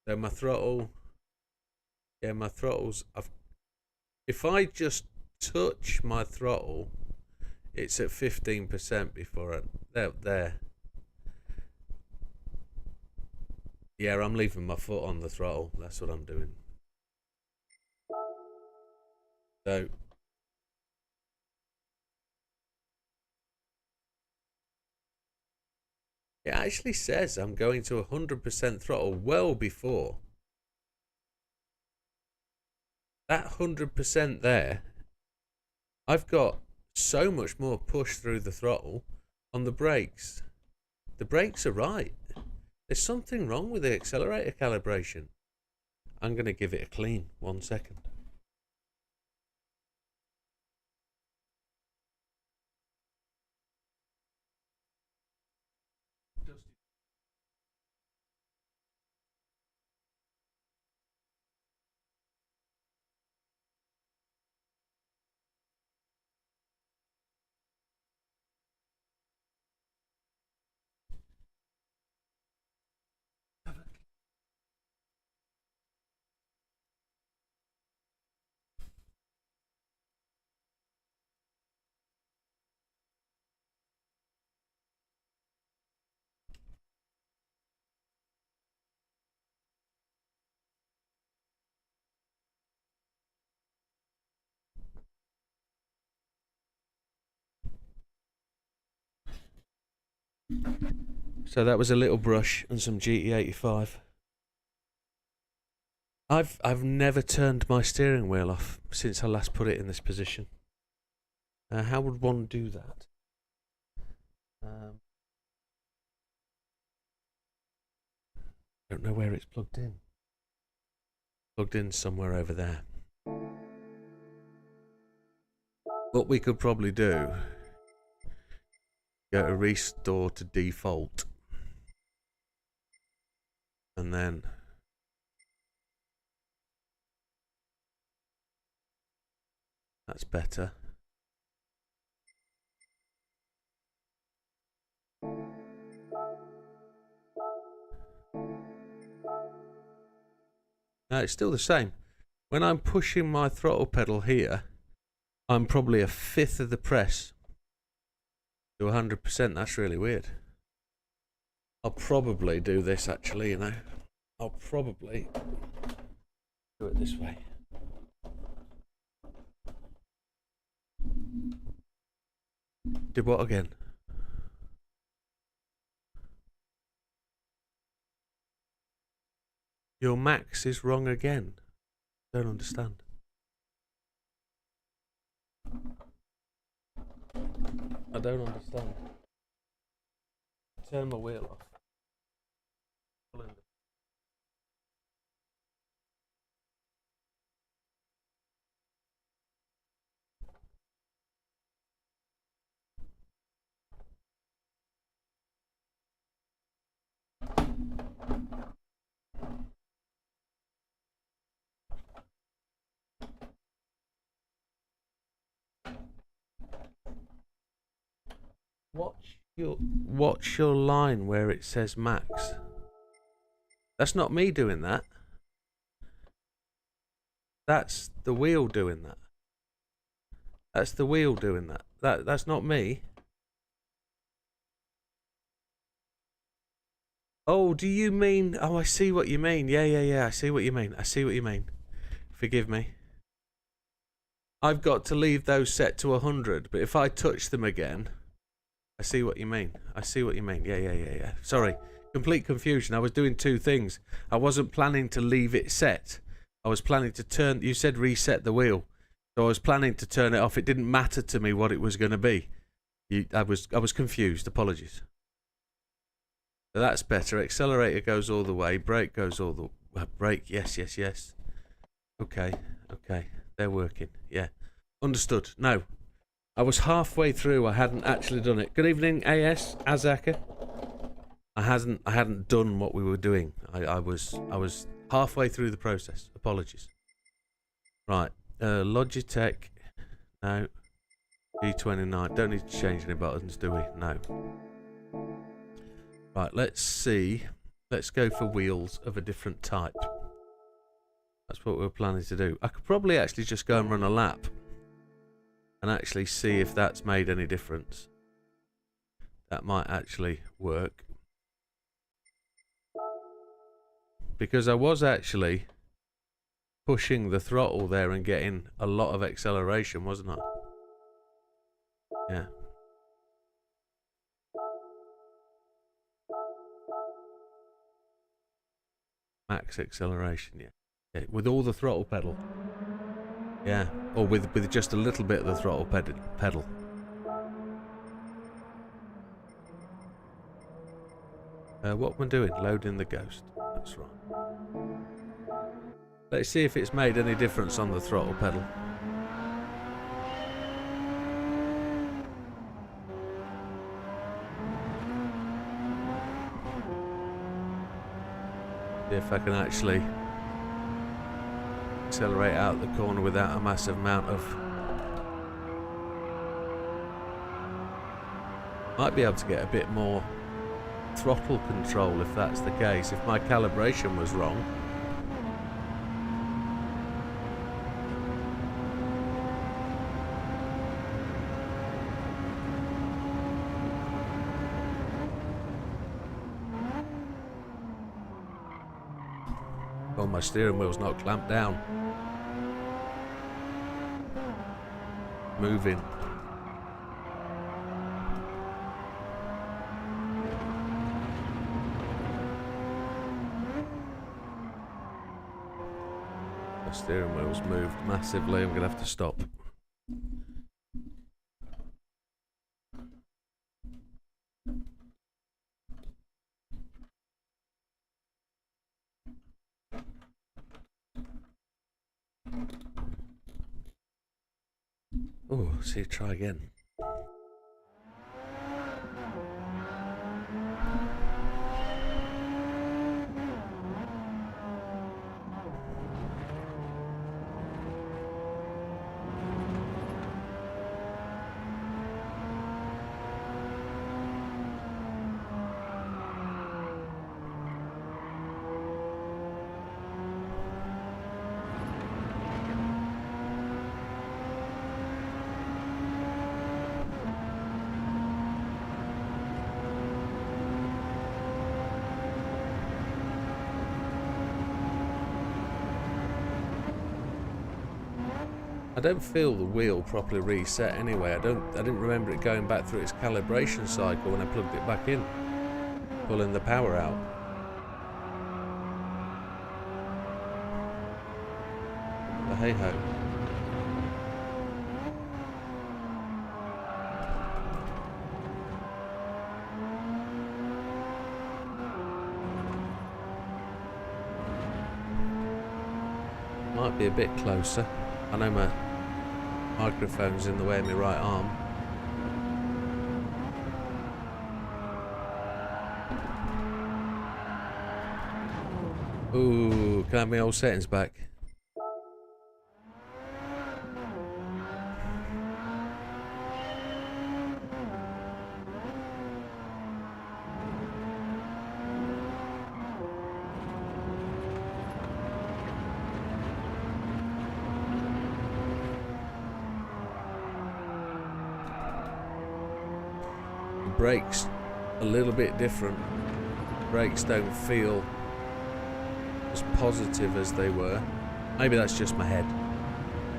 So my throttle, yeah, my throttle's. If I just touch my throttle, it's at 15% before there. Yeah, I'm leaving my foot on the throttle. That's what I'm doing. So it actually says I'm going to 100% throttle well before. That 100% there, I've got so much more push through the throttle on the brakes. The brakes are right. There's something wrong with the accelerator calibration. I'm going to give it a clean. 1 second. So that was a little brush and some GT85. I've never turned my steering wheel off since I last put it in this position. How would one do that? Don't know where it's plugged in. Plugged in somewhere over there. What we could probably do, go to restore to default, and then that's better. No, it's still the same. When I'm pushing my throttle pedal here, I'm probably a fifth of the press to 100%. That's really weird. I'll probably do this actually, you know. I'll probably do it this way. Did what again? Your max is wrong again. Don't understand. I don't understand. Turn my wheel off. Watch your line where it says max. That's not me doing that. That's the wheel doing that. That's the wheel doing that. That's not me. Oh, do you mean? Oh, I see what you mean. Yeah. I see what you mean. Forgive me. I've got to leave those set to 100, but if I touch them again... I see what you mean. I see what you mean. Yeah. Sorry. Complete confusion. I was doing two things. I wasn't planning to leave it set. I was planning to turn... You said reset the wheel. So I was planning to turn it off. It didn't matter to me what it was going to be. I was confused. Apologies. So that's better. Accelerator goes all the way. Brake goes all the... brake. Yes. Okay. They're working. Yeah. Understood. No. I was halfway through. I hadn't actually done it. Good evening, AS Azaka. I hadn't done what we were doing. I was halfway through the process. Apologies. Right. Logitech. No. G29. Don't need to change any buttons, do we? No. Right. Let's see. Let's go for wheels of a different type. That's what we were planning to do. I could probably actually just go and run a lap. And actually see if that's made any difference. That might actually work. Because I was actually pushing the throttle there and getting a lot of acceleration, wasn't I? Yeah. Max acceleration, yeah. With all the throttle pedal. Yeah, or with just a little bit of the throttle pedal. What am I doing? Loading the Ghost. That's right. Let's see if it's made any difference on the throttle pedal. See if I can actually accelerate out the corner without a massive amount of... Might be able to get a bit more throttle control if that's the case, if my calibration was wrong. Oh, my steering wheel's not clamped down. Moving. The steering wheel's moved massively. I'm going to have to stop. Oh, see, try again. I don't feel the wheel properly reset anyway. I didn't remember it going back through its calibration cycle when I plugged it back in, pulling the power out. But hey ho. Might be a bit closer. I know my microphone's in the way of my right arm. Ooh, can I have my old settings back? Brakes a little bit different. Brakes don't feel as positive as they were. Maybe that's just my head.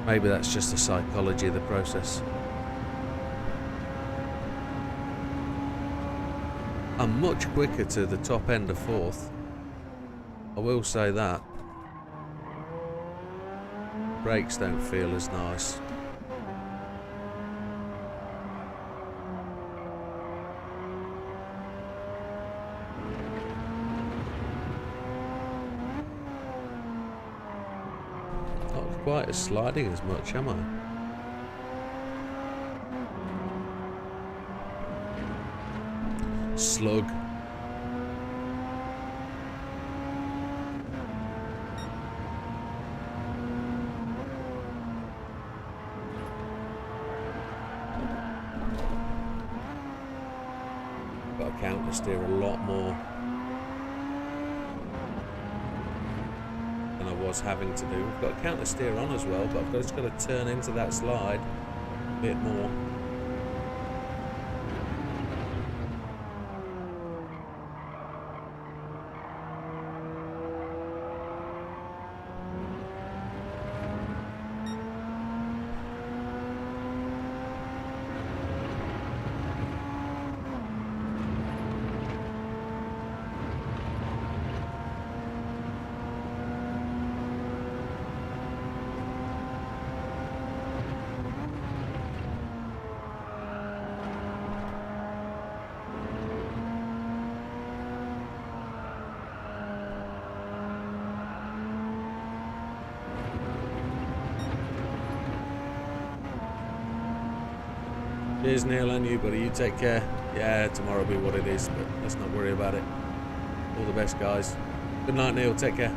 Maybe that's just the psychology of the process. I'm much quicker to the top end of 4th. I will say that. Brakes don't feel as nice. Not quite as sliding as much, am I? Slug. Got to counter steer a lot more than I was having to do. We've got to counter steer on as well, but I've just got to turn into that slide a bit more. Cheers, Neil, and you, buddy. You take care. Yeah, tomorrow will be what it is, but let's not worry about it. All the best, guys. Good night, Neil. Take care.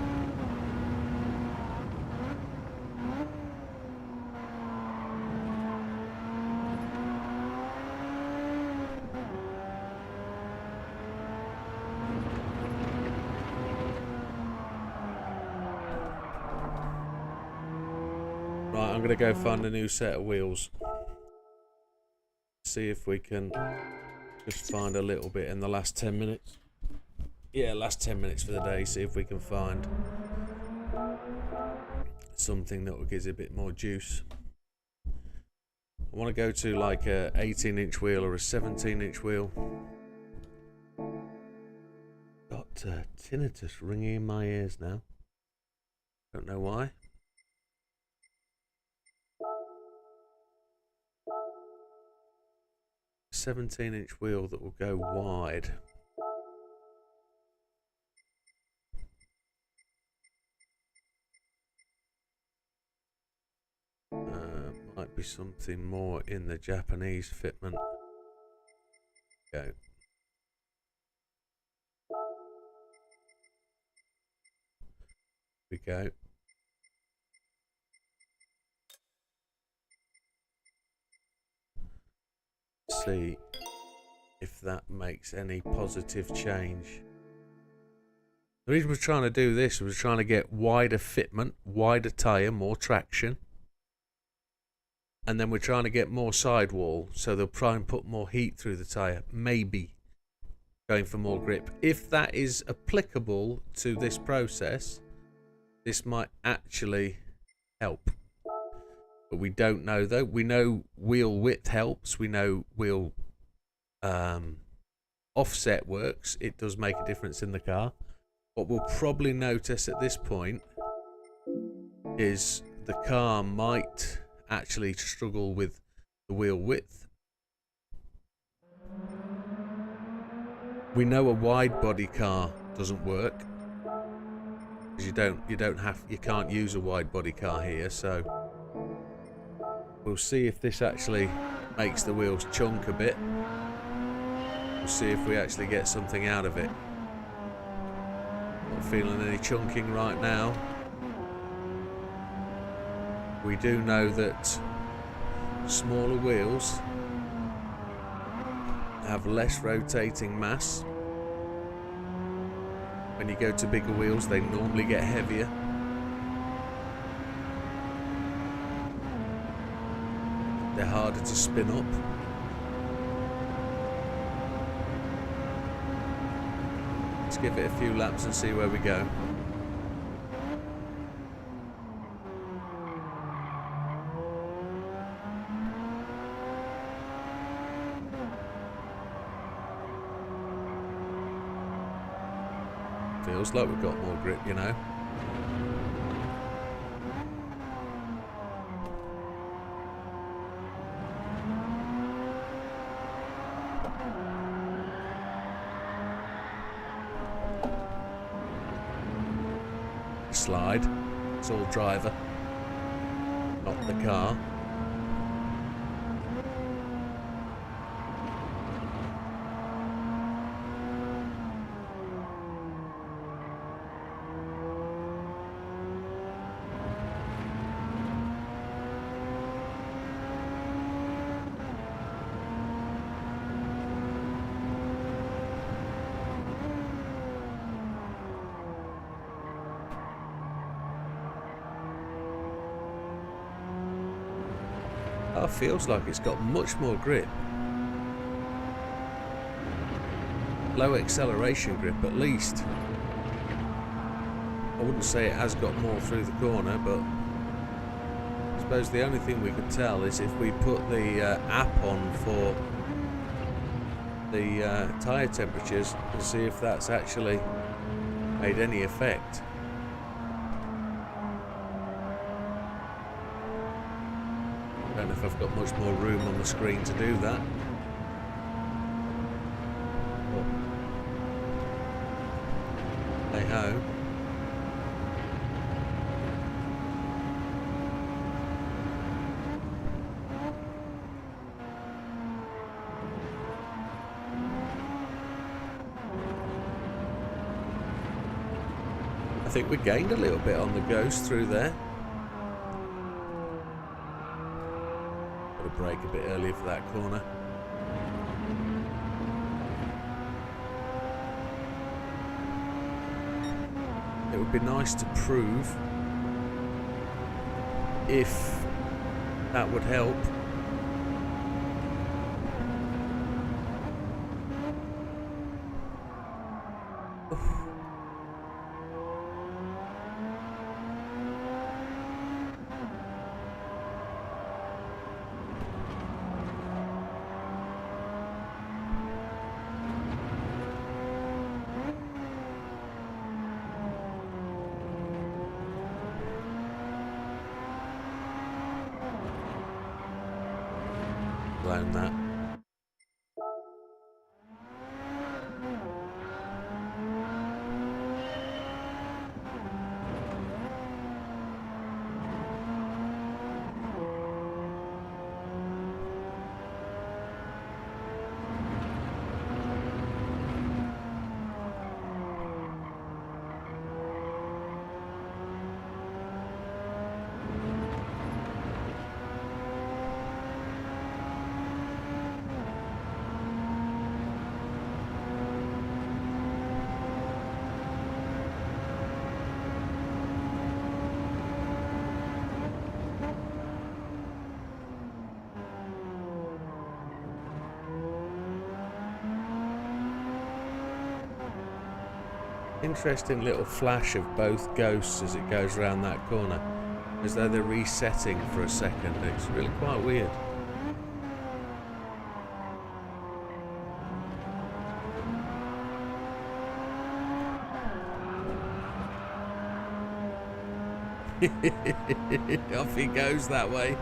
Right, I'm going to go find a new set of wheels. See if we can just find a little bit in the last 10 minutes. Yeah, last 10 minutes for the day. See if we can find something that will give us a bit more juice. I want to go to like a 18-inch wheel or a 17-inch wheel. Got tinnitus ringing in my ears now. Don't know why. 17-inch wheel that will go wide. Might be something more in the Japanese fitment. Go. We go. See if that makes any positive change. The reason we're trying to do this was trying to get wider fitment, wider tyre, more traction. And then we're trying to get more sidewall, so they'll try and put more heat through the tyre. Maybe going for more grip. If that is applicable to this process, this might actually help. But we don't know though. We know wheel width helps. We know wheel offset works. It does make a difference in the car. What we'll probably notice at this point is the car might actually struggle with the wheel width. We know a wide body car doesn't work because you can't use a wide body car here, so we'll see if this actually makes the wheels chunk a bit. We'll see if we actually get something out of it. Not feeling any chunking right now. We do know that smaller wheels have less rotating mass. When you go to bigger wheels, they normally get heavier. They're harder to spin up. Let's give it a few laps and see where we go. feels like we've got more grip, you know. Slide. It's all driver, not the car. Oh, feels like it's got much more grip. Low acceleration grip at least. I wouldn't say it has got more through the corner, but I suppose the only thing we could tell is if we put the app on for the tyre temperatures and see if that's actually made any effect. I don't know if I've got much more room on the screen to do that. Hey ho. I think we gained a little bit on the Ghost through there. Got to brake a bit earlier for that corner. It would be nice to prove if that would help. Blown that. Interesting little flash of both Ghosts as it goes around that corner, as though they're resetting for a second. It's really quite weird. Off he goes that way.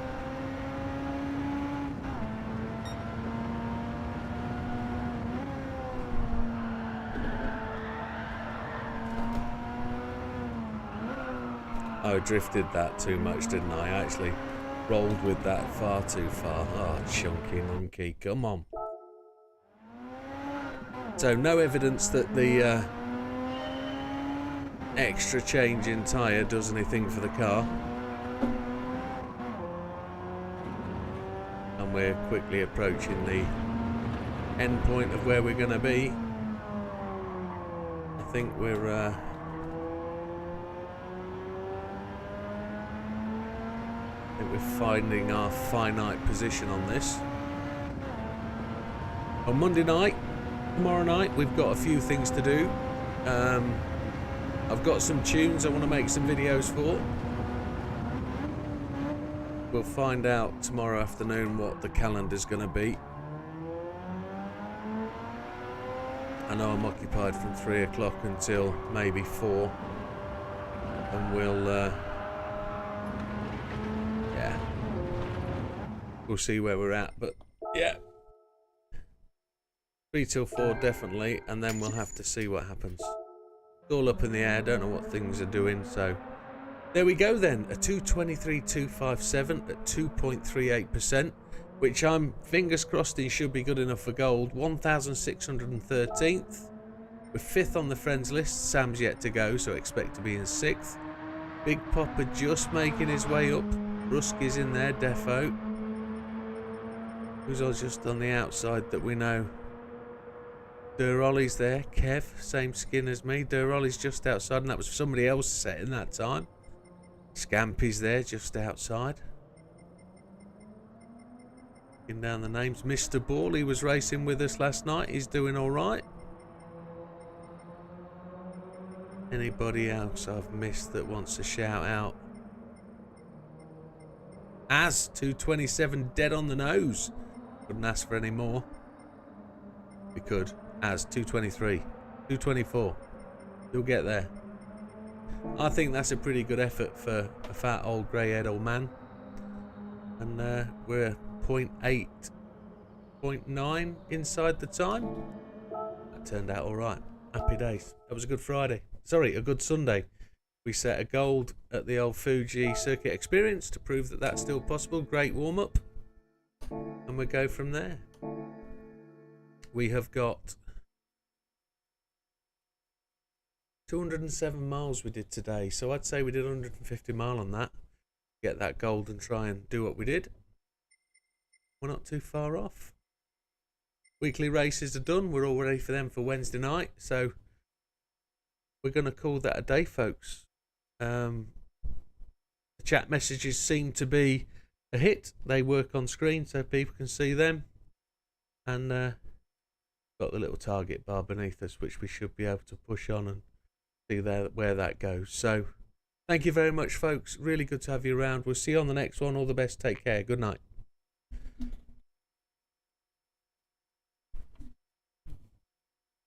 I drifted that too much, didn't I? I actually rolled with that far too far. Oh, chunky monkey, come on. So no evidence that the extra change in tyre does anything for the car. And we're quickly approaching the end point of where we're going to be. I think we're finding our finite position on this. On Monday night, tomorrow night, we've got a few things to do. I've got some tunes I want to make some videos for. We'll find out tomorrow afternoon what the calendar's going to be. I know I'm occupied from 3 o'clock until maybe 4, and we'll see where we're at, but yeah, 3 till 4 definitely, and then we'll have to see what happens. It's all up in the air, don't know what things are doing, so there we go then, a 223.257 at 2.38%, which I'm fingers crossed it should be good enough for gold. 1,613th. We're 5th on the friends list. Sam's yet to go, so expect to be in 6th. Big Popper just making his way up. Ruski's in there, defo. Who's all just on the outside that we know? Durolly's there. Kev, same skin as me. Durolly's just outside, and that was somebody else setting that time. Scampy's there, just outside. Looking down the names. Mr. Ball, he was racing with us last night. He's doing all right. Anybody else I've missed that wants a shout out? As 227 dead on the nose. Couldn't ask for any more. We could. As 223, 224. You'll get there. I think that's a pretty good effort for a fat old grey-haired old man. And we're 0.8, 0.9 inside the time. That turned out all right. Happy days. That was a good Friday. Sorry, a good Sunday. We set a gold at the old Fuji Circuit Experience to prove that that's still possible. Great warm-up. And we'll go from there. We have got 207 miles we did today, so I'd say we did 150 mile on that. Get that gold and try and do what we did. We're not too far off. Weekly races are done. We're all ready for them for Wednesday night, so we're going to call that a day, folks. The chat messages seem to be a hit. They work on screen so people can see them, and got the little target bar beneath us, which we should be able to push on and see there where that goes. So thank you very much, folks. Really good to have you around. We'll see you on the next one. All the best. Take care. Good night.